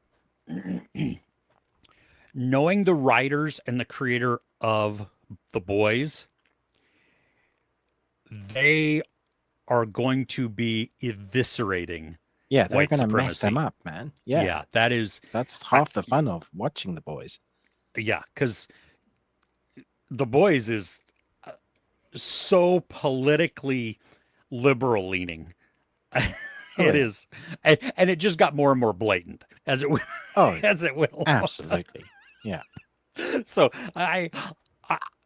the writers and the creator of The Boys, they are going to be eviscerating Yeah, they're white going to mess them supremacy. up, man. Yeah, Yeah, that is, that's I, half the fun of watching The Boys. yeah, because The Boys is so politically liberal leaning. Oh, It yeah. is, and it just got more and more blatant as it went, Oh, yeah. as it went along. Absolutely. Yeah. So I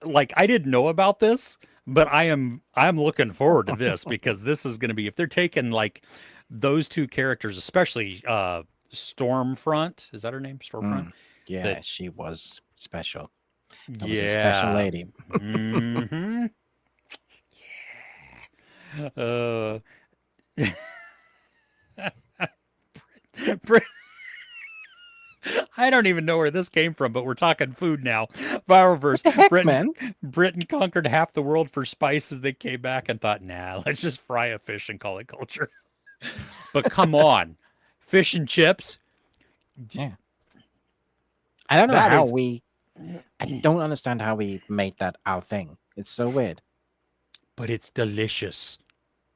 like I didn't know about this, but I'm looking forward to this because this is going to be if they're taking like those two characters, especially Stormfront, is that her name? Stormfront? Mm. That Yeah, she was special. That was a special yeah. lady. Hmm. Uh, I don't even know where this came from, but we're talking food now. What Viralverse. the heck, Britain man? Britain conquered half the world for spices. They came back and thought, nah, let's just fry a fish and call it culture. But come on, fish and chips. Yeah. I don't know That how is, we. I don't understand how we made that our thing. It's so weird. but it's delicious.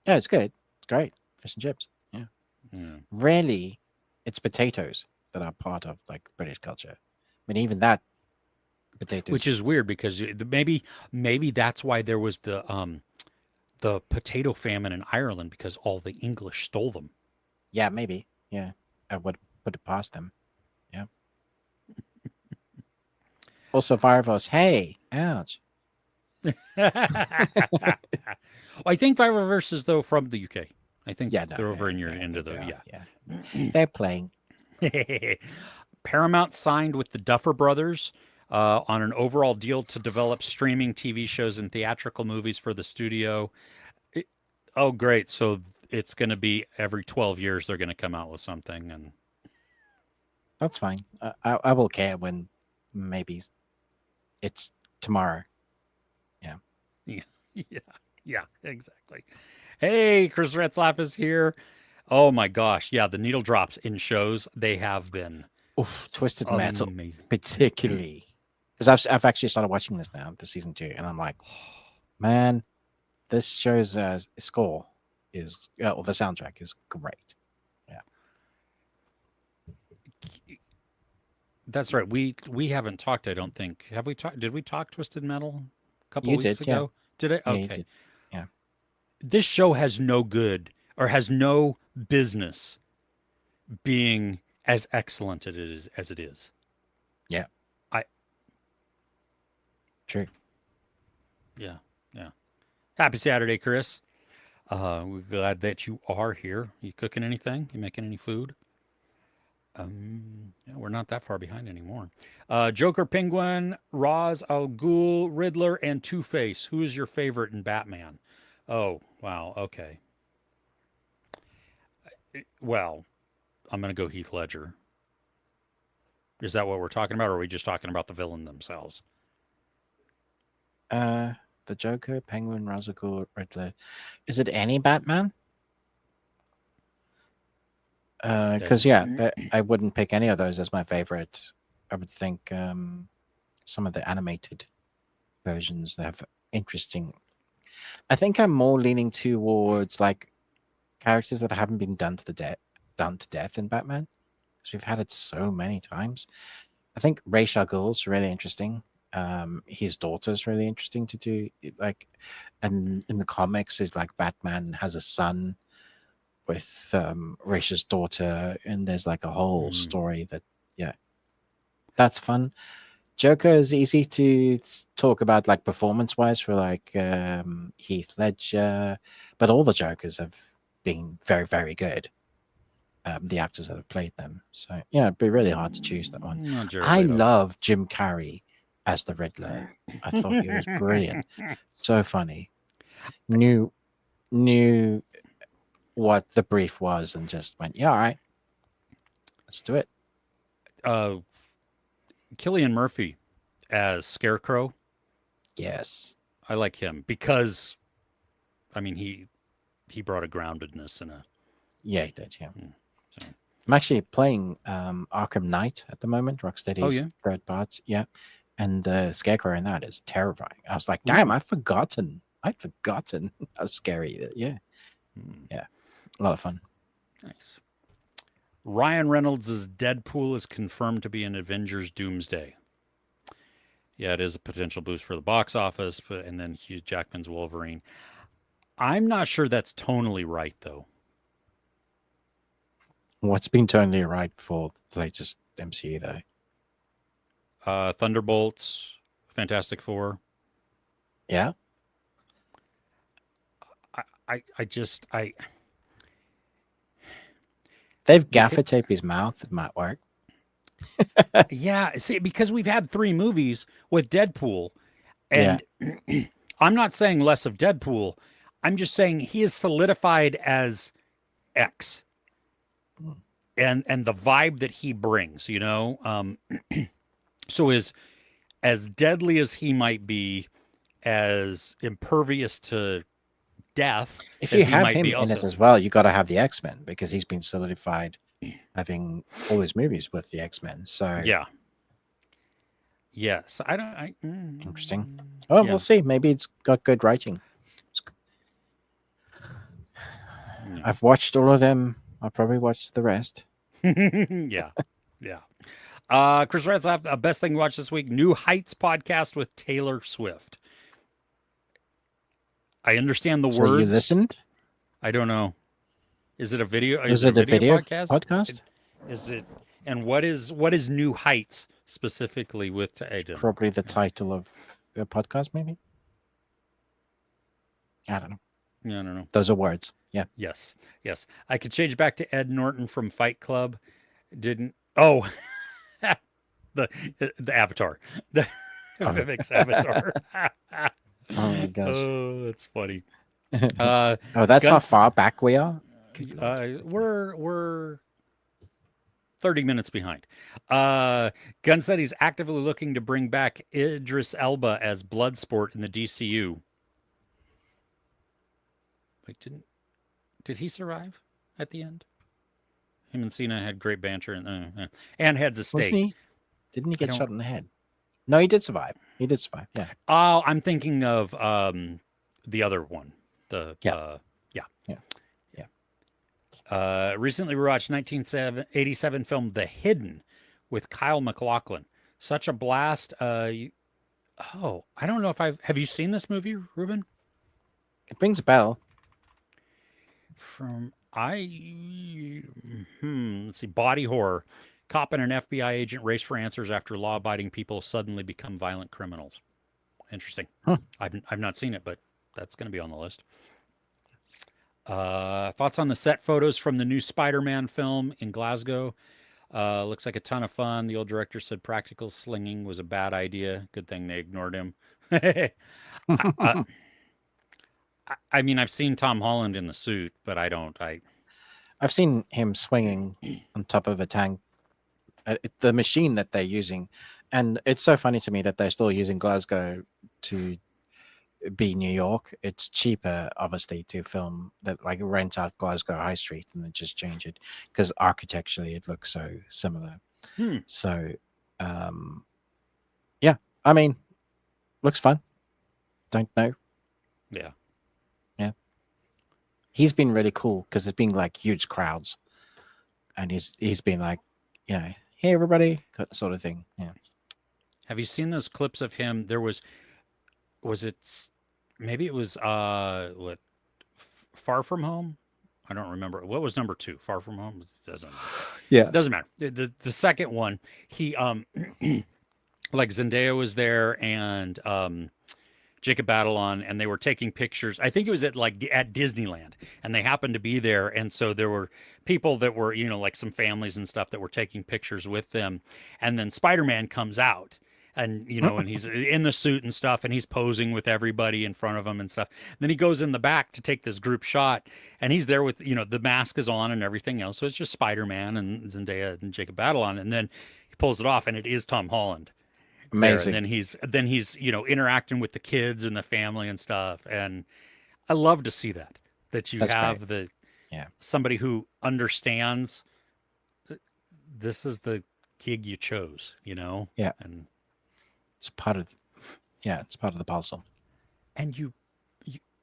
Yeah, it's good. It's great. Fish and chips. Yeah. Mm. Rarely, it's potatoes that are part of like British culture. I mean, even that Which potatoes. is weird because maybe that's why there was the potato famine in Ireland because all the English stole them. Yeah, maybe. Yeah, I would put it past them. Yeah. Also, Virus. Hey, ouch. I think Viralverse is though from the UK. I think Yeah, no, they're yeah, over in your yeah, I end of think they the are. Yeah, they're playing. yeah. Paramount signed with the Duffer Brothers on an overall deal to develop streaming TV shows and theatrical movies for the studio. It- oh, great! So it's going to be every 12 years they're going to come out with something, and That's fine. I will care when maybe it's tomorrow. Yeah. yeah, yeah, yeah, exactly. Hey, Chris Retzlaff is here. Oh my gosh, yeah, the needle drops in shows they have been Oof, Twisted Metal, amazing. particularly because I've actually started watching this now, the season 2, and I'm like, man, this show's score is, or the soundtrack is great. Yeah, That's right. We haven't talked. I don't think. Have we talked? Did we talk Twisted Metal a couple you weeks did, yeah, ago? Did I? yeah, you Okay. did, yeah. This show has no good or has no business being as excellent as it is. Yeah, I true. yeah yeah. Happy Saturday, Chris. We're glad that you are here. You cooking anything? You making any food? Yeah, we're not that far behind anymore. Joker, Penguin, Ra's al Ghul, Riddler, and Two Face. Who is your favorite in Batman? Oh, wow. Okay. Well, I'm going to go Heath Ledger. Is that what we're talking about, or are we just talking about the villain themselves? Uh, the Joker, Penguin, Razagul, Riddler. Is it any Batman? That Because yeah, I wouldn't pick any of those as my favorite. I would think some of the animated versions that have interesting. I think I'm more leaning towards like characters that haven't been done to death in Batman, because we've had it so many times. I think Ra's al Ghul's really interesting. His daughter's really interesting to do. Like, and in the comics, is like Batman has a son with Ra's daughter, and there's like a whole mm, story that, yeah, that's fun. Joker is easy to talk about, like performance wise, for like Heath Ledger, but all the Jokers have been very, very good. The actors that have played them, so yeah, it'd be really hard to choose that one. not Jared I Leto. love Jim Carrey as the Riddler. I thought he was brilliant, so funny. Knew knew what the brief was and just went, yeah, all right, let's do it. uh, Killian Murphy as Scarecrow. Yes, I like him because I mean he brought a groundedness and a yeah, he did. Yeah. so. I'm actually playing Arkham Knight at the moment, Oh Rocksteady's yeah. third part. Yeah. And the Scarecrow in that is terrifying. I was like, damn, Ooh. I'd forgotten. I'd forgotten how scary that. Yeah. Mm, Yeah. A lot of fun. nice. Ryan Reynolds' Deadpool is confirmed to be in Avengers Doomsday. Yeah, it is a potential boost for the box office, but and then Hugh Jackman's Wolverine. I'm not sure that's tonally right though. What's been totally right for the latest MCU, though? Thunderbolts, Fantastic Four. Yeah. I just I They've you gaffer could tape his mouth. It might work. yeah, see because we've had 3 movies with Deadpool Yeah. and I'm not saying less of Deadpool. I'm just saying he is solidified as X Mm. and the vibe that he brings, so as deadly as he might be, as impervious to death If you as he have might him be in it also. as well, you got to have the X-Men because he's been solidified having all his movies with the X-Men. So Yeah. Yes. I don't interesting. Well, we'll yeah. see. Maybe it's got good writing. Yeah. I've watched all of them. I'll probably watch the rest. Yeah. Yeah. Chris Retzlaff, best thing to watch this week, New Heights podcast with Taylor Swift. I understand the So you words. listened? I don't know. Is it a video? Is Was it a it a video video podcast? podcast? Is it? And what is New Heights specifically with Aiden? Probably the title of a podcast, maybe. I don't know. Yeah, I don't know. Those are words. Yeah. Yes, yes. I could change back to Ed Norton from Fight Club. Didn't. Oh, the the Avatar, the Oh, Vivek's Avatar. oh my gosh. Oh, that's funny. Oh, Uh, that's how Guns. far back we are. Good lord. We're 30 minutes behind. Gunn said he's actively looking to bring back Idris Elba as Bloodsport in the DCU. Wait, did he survive at the end? Him and Cena had great banter and heads of Wasn't state. he? Didn't he I get don't. shot in the head? No, he did survive. He did survive. Yeah. Oh, I'm thinking of the other one. The Yeah. yeah. Yeah. Yeah. Recently we watched 1987 film The Hidden with Kyle MacLachlan. Such a blast. I don't know if have you seen this movie, Ruben? It rings a bell. From let's see, body horror. Cop and an FBI agent race for answers after law-abiding people suddenly become violent criminals. Interesting. Huh. I've not seen it, but that's going to be on the list. Thoughts on the set photos from the new Spider-Man film in Glasgow? Looks like a ton of fun. The old director said practical slinging was a bad idea. Good thing they ignored him. I, I, I mean, I've seen Tom Holland in the suit, but I don't. I've seen him swinging on top of a tank, the machine that they're using. And it's so funny to me that they're still using Glasgow to be New York. It's cheaper, obviously, to film that, like rent out Glasgow High Street and then just change it because architecturally it looks so similar. So, yeah, I mean, looks fun. Don't know. Yeah. Yeah. He's been really cool because there's been like huge crowds and he's been like, hey, everybody, sort of thing. Yeah. Have you seen those clips of him? There was it maybe it was what Far From Home? I don't remember. What was number 2? Far From Home? Yeah. Doesn't matter. The second one, he like Zendaya was there and Jacob Batalon, and they were taking pictures. I think it was at Disneyland, and they happened to be there, and so there were people that were like some families and stuff that were taking pictures with them, and then Spider-Man comes out. And and he's in the suit and stuff, and he's posing with everybody in front of him and stuff. Then he goes in the back to take this group shot, and he's there with the mask is on and everything else. So it's just Spider-Man and Zendaya and Jacob Batalon, and then he pulls it off, and it is Tom Holland there. Amazing. And then he's interacting with the kids and the family and stuff. And I love to see that you That's have great. Yeah. somebody who understands this is the gig you chose, Yeah. and It's part of, it's part of the puzzle. and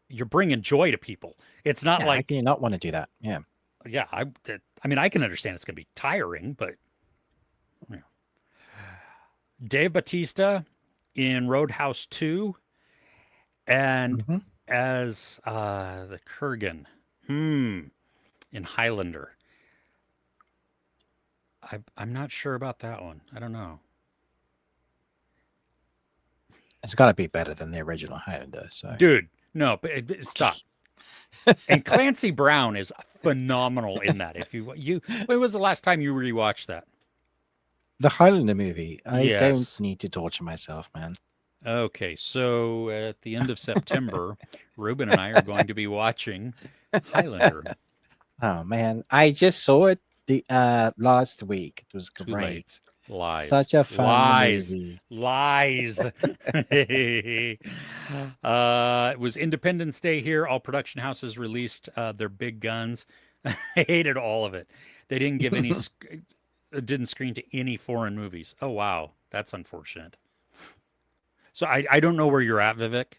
you're bringing joy to people. It's not How can you not want to do that? Yeah. yeah, I mean, I can understand it's going to be tiring, but yeah. Dave Bautista in Roadhouse 2 and Mhm. as the Kurgan in Highlander. I'm not sure about that one. I don't know. It's got to be better than the original Highlander. So, Dude, no, but stop. And Clancy Brown is phenomenal in that. If you when was the last time you rewatched that? The Highlander movie. I don't Yes. need to torture myself, man. Okay, so at the end of September, Ruben and I are going to be watching Highlander. Oh man, I just saw it the last week. It was Too late. great. Lies. Such a fun Lies. movie. Lies. It was Independence Day here. All production houses released their big guns. I hated all of it. They didn't give any, didn't screen to any foreign movies. Oh, wow. That's unfortunate. So I don't know where you're at, Vivek,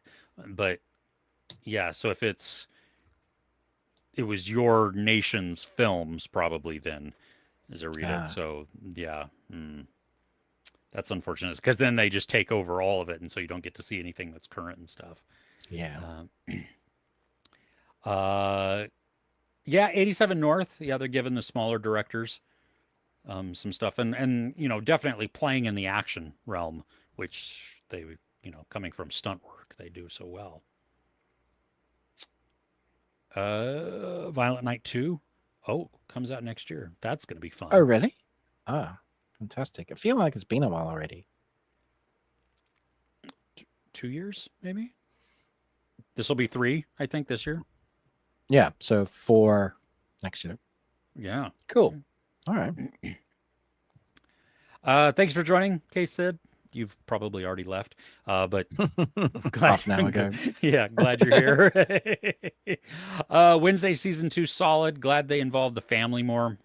but yeah, so if it was your nation's films probably then, as I read it. Ah, So yeah. That's unfortunate because then they just take over all of it, and so you don't get to see anything that's current and stuff. yeah. Uh, yeah, 87 North. Yeah, they're giving the smaller directors some stuff, and definitely playing in the action realm, which they coming from stunt work, they do so well. Violent Night 2. Oh, comes out next year. That's gonna be Oh, fun. really? Ah, fantastic. I feel like it's been a while already. 2 years, maybe. This will be 3, I think, this year. Yeah, so 4 next year. Yeah. Cool. All right. Thanks for joining, Case Sid. You've probably already left, but glad, Half an hour ago. yeah, glad you're here. Wednesday season 2 solid. Glad they involved the family more.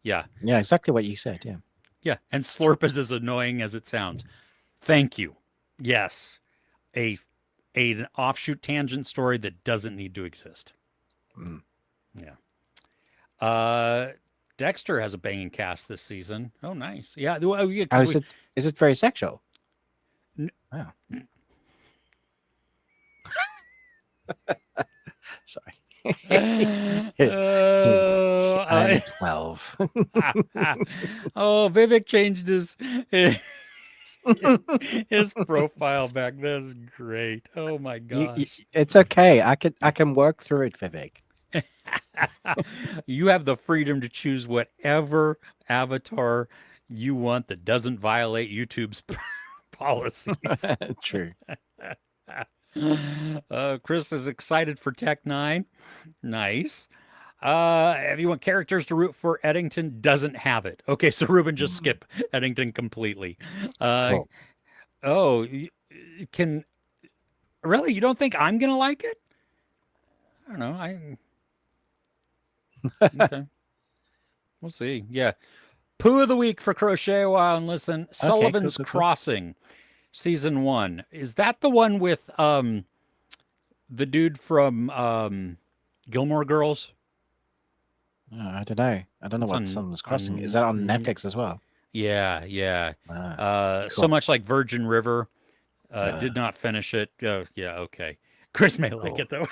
Yeah, Yeah, exactly what you said. Yeah. yeah, and Slurp is as annoying as it sounds. Thank you. Yes, a an offshoot tangent story that doesn't need to exist. Mm. Yeah. Dexter has a banging cast this season. Oh, nice. Yeah. Well, yeah, Oh, 'cause is it very sexual? N- Wow. Sorry. I'm I, 12. oh, Vivek changed his profile back. That's great. Oh my gosh. It's okay. I can work through it, Vivek. You have the freedom to choose whatever avatar you want that doesn't violate YouTube's policies. True. Chris is excited for Tech 9. Nice. If you want characters to root for, Eddington doesn't have it. Okay, so Ruben just Mm, skip Eddington completely. Uh, cool. oh, can really? You don't think I'm gonna like it? I don't know. Okay. We'll see. Yeah. Poo of the week for Crochet a while and listen. Okay, cool, Sullivan's cool, cool. Crossing, season 1. Is that the one with the dude from Gilmore Girls? I don't know. I don't know It's what on Sun's Crossing is. on That on Netflix as well? yeah, yeah. Ah, So cool. much like Virgin River. Did not finish it. Yeah, okay. Chris may like Cool. it though.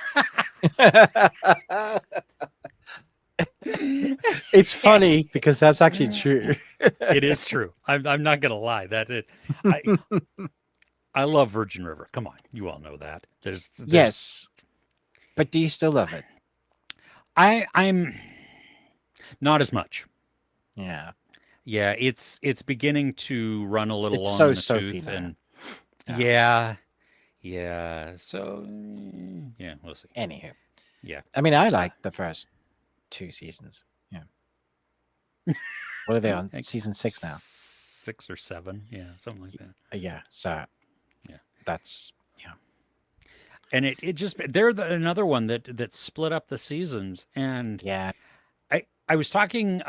It's funny because that's actually true. It is true. I'm not gonna lie. I I love Virgin River. Come on, you all know that. There's Yes, but do you still love it? I'm not as much. Yeah, Yeah, it's beginning to run a little it's long so in the soapy tooth, now. and Yeah. yeah, yeah. So yeah, we'll see. Anywho, Yeah. I mean, I Uh, like the first 2 seasons. Yeah. What are they on? like Season 6 now. 6 or 7, yeah, something like that. Yeah. So Yeah. that's yeah. And it just they're another one that split up the seasons, and Yeah. I was talking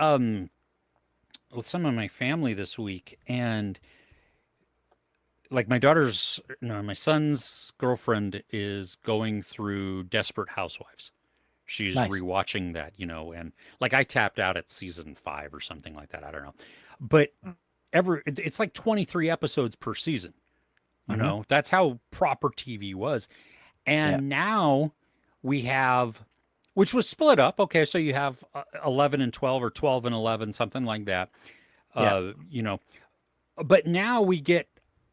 with some of my family this week, and like my daughter's no my son's girlfriend is going through Desperate Housewives. She's Nice. rewatching that, and like I tapped out at season 5 or something like that. I don't know. But Mm. it's like 23 episodes per season. Mm-hmm. That's how proper TV was. Yeah. And now we have, which was split up. Okay, so you have 11 and 12 or 12 and 11, something like that. Yeah. Uh, you know, but now we get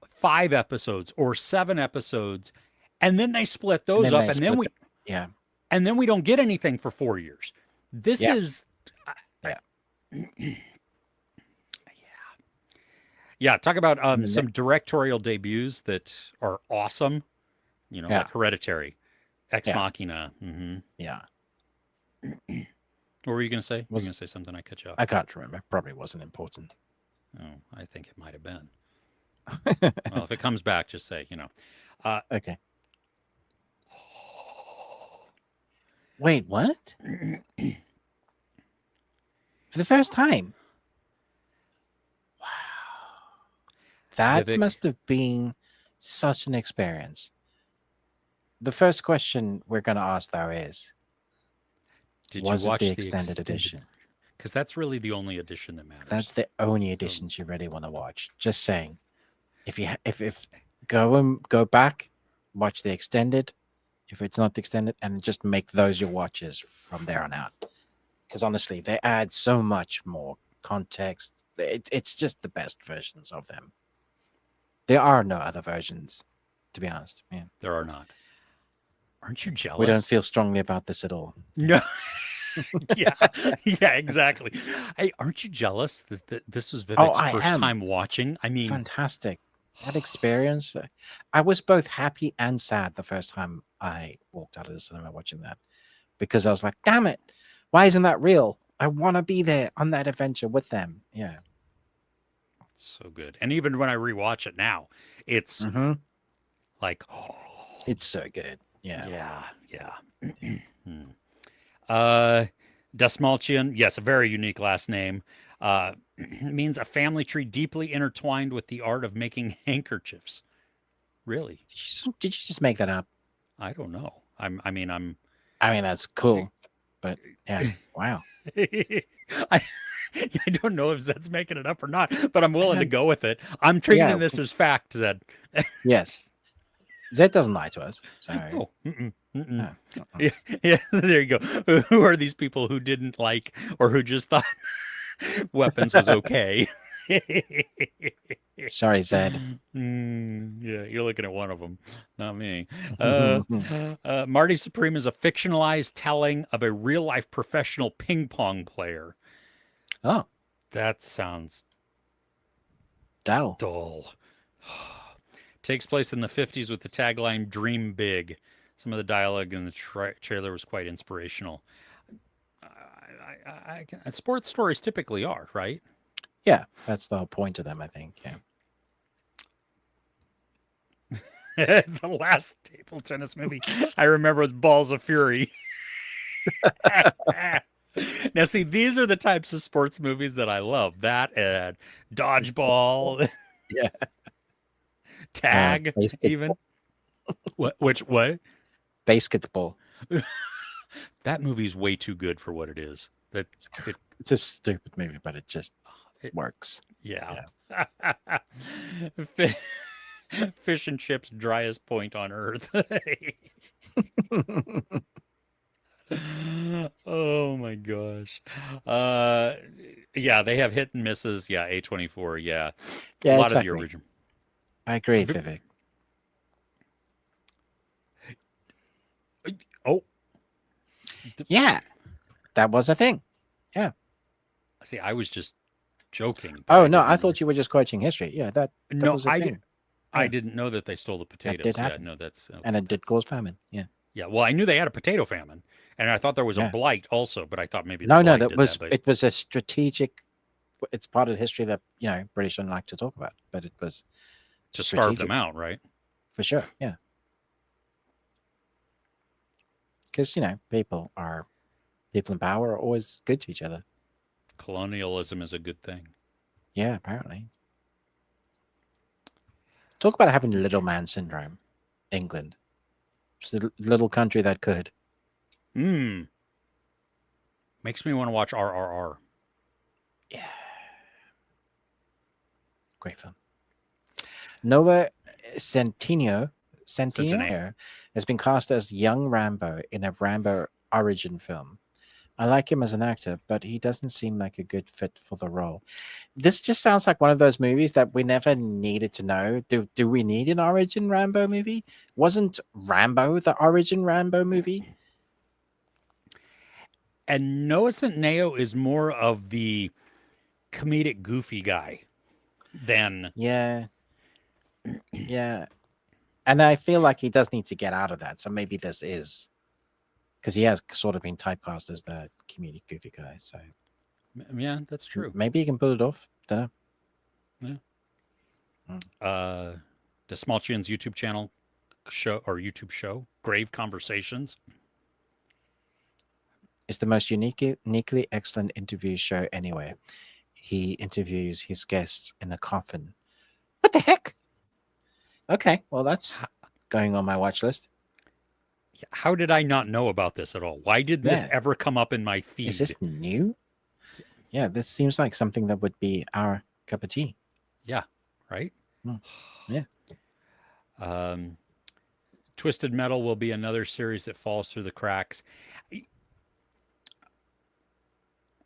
5 episodes or 7 episodes, and then they split And those then up, they and then split we the yeah. and then we don't get anything for 4 years. This Yeah, is, I, yeah. yeah. Talk about I mean, some directorial debuts that are awesome. You know, yeah, like Hereditary, Ex yeah, Machina. yeah. What were you going to say? Were you Was going to say something? I cut you off. I can't remember. Probably wasn't important. Oh, I think it might have been. Well, if it comes back, just say, uh, Okay. Wait, what? For the first time? Wow. That Vivek. must have been such an experience. The first question we're going to ask, though, is Did you was it the watch the extended extended? edition? Because that's really the only edition that That's matters. the only So editions you really want to watch. Just saying. If go and go back, watch the extended. If it's not extended, and just make those your watches from there on out. Because honestly, they add so much more context. It's just the best versions of them. There are no other versions, to be honest. Yeah. there are not. Aren't you We don't jealous? feel strongly about this at all. Yeah. No. Yeah. Yeah, exactly. Hey, aren't you jealous that this was Oh, Vivek's I first am. time watching? I mean, Fantastic. That experience. I was both happy and sad the first time I walked out of the cinema watching that because I was like, damn it, why isn't that real? I want to be there on that adventure with them. Yeah. so good. And even when I rewatch it now, it's Hmm. like, It's so good. Yeah. yeah, yeah. Yeah. Hmm. Uh, Dasmalchian, yes, a very unique last name. Uh, means a family tree deeply intertwined with the art of making handkerchiefs. Really? Did you just make that up? I don't know. I mean, I'm. I mean, that's cool. But yeah. Wow. I, I don't know if Zed's making it up or not, but I'm willing to Yeah. go with it. I'm treating Yeah. this as fact, Zed. Yes. Zed doesn't lie to us. So, Oh, mm-mm. uh-uh. Yeah, yeah, there you go. Who are these people who didn't like or who just thought weapons was okay? Sorry, Zed. Yeah, you're looking at one of them, not me. Uh, Marty Supreme is a fictionalized telling of a real life professional ping pong player. Oh, That sounds Dell. dull. Takes place in the 50s with the tagline Dream Big. Some of the dialogue in the trailer was quite inspirational. Sports stories typically are, right? Yeah, that's the whole point of them, I think. Yeah. The last table tennis movie I remember was Balls of Fury. Now, see, these are the types of sports movies that I love. That and Dodgeball, Yeah. Tag, even. Basketball. Which what? Basketball. That movie's way too good for what it is. That It's, it, it's a stupid movie, but it just it works. yeah. Yeah. Fi- Fish and chips, driest point on earth. Oh my gosh. Uh yeah, they have hit and misses. Yeah, A24. Yeah. A Yeah, lot of the exactly. original. I agree, V- Vivek. Oh, Yeah, that was a thing. Yeah. see, I was just joking, but Oh I no, I didn't. thought you were just quoting history. Yeah, that No, was a thing. I Yeah, didn't know that they stole the that did potatoes. Yeah, happen, no, that's okay. and it did That's cause famine. Yeah. yeah. Well, I knew they had a potato famine, and I thought there was a Yeah. blight also, but I thought maybe the No, no, blight that did that. was But it was a strategic. It's part of history that British don't like to talk about, but it was to starve them strategic out, right? for sure. Yeah, because people in power are always good to each other. Colonialism is a good thing. Yeah, apparently. Talk about having little man syndrome. England, it's a little country that could. Mmm. Makes me want to watch RRR. Yeah, great film. Noah Centineo Such a name. Centineo has been cast as young Rambo in a Rambo origin film. I like him as an actor, but he doesn't seem like a good fit for the role. This just sounds like one of those movies that we never needed to know. Do we need an origin Rambo movie? Wasn't Rambo the origin Rambo movie? And Noah Centineo is more of the comedic goofy guy than Yeah, yeah. And I feel like he does need to get out of that. So maybe this is because he has sort of been typecast as the comedic goofy guy. So yeah, that's true. maybe he can pull it off. Don't know. Yeah. Mm. The Small Chin's YouTube channel show or YouTube show, Grave Conversations. It's the most uniquely excellent interview show anywhere. He interviews his guests in a coffin. What the heck? Okay, well that's going on my watch list. How did I not know about this at all? Why did this Yeah. ever come up in my feed? Is this new? Yeah, this seems like something that would be our cup of tea. Yeah, right? Yeah. Twisted Metal will be another series that falls through the cracks.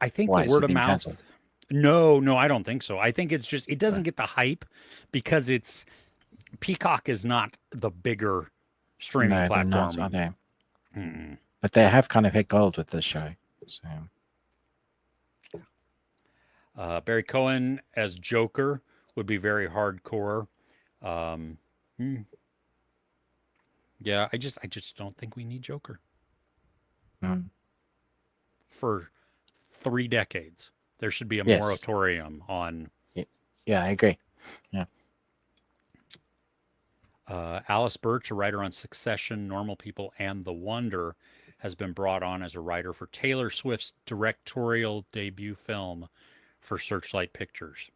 I think the Why is word it of being mouth. cancelled? No, I don't think so. I think it's just it doesn't Right. get the hype because it's Peacock is not the bigger streaming No, they're not, are platform. they? Mm-mm. But they have kind of hit gold with this show. So Barry Cohen as Joker would be very hardcore. Um, hmm. Yeah, I just don't think we need Joker mm, for 3 decades. There should be a yes, moratorium on. yeah, I agree. Yeah, Alice Birch, a writer on Succession, Normal People, and The Wonder, has been brought on as a writer for Taylor Swift's directorial debut film for Searchlight Pictures.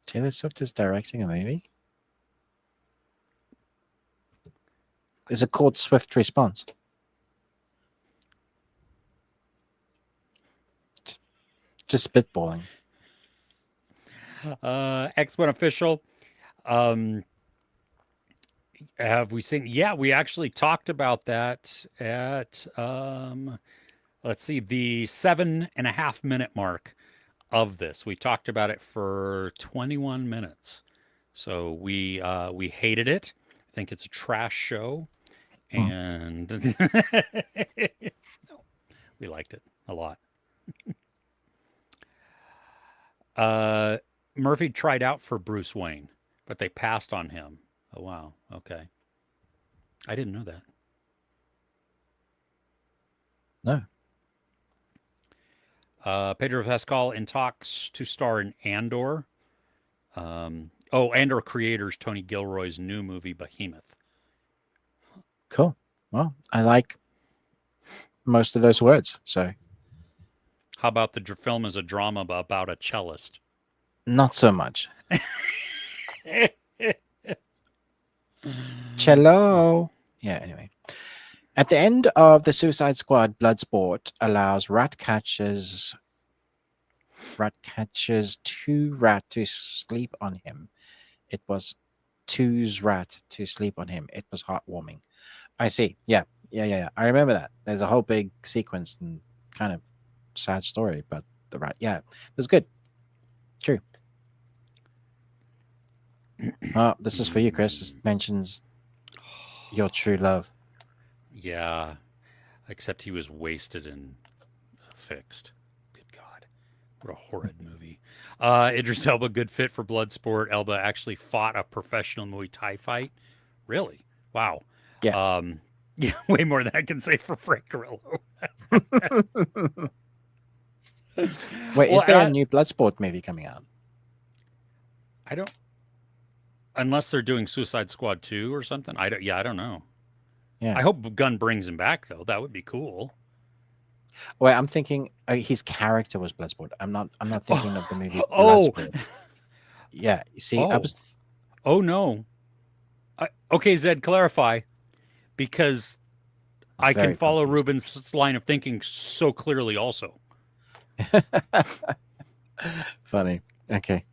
Taylor Swift is directing a movie. Is it called Swift Response? Just spitballing. X1 Official. Um, have we seen? Yeah, we actually talked about that at, let's see, the 7.5 minute mark of this. We talked about it for 21 minutes. So we hated it. I think it's a trash show. Mm. And no, we liked it a lot. Murphy tried out for Bruce Wayne, but they passed on him. Oh, wow. Okay. I didn't know that. No. Pedro Pascal in talks to star in Andor. Andor creators Tony Gilroy's new movie, Behemoth. Cool. Well, I like most of those words. So How about the film as a drama about a cellist? not so much. Cello. Yeah, anyway. At the end of the Suicide Squad, Bloodsport allows two rat to sleep on him. It was two's rat to sleep on him. It was heartwarming. I see. Yeah. I remember that. There's a whole big sequence and kind of sad story, but the rat. Yeah, it was good. True. Oh, this is for you, Chris. It mentions your true love. Yeah, except he was wasted and fixed. Good God. What a horrid movie. Idris Elba, good fit for Bloodsport. Elba actually fought a professional Muay Thai fight. Really? Wow. Yeah. Yeah, way more than I can say for Frank Grillo. Wait, is there a new Bloodsport movie coming out? I don't. Unless they're doing Suicide Squad 2 or something. I don't know. Yeah. I hope Gunn brings him back though. That would be cool. Wait, I'm thinking his character was Bloodsport. I'm not thinking of the movie Oh. Bloodsport. Yeah, you see, I was. Oh no. Okay, Zed, clarify, because I can follow Ruben's line of thinking so clearly. Also, funny. Okay.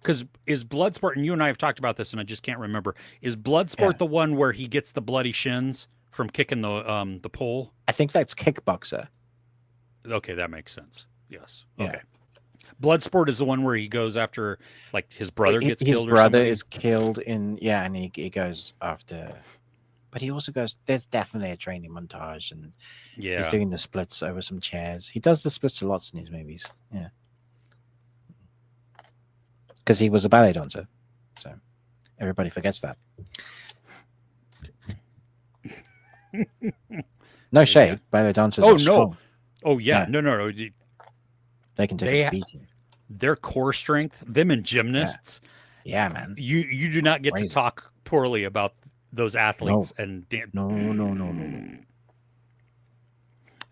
Because is Bloodsport, and you and I have talked about this, and I just can't remember. Is Bloodsport the one where he gets the bloody shins from kicking the pole? I think that's Kickboxer. Okay, that makes sense. Yes. Yeah. Okay. Bloodsport is the one where he goes after, like, his brother gets killed. His brother is killed in, and he goes after. but he also goes, there's definitely a training montage, and he's Yeah. doing the splits over some chairs. He does the splits a lot in his movies. Yeah. Because he was a ballet dancer. So everybody forgets that. No Say it again. shade. Ballet dancers Oh are no. strong. Oh yeah. Yeah. No. They can take a They beating. their core strength, them and Yeah. gymnasts, Yeah, man. you do not get to Crazy. talk poorly about those No. athletes and dan- No, no, no, no, no.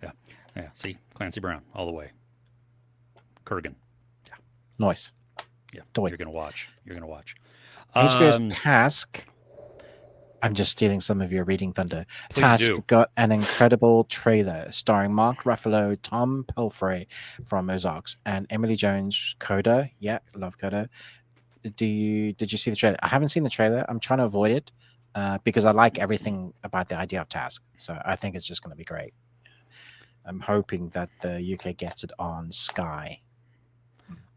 yeah. Yeah, see? Clancy Brown all the way. Kurgan. Yeah. Noise. Yeah. Do it. You're going to watch. You're going to watch. HBO's Um Task. I'm just stealing some of your reading thunder. please Task do. got an incredible trailer starring Mark Ruffalo, Tom Pelfrey from Ozarks, and Emily Jones. Coda. Yeah, love Coda. Did you see the trailer? I haven't seen the trailer. I'm trying to avoid it because I like everything about the idea of Task. So I think it's just going to be great. I'm hoping that the UK gets it on Sky.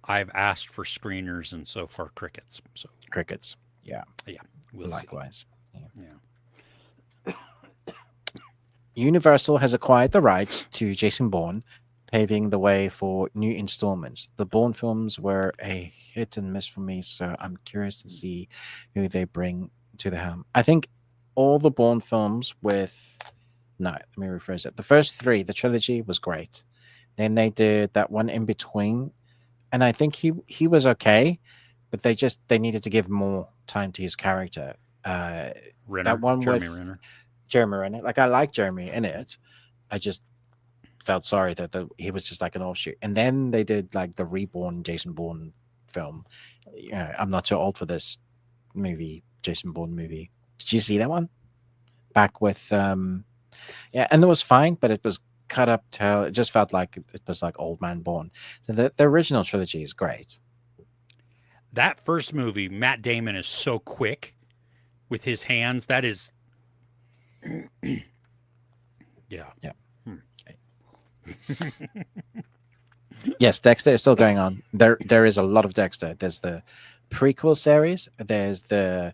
I've asked for screeners and so far crickets. So, Crickets. Yeah, yeah, we'll see. likewise. Yeah. Yeah. Universal has acquired the rights to Jason Bourne, paving the way for new installments. The Bourne films were a hit and miss for me, so I'm curious to see who they bring to the helm. I think all the Bourne films with no, let me rephrase it. The first three, the trilogy was great. Then they did that one in between, and I think he was okay, but they needed to give more time to his character. Uh, that Renner, one Jeremy with Renner. Jeremy in it, like I like Jeremy in it. I just felt sorry that he was just like an offshoot. And then they did like the reborn Jason Bourne film. You know, I'm not too old for this movie, Jason Bourne movie. Did you see that one? Back with yeah, and it was fine, but it was cut up till it just felt like it was like Old Man Bourne. So the original trilogy is great. That first movie, Matt Damon is so quick with his hands. That is, yeah. Yeah. Hmm. Yes, Dexter is still going on. There is a lot of Dexter. There's the prequel series. There's the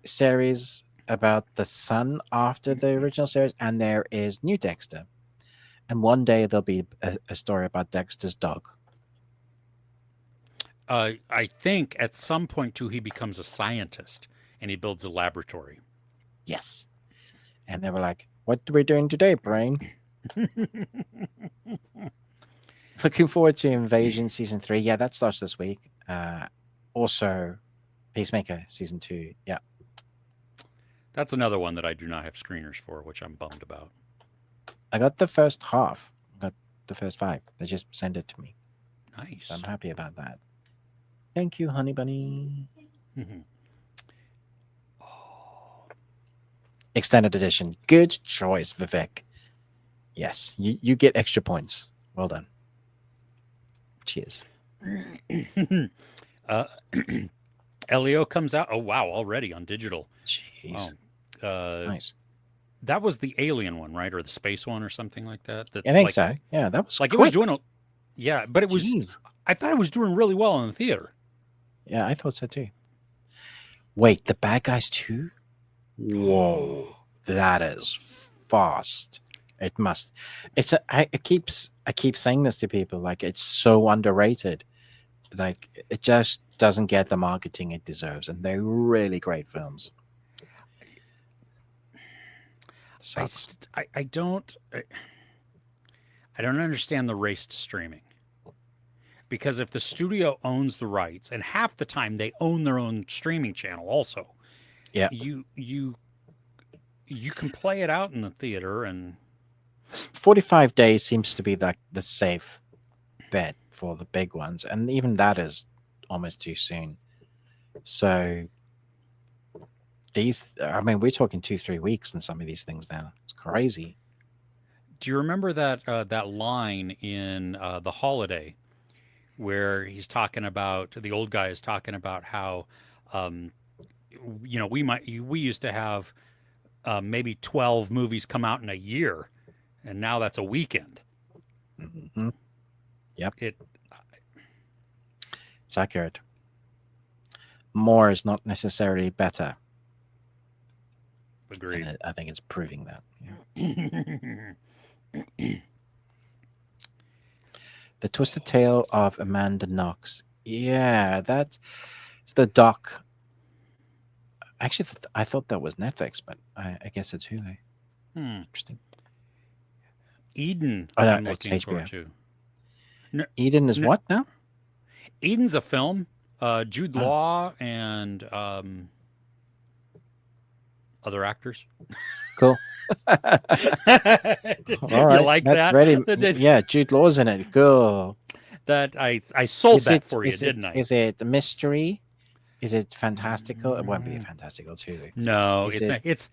series about the son after the original series, and there is New Dexter. And one day there'll be a story about Dexter's dog. I think at some point too he becomes a scientist and he builds a laboratory. Yes. And they were like, "What are we doing today, Brain?" Looking forward to Invasion season 3. Yeah, that starts this week. Also, Peacemaker season 2. Yeah, That's another one that I do not have screeners for, which I'm bummed about. I got the first half. I got the first 5. They just sent it to me, Nice. so I'm happy about that. Thank you, honey bunny. Mhm. Extended edition. Good choice, Vivek. Yes, you get extra points. Well done. Cheers. uh, Elio comes out. Oh wow, already on digital. Jeez. Wow. Nice. That was the alien one, right, or the space one, or something like that. That I think like, so. Yeah, that was like it was quick. doing a, yeah, but it was. Jeez. I thought it was doing really well in the theater. Yeah, I thought so too. Wait, the bad guys too? Whoa, that is fast. It must. It's. I keep saying this to people. Like it's so underrated. Like it just doesn't get the marketing it deserves, and they're really great films. Sucks. I don't. I don't understand the race to streaming. Because if the studio owns the rights, and half the time they own their own streaming channel, also, Yeah. you can play it out in the theater, and 45 days seems to be like the safe bet for the big ones, and even that is almost too soon. So these, I mean, we're talking 2-3 weeks in some of these things now. It's crazy. do you remember that that line in the Holiday where he's talking about the old guy is talking about how um, we used to have maybe 12 movies come out in a year, and now that's a weekend. Mm-hmm. Yep, It it's accurate. More is not necessarily better. Agreed. and I think it's proving that. Yeah. The Twisted Tale of Amanda Knox. Yeah, that's the doc. Actually, I thought that was Netflix, but I guess it's Hulu. Hmm. Interesting. Eden, Oh no, I'm it's looking forward HBO. to. N- Eden is n- what now? Eden's a film. Jude Oh, Law and other actors. cool. All You right, like that's that? ready. Yeah, Jude Law's in it. Cool. That I sold Is that it for you, didn't I? is it a mystery? Is it fantastical? It won't be a fantastical too. No, Is it's it not. It's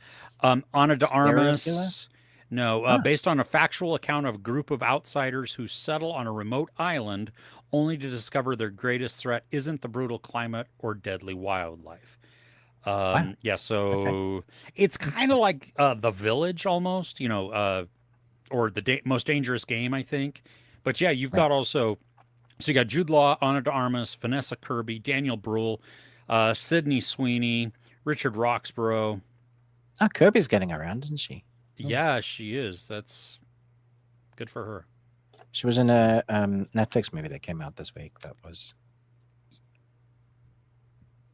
Ana de serial killer? Armas. No, Ah, based on a factual account of a group of outsiders who settle on a remote island only to discover their greatest threat isn't the brutal climate or deadly wildlife. wow. Yeah, Okay, so it's kind of interesting. like The Village almost, or the most dangerous game, I think. But yeah, you've Right. got also so you got Jude Law, Ana de Armas, Vanessa Kirby, Daniel Bruhl, Sydney Sweeney, Richard Roxborough. Oh, Kirby's getting around, isn't she? Hmm. Yeah, she is. That's good for her. She was in a Netflix movie that came out this week.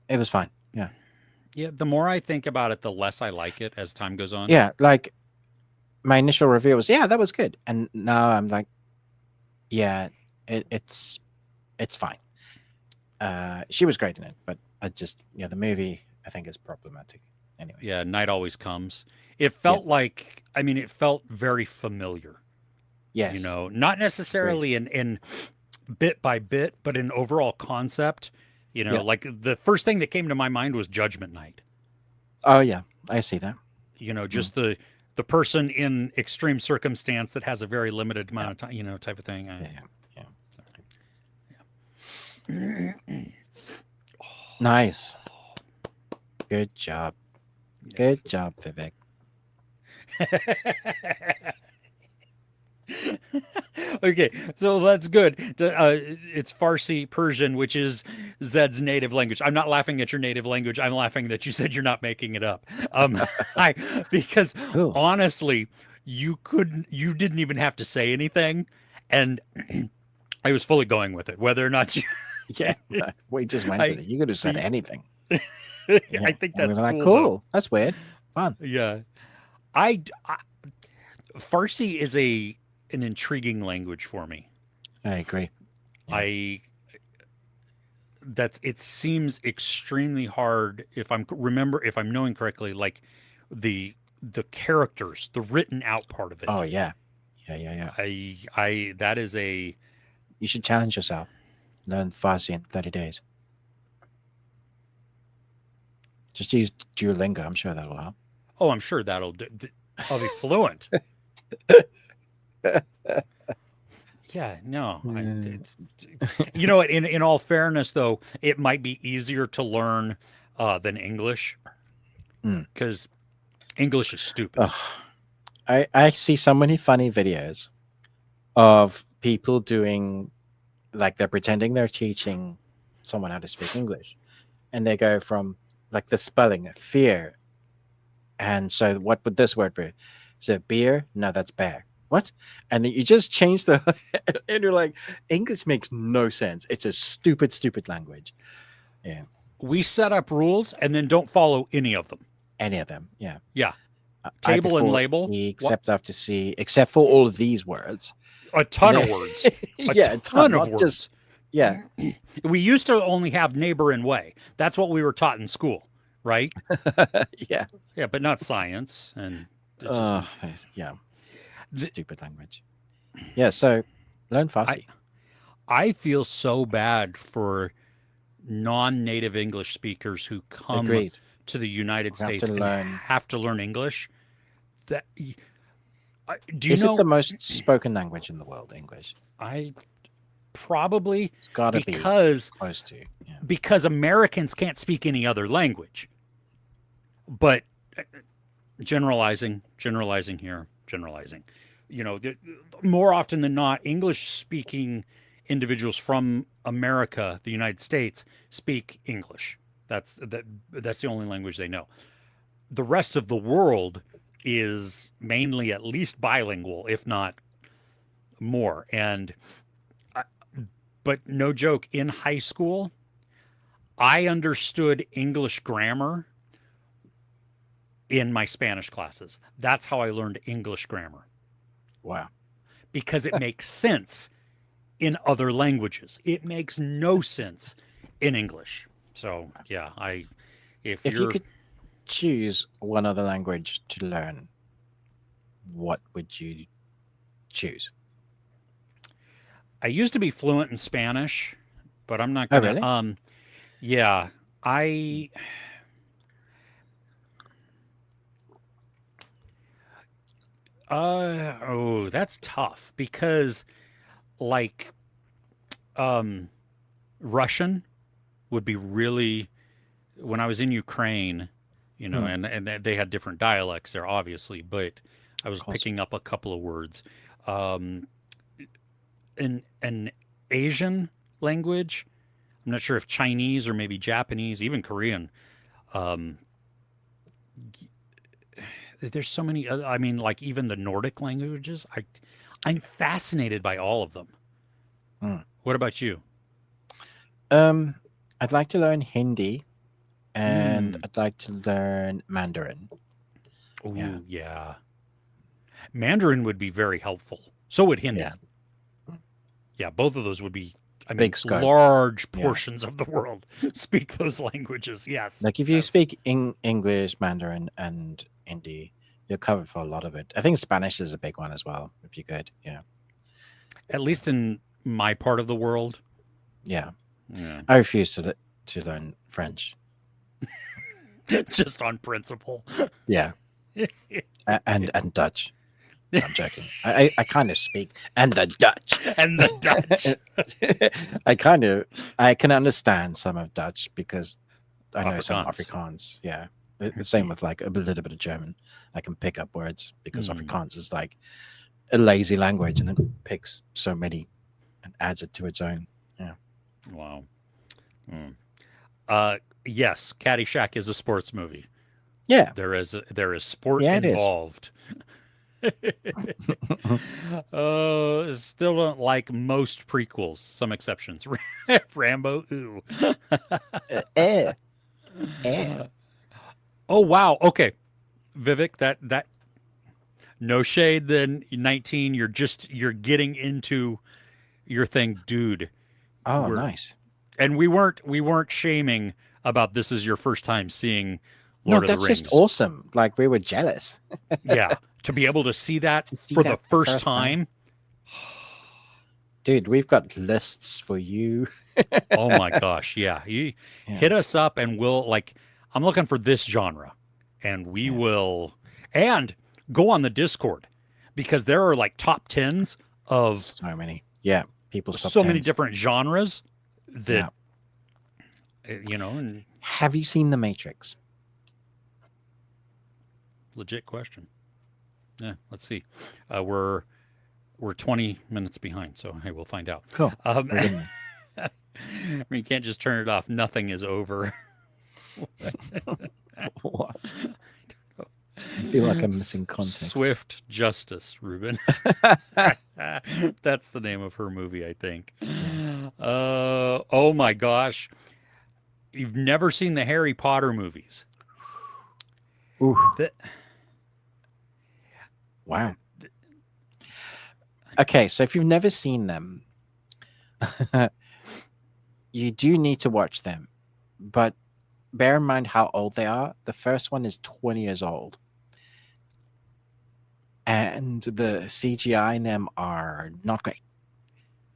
It was fine. Yeah, Yeah, the more I think about it, the less I like it as time goes on. yeah. Like my initial review was, yeah, that was good, and now I'm like, yeah, it's fine. She was great in it, but I just the movie I think is problematic. Anyway, Yeah, Night Always Comes. It yeah, felt like, I mean, it felt very familiar. yes, Not agreed. necessarily in bit by bit, but in overall concept. Yeah. Like the first thing that came to my mind was Judgment Night. Oh yeah, I see that. Mm, Just the person in extreme circumstance that has a very limited yeah, amount of time, type of thing. yeah, yeah, yeah. Yeah. Nice. Good job. Yes. Good job, Vivek. Okay, so that's good. It's Farsi Persian, which is Zed's native language. I'm not laughing at your native language. I'm laughing that you said you're not making it up. I because Cool. honestly, you didn't even have to say anything, and I was fully going with it. Whether or not you, Yeah, we just went with I, it. You could have said anything. Yeah, I think and we that's were like, cool though. cool. That's weird. Fun. Yeah, I Farsi is an intriguing language for me. I agree. Yeah. I That's it seems extremely hard if I'm knowing correctly, like the characters, the written out part of Oh it. yeah. Yeah, yeah, yeah. I that is a You should challenge yourself. Learn Farsi in 30 days. Just use Duolingo. I'm sure that'll help. oh, I'm sure I'll be fluent. Yeah, no, Mm. what? In all fairness, though, it might be easier to learn than English Mm. because English is stupid. Ugh. I see so many funny videos of people doing like they're pretending they're teaching someone how to speak English, and they go from like the spelling fear, and so what would this word be? Is it beer? No, that's bear. What? And then you just change the and you're like, English makes no sense. It's a stupid, stupid language. Yeah, We set up rules and then don't follow any of them. any of them. Yeah, Yeah, I table and before label. E What? except after C, except for all of these words. A And ton then of words. A yeah, a ton, ton of not just words. yeah, We used to only have neighbor and way. That's what we were taught in school, right? yeah. Yeah, but not science and Yeah, th- stupid language. Yeah, so learn I Farsi. I feel so bad for non-native English speakers who come Agreed. to the United We have to States and learn. have to learn English. That do you Is it the know? most spoken language in the world? English. I probably It's got to be because close to. Yeah. Americans can't speak any other language. But generalizing here, generalizing. More often than not, English speaking individuals from America, the United States, speak English. That's the only language they know. the rest of the world is mainly at least bilingual, if not more. And but no joke, in high school, I understood English grammar in my Spanish classes. That's how I learned English grammar Wow. because it makes sense in other languages. It makes no sense in English. So, yeah, if If you you're could choose one other language to learn, what would you choose? I used to be fluent in Spanish, but I'm not Oh, going to really? yeah, I oh, that's tough because like um Russian would be really when I was in Ukraine, Hmm, and they had different dialects there, obviously, but I of was course. picking up a couple of words. Um, in an Asian language, I'm not sure if Chinese or maybe Japanese, even Korean. Um, there's so many. I mean, like even the Nordic languages. I'm fascinated by all of them. Hmm. What about you? Um, I'd like to learn Hindi and Mm. I'd like to learn Mandarin. Yeah, Oh yeah, Mandarin would be very helpful. So would yeah. Hindi. Yeah, both of those would be. I mean, Big scope. large Yeah. portions of the world speak those languages. Yes, Like if you yes. speak English, Mandarin, and Hindi, you're covered for a lot of it. I think Spanish is a big one as well, if you could. Yeah. At least in my part of the world. Yeah. Yeah, I refuse to learn French. just on principle. Yeah. And Dutch. No, I'm joking. I kind of speak and the Dutch. And the Dutch. I can understand some of Dutch because I know some Afrikaans. Afrikaans. Yeah. The same with like a little bit of German. I can pick up words because Mm, Afrikaans is like a lazy language and it picks so many and adds it to its own. Yeah. wow. Mm. Uh, yes, Caddyshack is a sports movie. Yeah. There is sport Yeah, it is. involved. Still don't like most prequels. Some exceptions. Rambo. Ooh. Eh. Eh. Oh wow. Okay, Vivek. That no shade. Then 19. You're getting into your thing, dude. Oh, We're nice. and we weren't shaming about this is your first time seeing No, Lord of the that's just Rings. awesome. Like we were jealous Yeah, to be able to see that to see for the that the first first time. time. Dude, we've got lists for you. Oh my gosh, yeah. You Yeah. hit us up and we'll like I'm looking for this genre and we Yeah. will and go on the Discord because there are like top 10s of So many. Yeah. People's top so many tens. different genres that Yeah. and Have you seen The Matrix? legit question. Yeah, let's see. We're 20 minutes behind, so hey, we'll find out. Cool. We're I getting mean, you can't just turn it off. Nothing is over. there. What? I feel like I'm missing context. Swift Justice, Ruben. That's the name of her movie, I think. Oh my gosh. You've never seen the Harry Potter movies. Ooh. The- Wow. Okay, so if you've never seen them, you do need to watch them. But bear in mind how old they are. The first one is 20 years old. And the CGI in them are not great.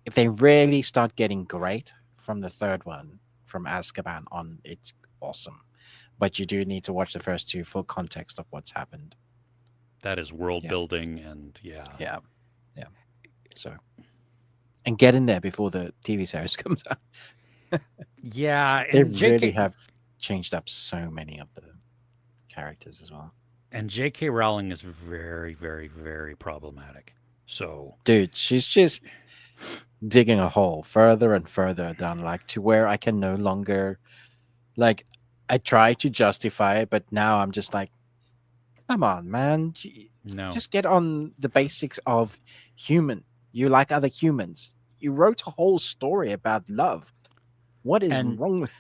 If they really start getting great from the third one, from Azkaban on, it's awesome. But you do need to watch the first two for context of what's happened. that is world Yeah. building and yeah. Yeah. Yeah. So, and get in there before the TV series comes out. Yeah, They and really JK have changed up so many of the characters as well. and JK Rowling is very, very, very problematic. So, Dude, she's just digging a hole further and further down, like to where I can no longer, like, I try to justify it, but now I'm just like, Come on, man. No. Just get on the basics of human. You like other humans. You wrote a whole story about love. What is And wrong with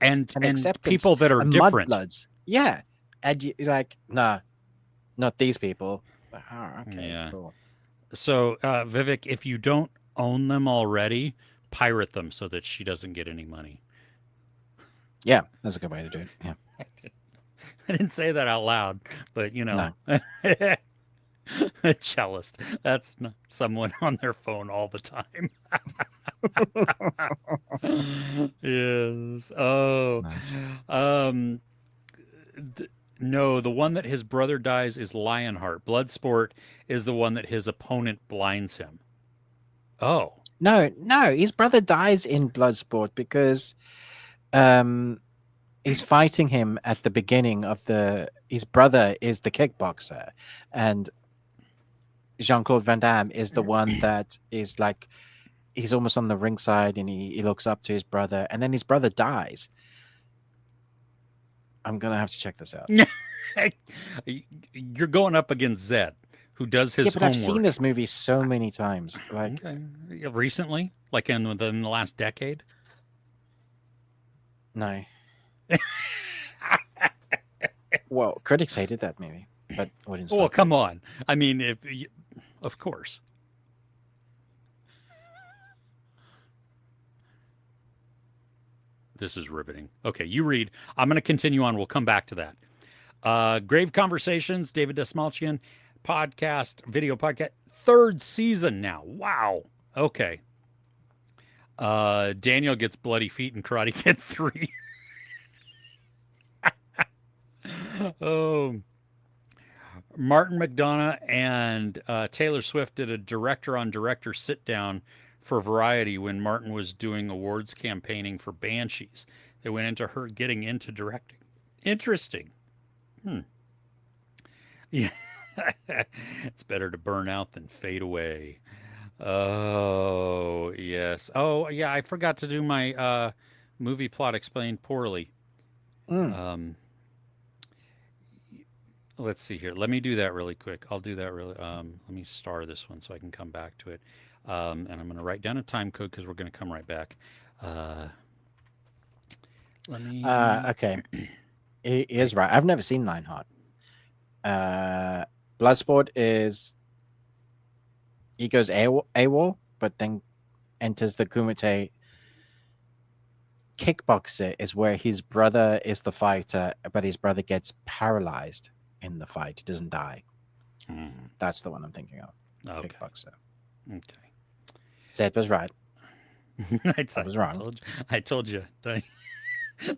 an and acceptance people that are and different. mudbloods? Yeah. And you're like, nah, not these people. Oh, okay, Yeah. cool. So, Vivek, if you don't own them already, pirate them so that she doesn't get any money. Yeah, that's a good way to do it. Yeah. I didn't say that out loud, but No. a cellist. That's not someone on their phone all the time. Yes. Oh. Nice. Um. No, the one that his brother dies is Lionheart. Bloodsport is the one that his opponent blinds him. Oh. No, no, his brother dies in Bloodsport because um he's fighting him at the beginning of the his brother is the kickboxer and Jean-Claude Van Damme is the one that is like he's almost on the ringside and he looks up to his brother and then his brother dies. I'm gonna have to check this out. You're going up against Zed, who does his Yeah, but homework. I've seen this movie so many times. Like Okay. Recently, like within the last decade. no. Well, critics hated that movie, but audience. Well, come on. I mean, of course. This is riveting. Okay, you read. I'm going to continue on. We'll come back to that. Grave Conversations, David Desmalchian podcast, video podcast, 3rd season now. Wow. Okay. Daniel gets bloody feet in Karate Kid 3. Oh. Martin McDonough and Taylor Swift did a director on director sit down for Variety when Martin was doing awards campaigning for Banshees. They went into her getting into directing. Interesting. Yeah. It's better to burn out than fade away. Oh, yes. Oh, yeah, I forgot to do my movie plot explained poorly. Let's see here. Let me do that really quick. I'll do that really. Let me star this one so I can come back to it. And I'm going to write down a time code because we're going to come right back. Let me. Okay. He is right. I've never seen Lionheart. Bloodsport is he goes AWOL, but then enters the Kumite. Kickboxer is where his brother is the fighter, but his brother gets paralyzed in the fight. He doesn't die. That's the one I'm thinking of. Okay. Kickboxer. Okay. Zed was right. I was wrong. I told you.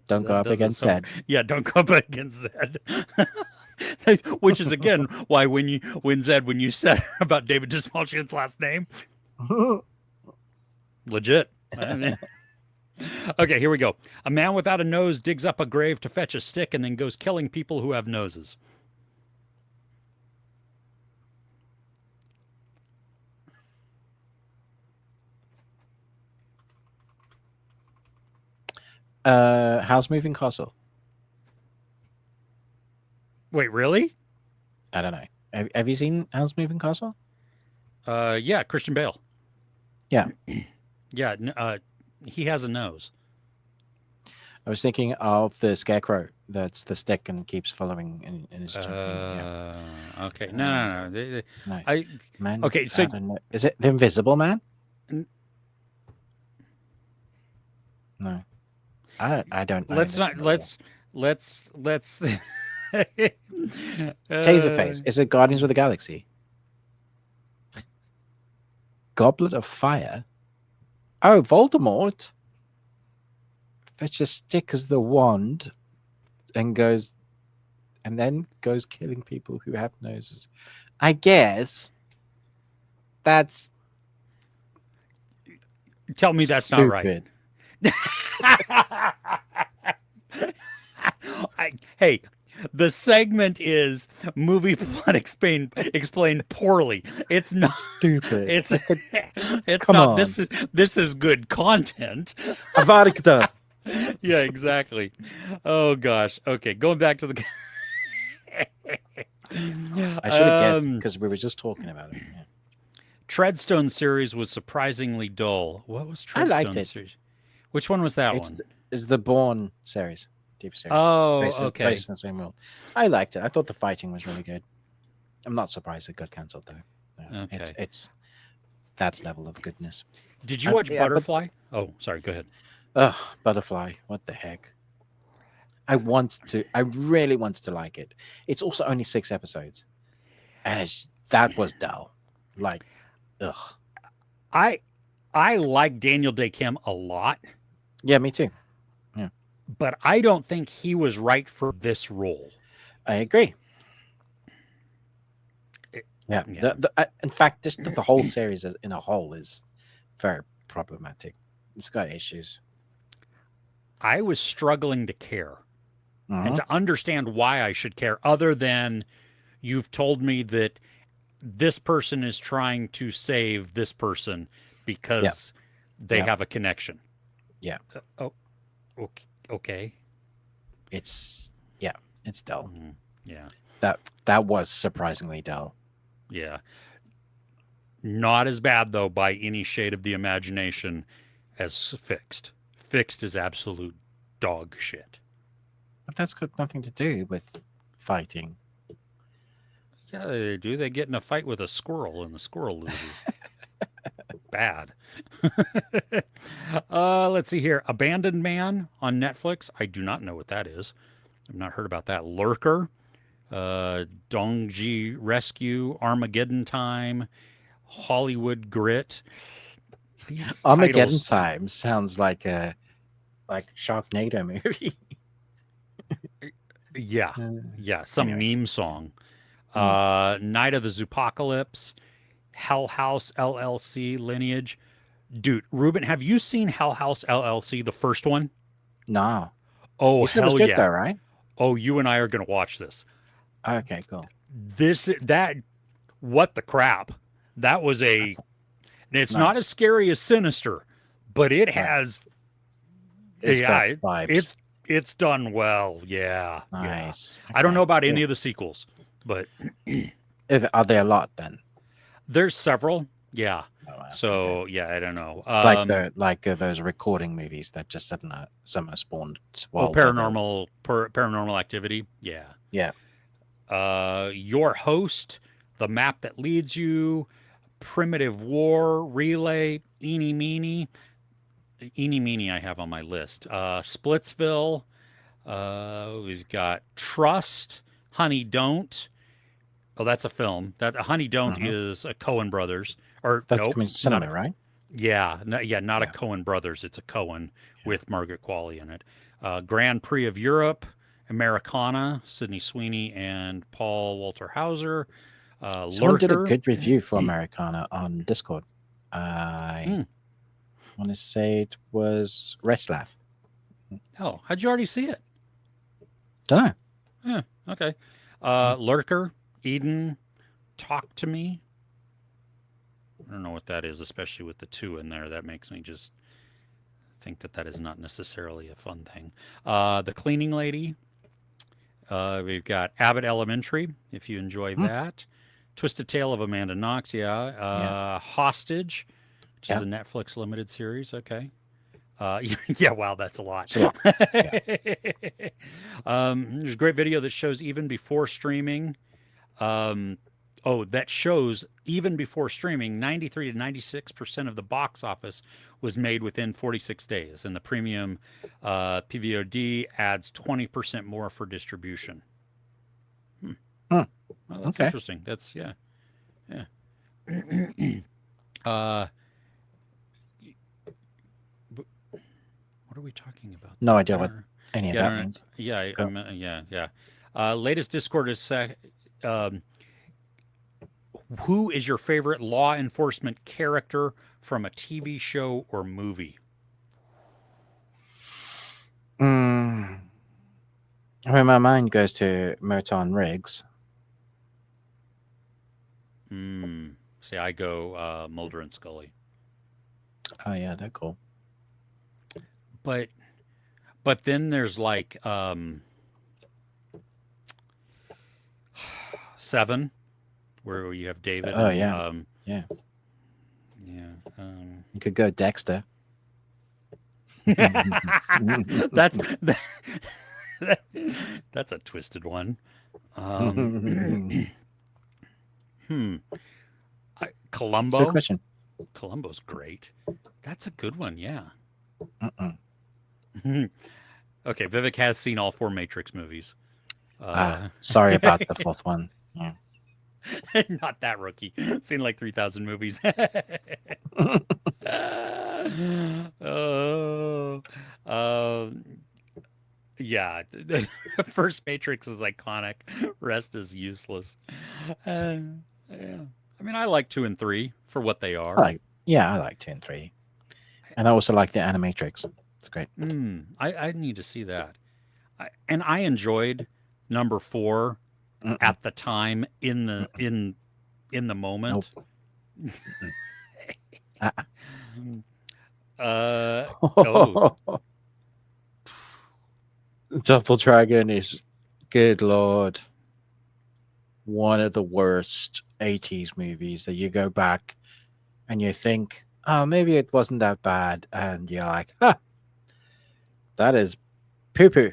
Don't go up against Zed. Yeah, don't go up against Zed. Which is again why when you said about David Desmalchian's last name, legit. Okay, here we go. A man without a nose digs up a grave to fetch a stick and then goes killing people who have noses. House Moving Castle. Wait, really? I don't know. Have you seen House Moving Castle? Yeah, Christian Bale. Yeah. Yeah, he has a nose. I was thinking of the scarecrow that's the stick and keeps following in his Okay. No. No. Man, okay, so is it the Invisible Man? No. I don't know. Let's Taserface. Is it Guardians of the Galaxy? Goblet of Fire? Oh, Voldemort. Fetch a stick as the wand and then goes killing people who have noses. I guess that's tell me that's stupid. Not right. Hey, the segment is movie plot explained poorly. It's not stupid. It's Come not. on. This is good content. Avaricta. Yeah, exactly. Oh gosh. Okay, going back to the I should have guessed um, because we were just talking about it. Yeah. Treadstone series was surprisingly dull. What was I liked Treadstone it. series? Which one was that It's one? the, it's the Bourne series, deep series, Oh, okay. based in the same world. I liked it. I thought the fighting was really good. I'm not surprised it got cancelled though. Okay. It's that level of goodness. Did you watch Yeah, but Butterfly? Oh, sorry. Go ahead. Butterfly. What the heck? I really wanted to like it. It's also only 6 episodes, and that was dull. Like, ugh. I I like Daniel Day Kim a lot, Yeah, me too. Yeah, but I don't think he was right for this role. I agree. It- Yeah, yeah. in fact, just the whole series in a whole is very problematic. It's got issues. I was struggling to care and Uh-huh. to understand why I should care, other than you've told me that this person is trying to save this person Yeah, because they yeah, have a connection. yeah. Oh, okay. Okay. It's yeah, it's dull. Yeah. That was surprisingly dull. Yeah. Not as bad, though, by any shade of the imagination as Fixed. Fixed is absolute dog shit. But that's got nothing to do with fighting. Yeah, they do. They get in a fight with a squirrel, and the squirrel loses. Bad. Let's see here. Abandoned Man on Netflix. I do not know what that is. I've not heard about that. Lurker. Dongji Rescue. Armageddon Time. Hollywood Grit. These Armageddon titles. Time sounds like Sharknado movie. Yeah. Yeah. Some Anyway, meme song. mm, Night of the Zoopocalypse. Hell House LLC Lineage. Dude, Ruben, have you seen Hell House LLC, the first one? no. Oh, You said it was hell good yeah. though, right? Oh, you and I are going to watch this. Okay, cool. That, what the crap? That was it's not as Nice. scary as Sinister, but it Right. has, It's got yeah, vibes. it's done well. Yeah, yeah. Nice. I don't know Okay, about any cool. of the sequels, but Are there a lot then? there's several. Yeah. Oh, wow. Okay. So, yeah, I don't know. It's like those recording movies that just suddenly somehow spawned while they're paranormal activity. Yeah. yeah. Your host, the map that leads you, primitive war, relay, eeny meeny. I have on my list. Splitsville. We've got Trust, Honey Don't. Oh, that's a film. That Honey Don't Hmm. is a Cohen brothers. Or That's nope, coming to not a, cinema, right? not a Yeah. Cohen brothers. It's a Cohen Yeah. with Margaret Qualley in it. Grand Prix of Europe, Americana, Sydney Sweeney and Paul Walter Hauser. Someone did a Lurker. good review for Americana on Discord. I Hmm. want to say it was Reslav. Oh, how'd you already see it? Don't know. Yeah, okay. Mm. Lurker, Eden, Talk to Me. I don't know what that is, especially with the two in there. That makes me just think that that is not necessarily a fun thing. The Cleaning Lady. We've got Abbott Elementary, if you enjoy Mm. that. Twisted Tale of Amanda Knox, yeah. Yeah. Hostage, which is Yeah. a Netflix limited series. Okay. Yeah, wow, that's a lot. It's a lot. Yeah. There's a great video that shows even before streaming. That shows even before streaming, 93 to 96% of the box office was made within 46 days, and the premium PVOD adds 20% more for distribution. Hmm. Well, that's Okay. interesting. That's yeah. uh, what are we talking about No there? idea what any of Yeah, I that don't, means. yeah, Go. yeah. Latest Discord is um, who is your favorite law enforcement character from a TV show or movie? Mm. I mean, my mind goes to Merton Riggs. See, I go Mulder and Scully, Oh yeah, they're cool. but then there's like Seven, where you have David Oh and yeah, yeah. yeah. You could go Dexter. That's that's a twisted one. Um, hmm. Good Columbo. question. Columbo's great. That's a good one. Yeah. Mm-mm. Okay, Vivek has seen all four Matrix movies. Uh, Sorry about the fourth one. Yeah. not that rookie. Seen like 3,000 movies. Oh, um, yeah. The first Matrix is iconic. Rest is useless. Uh, yeah. I mean, I like two and three for what they I are. like, yeah, I like 2 and 3, and I also like the Animatrix. It's great. I need to see that. And I enjoyed number four Mm-mm. at the time in the moment. Nope. Mm-mm. Uh-uh. Uh oh, Double Dragon is, good lord, one of the worst 80s movies that you go back and you think, oh, maybe it wasn't that bad. And you're like, ah, that is poo poo.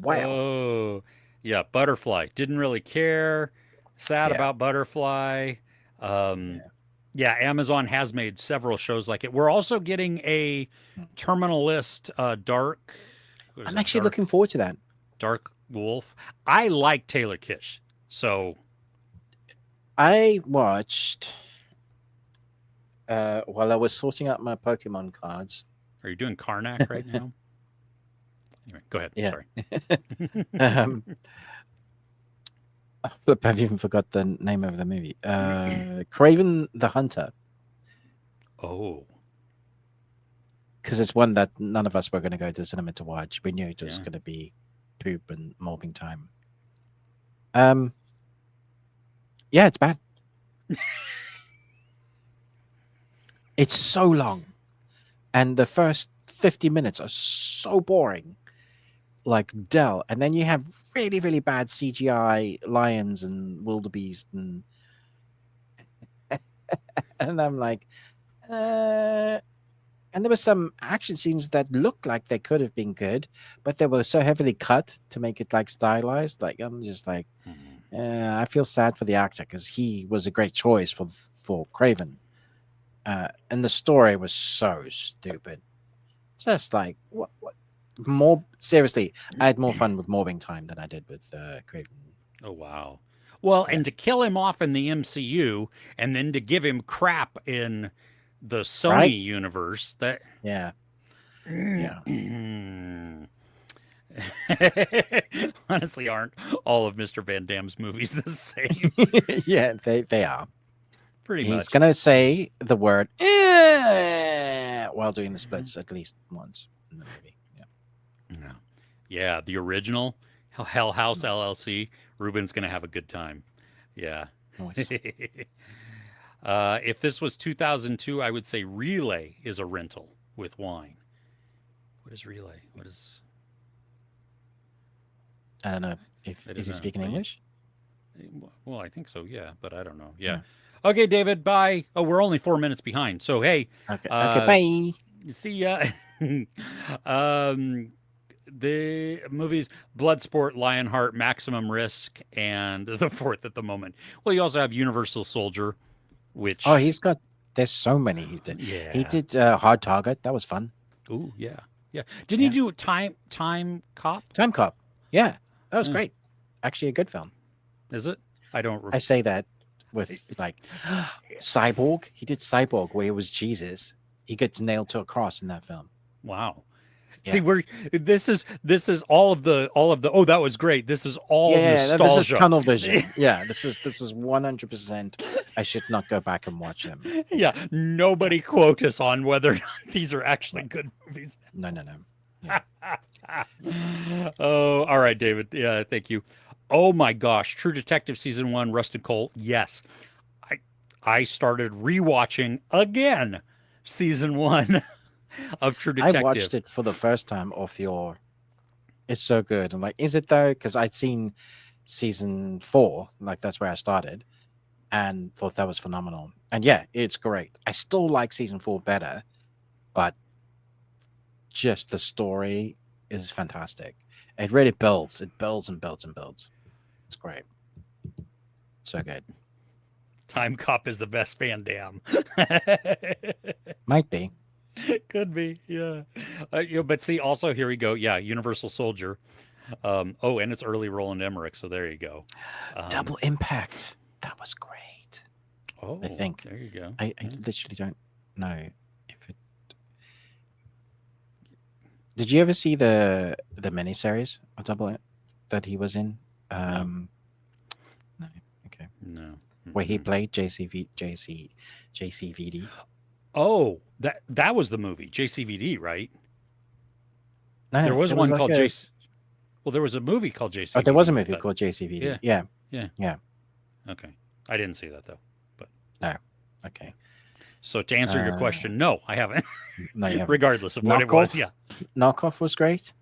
Wow. oh, yeah. Butterfly didn't really care. Sad Yeah. about Butterfly. Um, Yeah. yeah, Amazon has made several shows like it. We're also getting a Mm. Terminal List Dark. What is I'm it? actually looking forward to that. Dark Wolf. I like Taylor Kish, so I watched, while I was sorting out my Pokemon cards. are you doing Karnak right now? Anyway, go ahead. Yeah. Sorry. um, Flip, I've even forgot the name of the movie. Craven the Hunter, Oh, because it's one that none of us were going to go to the cinema to watch. We knew it was yeah. going to be poop and mobbing time. Um, yeah, it's bad. It's so long, and the first 50 minutes are so boring, like dull. And then you have really, really bad CGI lions and wildebeest, and I'm like, uh, and there were some action scenes that looked like they could have been good, but they were so heavily cut to make it like stylized. Like I'm just like, Mhm. I feel sad for the actor because he was a great choice for Craven. And the story was so stupid. Just like what more seriously, I had more fun with Mobbing Time than I did with Craven. Oh wow. Well, Yeah, and to kill him off in the MCU and then to give him crap in the right? Sony universe, that Yeah, yeah. honestly aren't all of Mr. Van Damme's movies the same? Yeah, they are. Pretty He's much. gonna say the word while doing the splits at least once in the movie. Yeah. Yeah. Yeah, the original Hell House LLC. Ruben's gonna have a good time. Yeah. Nice. If this was 2002, I would say Relay is a rental with wine. What is Relay? What is I don't know if I is don't he know. speaking English? Well, I think so. Yeah, but I don't know. Yeah. Yeah. Okay, David. Bye. Oh, we're only 4 minutes behind. So hey, Okay. Okay. uh, Bye. see ya. um, the movies Bloodsport, Lionheart, Maximum Risk, and the fourth at the moment. Well, you also have Universal Soldier, Oh, which he's got. There's so many he did. He yeah. did Hard Target. That was fun. Ooh, yeah. Yeah. Didn't he Yeah. do Time Cop? Time Cop. Yeah, that was Yeah. great. Actually, a good film. Is it? I don't I say that with like Cyborg. He did Cyborg, where he was Jesus. He gets nailed to a cross in that film. wow. See, Yeah. we're this is all of the oh, that was great. This is all Yeah, this is nostalgia. tunnel vision. Yeah, this is 100%. I should not go back and watch them. Yeah, nobody quote us on whether or not these are actually good movies. No, no, no. Yeah. Oh, all right, David. Yeah, thank you. Oh my gosh, True Detective season 1, Rusted Coal. Yes. I I started rewatching again season 1 of True I watched Detective. it for the first time off your It's so good. I'm like, is it though? Because I'd seen season 4, like that's where I started, and thought that was phenomenal. And yeah, it's great. I still like season 4 better, but just the story is fantastic. It really builds. It builds and builds and builds. It's great. So good. Time Cop is the best Van Damme. Might be. Could be, yeah. But see, also here we go. Yeah, Universal Soldier. Oh, and it's early Roland Emmerich, so there you go. Double Impact. That was great. I Oh, think. there you go. I Yeah. literally don't know if it. Did you ever see the miniseries of that he was in? No, No. Okay. no. Where he Mm-mm. played JCVD. Oh, that was the movie JCVD, right? No, There no, was it was one like called a. JC. Well, there was a movie called Oh, there was a JCVD. I movie thought. called JCVD. Yeah, Yeah, yeah. yeah. Okay, I didn't see that though. But No, okay. so to answer your Uh, question, no, I haven't. no, you haven't. Regardless of what it was, Knockoff. yeah. Knockoff was great.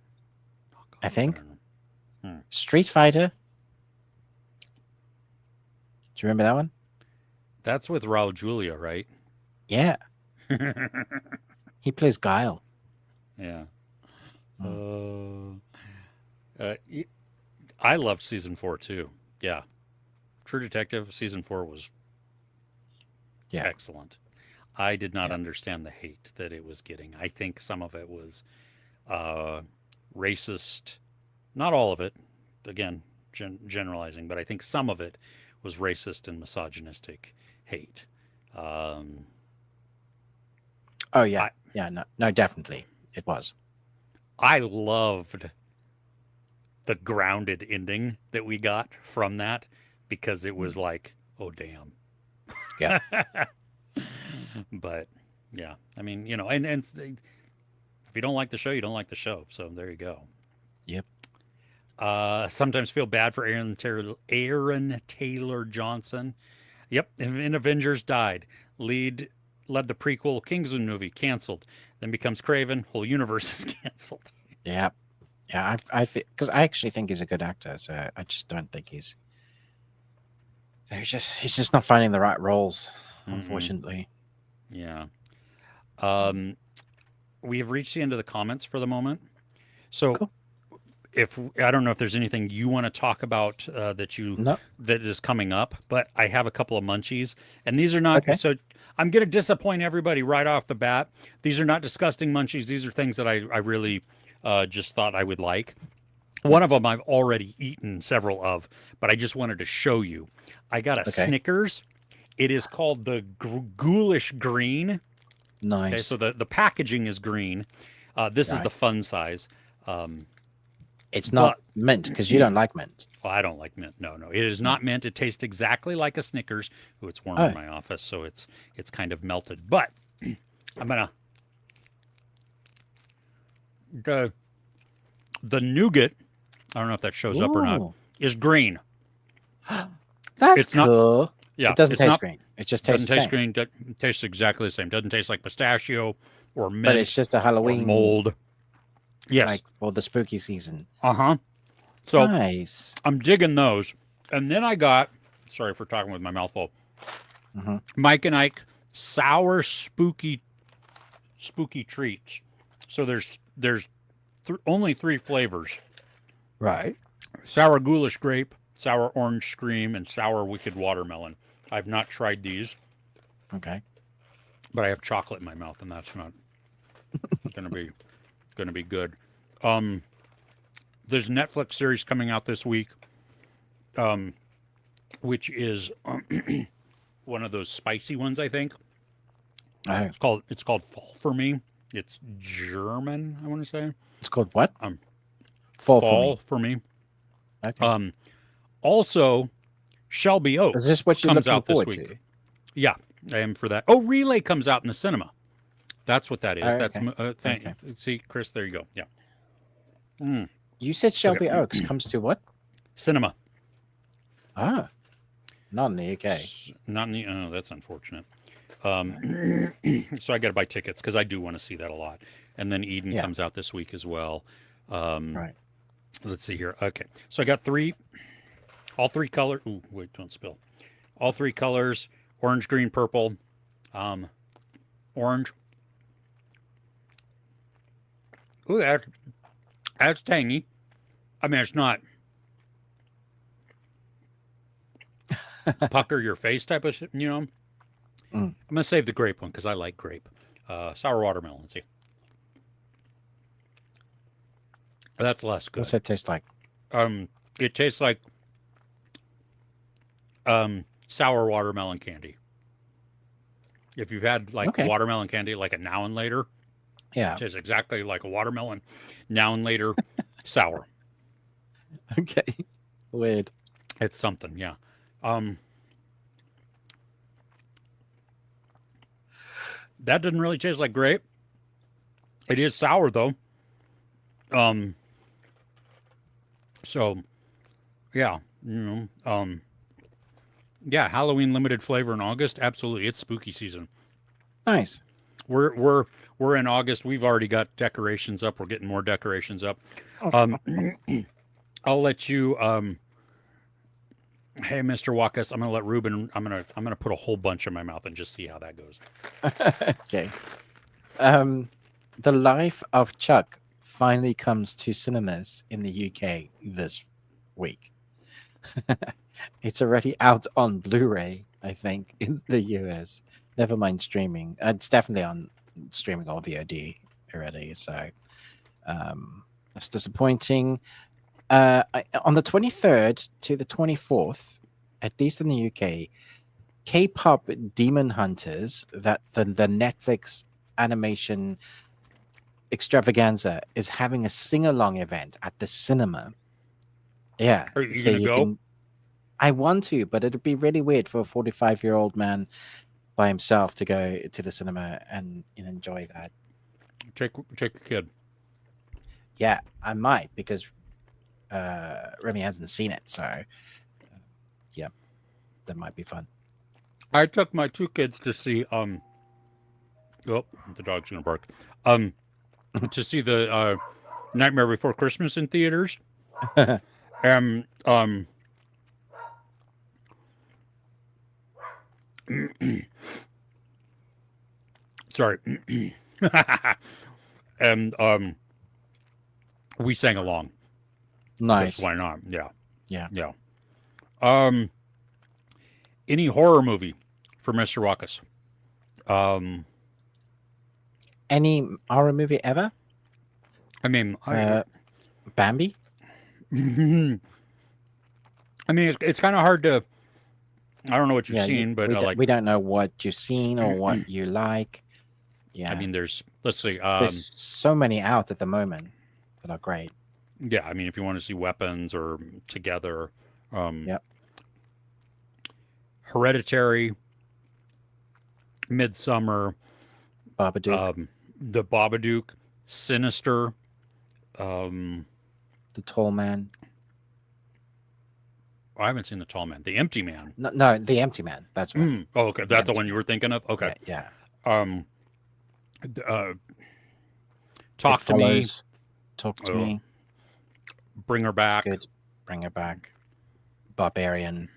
I I think don't know. Hmm. Street Fighter. Do you remember that one? That's with Raul Julia, right? Yeah, he plays Guile. Yeah. Mm, Y- I loved season 4 too. Yeah. True Detective season 4 was yeah, excellent. I did not yeah. understand the hate that it was getting. I think some of it was uh, racist. Not all of it. Again, generalizing, but I think some of it was racist and misogynistic hate. Um, Oh yeah, I yeah. No, no, definitely it was. I loved the grounded ending that we got from that because it was Mm, like, oh damn. yeah, But yeah, I mean, and if you don't like the show, you don't like the show. So there you go. yep. Sometimes feel bad for Aaron Taylor Johnson. Yep, in Avengers died. Lead led the prequel Kingsman movie canceled. Then becomes Craven. Whole universe is canceled. Yeah, yeah. I because I actually think he's a good actor, so I just don't think he's just not finding the right roles, Mm-mm. unfortunately. Yeah. Mm. Um, we have reached the end of the comments for the moment. So Cool. if I don't know if there's anything you want to talk about No. that is coming up, but I have a couple of munchies, and these are not Okay. so. I'm going to disappoint everybody right off the bat. These are not disgusting munchies. These are things that I really just thought I would like. One of them I've already eaten several of, but I just wanted to show you. I got a Okay. Snickers. It is called the Ghoulish Green. Okay, so Nice. the packaging is green. This is the Right. fun size. Um, It's not but mint because you don't like mint. well, I don't like mint. No, no, it is No. not mint. It tastes exactly like a Snickers. Ooh, it's warm in Oh, my office, so it's kind of melted. But I'm gonna the the nougat. I don't know if that shows up or not. ooh, Is green. that's It's not. cool. Yeah, It doesn't it's taste not. green. It just tastes Doesn't the taste same. green. Tastes exactly the same. Doesn't taste like pistachio or But it's mint just a or Halloween, mold. Yes. like for the spooky season. Uh huh. So Nice. I'm digging those. And then I got. Sorry for talking with my mouth full. Hmm. Mike and Ike sour spooky treats. So there's only 3 flavors: Right. sour ghoulish grape, sour orange scream, and sour wicked watermelon. I've not tried these, Okay. but I have chocolate in my mouth, and that's not gonna be good. Um, there's a Netflix series coming out this week, which is one of those spicy ones. I think Oh, it's called Fall for Me. It's German, I want to say. it's called what? Um, Fall for Fall me. for Me. Okay. Also, Shelby Is Oaks this what you're comes looking out this forward week. to? Yeah, I am for that. Oh, Relay comes out in the cinema. That's what that Oh, is. That's okay. thank. Okay. See, Chris, there you go. Yeah. Mm, You said Shelby okay. Oaks comes to what? Cinema. Ah, not in the UK. Not in the. Oh, that's unfortunate. So I got to buy tickets because I do want to see that a lot. And then Eden Yeah. comes out this week as well. Um, Right. Let's see here. Okay, so I got three, all three colors. Ooh, wait, don't spill. All three colors: orange, green, purple. Um, Orange. Ooh, that's tangy. I mean, it's not pucker your face type of shit, you know. I'm Mm. gonna save the grape one because I like grape. Sour watermelon. Let's see. That's less What's good. that taste like? It tastes like sour watermelon candy. If you've had like Okay. watermelon candy, like a now and later, it Yeah. tastes exactly like a watermelon now and later sour. Okay. Weird. It's something, yeah. Um, that didn't really taste like grape. It is sour though. Um, so yeah, yeah, Halloween limited flavor in August. Absolutely, it's spooky season. Nice. We're we're we're in August. We've already got decorations up. We're getting more decorations up. Um, I'll let you. Hey, Mr. Wakas, I'm gonna let Ruben. I'm gonna put a whole bunch in my mouth and just see how that goes. Okay. Um, The Life of Chuck finally comes to cinemas in the UK this week. It's already out on Blu-ray, I think, in the US. Never mind streaming. It's definitely on streaming or VOD already. So that's disappointing. On the 23rd to the 24th, at least in the UK, K-pop Demon Hunters, that the Netflix animation extravaganza, is having a sing-along event at the cinema. Yeah, Are you so gonna you go? can. I want to, but it'd be really weird for a 45-year-old man by himself to go to the cinema and enjoy that. Take a kid. Yeah, I might because Remy hasn't seen it, so yeah, that might be fun. I took my two kids to see. Oh, the dog's gonna bark. Um, to see the Nightmare Before Christmas in theaters. And sorry. And we sang along because Nice. why not? Yeah, Yeah. yeah. Um, any horror movie for Mr. Ruckus? Um, Any horror movie ever? I mean, Bambi? I mean, it's kind of hard to. I don't know what you've Yeah, seen, but like, we don't know what you've seen or what you like. I Yeah, mean, there's. Let's see. there's so many out at the moment that are great. Yeah, I mean, if you want to see weapons or together, um, Yep. Hereditary, Midsummer, Babadook, The Babadook, Sinister. Um, The Tall Man. I haven't seen The Tall Man. The Empty Man. No, no, The Empty Man. That's right. Oh, okay. The That's the Empty one you Man. were thinking of? Okay. Yeah, yeah. Um, uh, It Talk to Me. Follows. Talk to Oh, Me. Bring Her It's Back. good. Bring Her Back. Barbarian.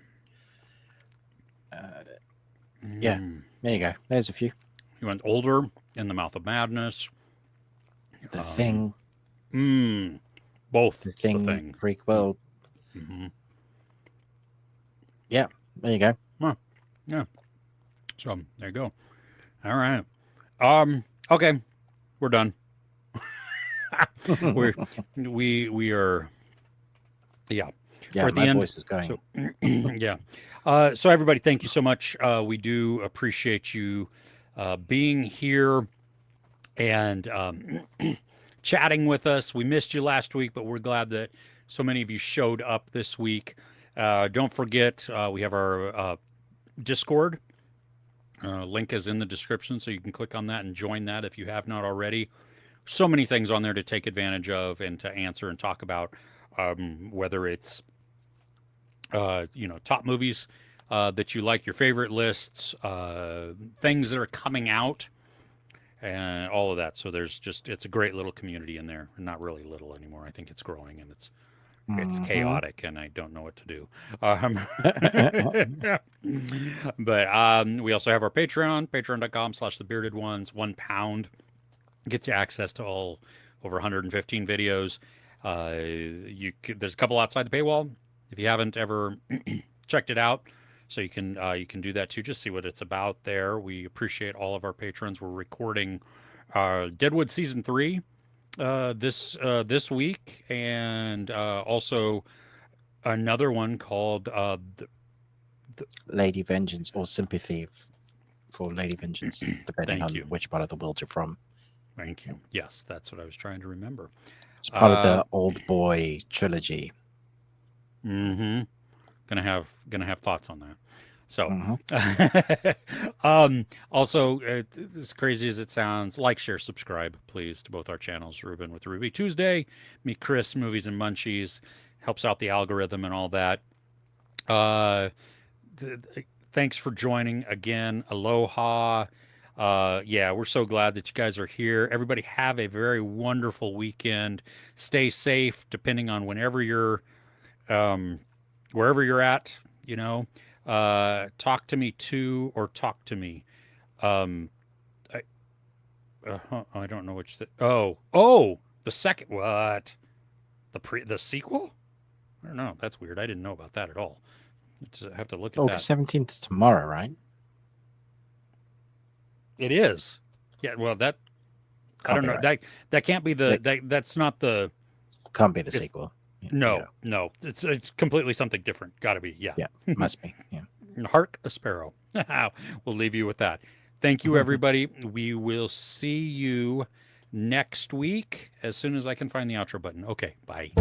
Yeah, Mm. there you go. There's a few. He went older in The Mouth of Madness. The Um, Thing. Both The The Thing Thing. prequel. Mm-hmm. Yeah, there you go. Well, yeah. So there you go. All right. Okay. We're done. we're we are yeah. Yeah, We're at the my end. voice is going. So yeah. So everybody, thank you so much. We do appreciate you being here and chatting with us. We missed you last week, but we're glad that so many of you showed up this week. Don't forget, we have our Discord. Link is in the description, so you can click on that and join that if you have not already. So many things on there to take advantage of and to answer and talk about, whether it's top movies that you like, your favorite lists, things that are coming out and all of that. So there's just it's a great little community in there. Not really little anymore. I think it's growing and it's Hmm. chaotic and I don't know what to do. Um, but we also have our Patreon, patreon.com/the bearded ones. £1 gets you access to all over 115 videos. There's a couple outside the paywall. If you haven't ever checked it out, so you can do that too. Just see what it's about there. We appreciate all of our patrons. We're recording Deadwood season 3 this week, and also another one called Lady Vengeance or Sympathy for Lady Vengeance, depending Thank on you, which part of the world you're from. thank you. Yes, that's what I was trying to remember. It's part of Uh, the Old Boy trilogy. mm-hmm. Gonna have thoughts on that. So, Hmm. also, as crazy as it sounds, like, share, subscribe, please, to both our channels. Ruben with Ruby Tuesday, me, Chris, Movies and Munchies, helps out the algorithm and all that. Uh, Thanks for joining again. Aloha. Yeah, we're so glad that you guys are here. Everybody have a very wonderful weekend. Stay safe, depending on um, wherever you're at. You know, talk to me too, or talk to me. Um, I, I don't know which. The second what? The sequel? I don't know. That's weird. I didn't know about that at all. I have to look at that. August 17th is tomorrow, right? It is. Yeah. Well, that I Can't don't be know. right. That can't be It that's not the. can't be the It's sequel. Yeah, no. It's completely something different. Got to be. Yeah. yeah, must be. Yeah. Hark a sparrow. We'll leave you with that. Thank you, everybody. We will see you next week as soon as I can find the outro button. Okay. Bye.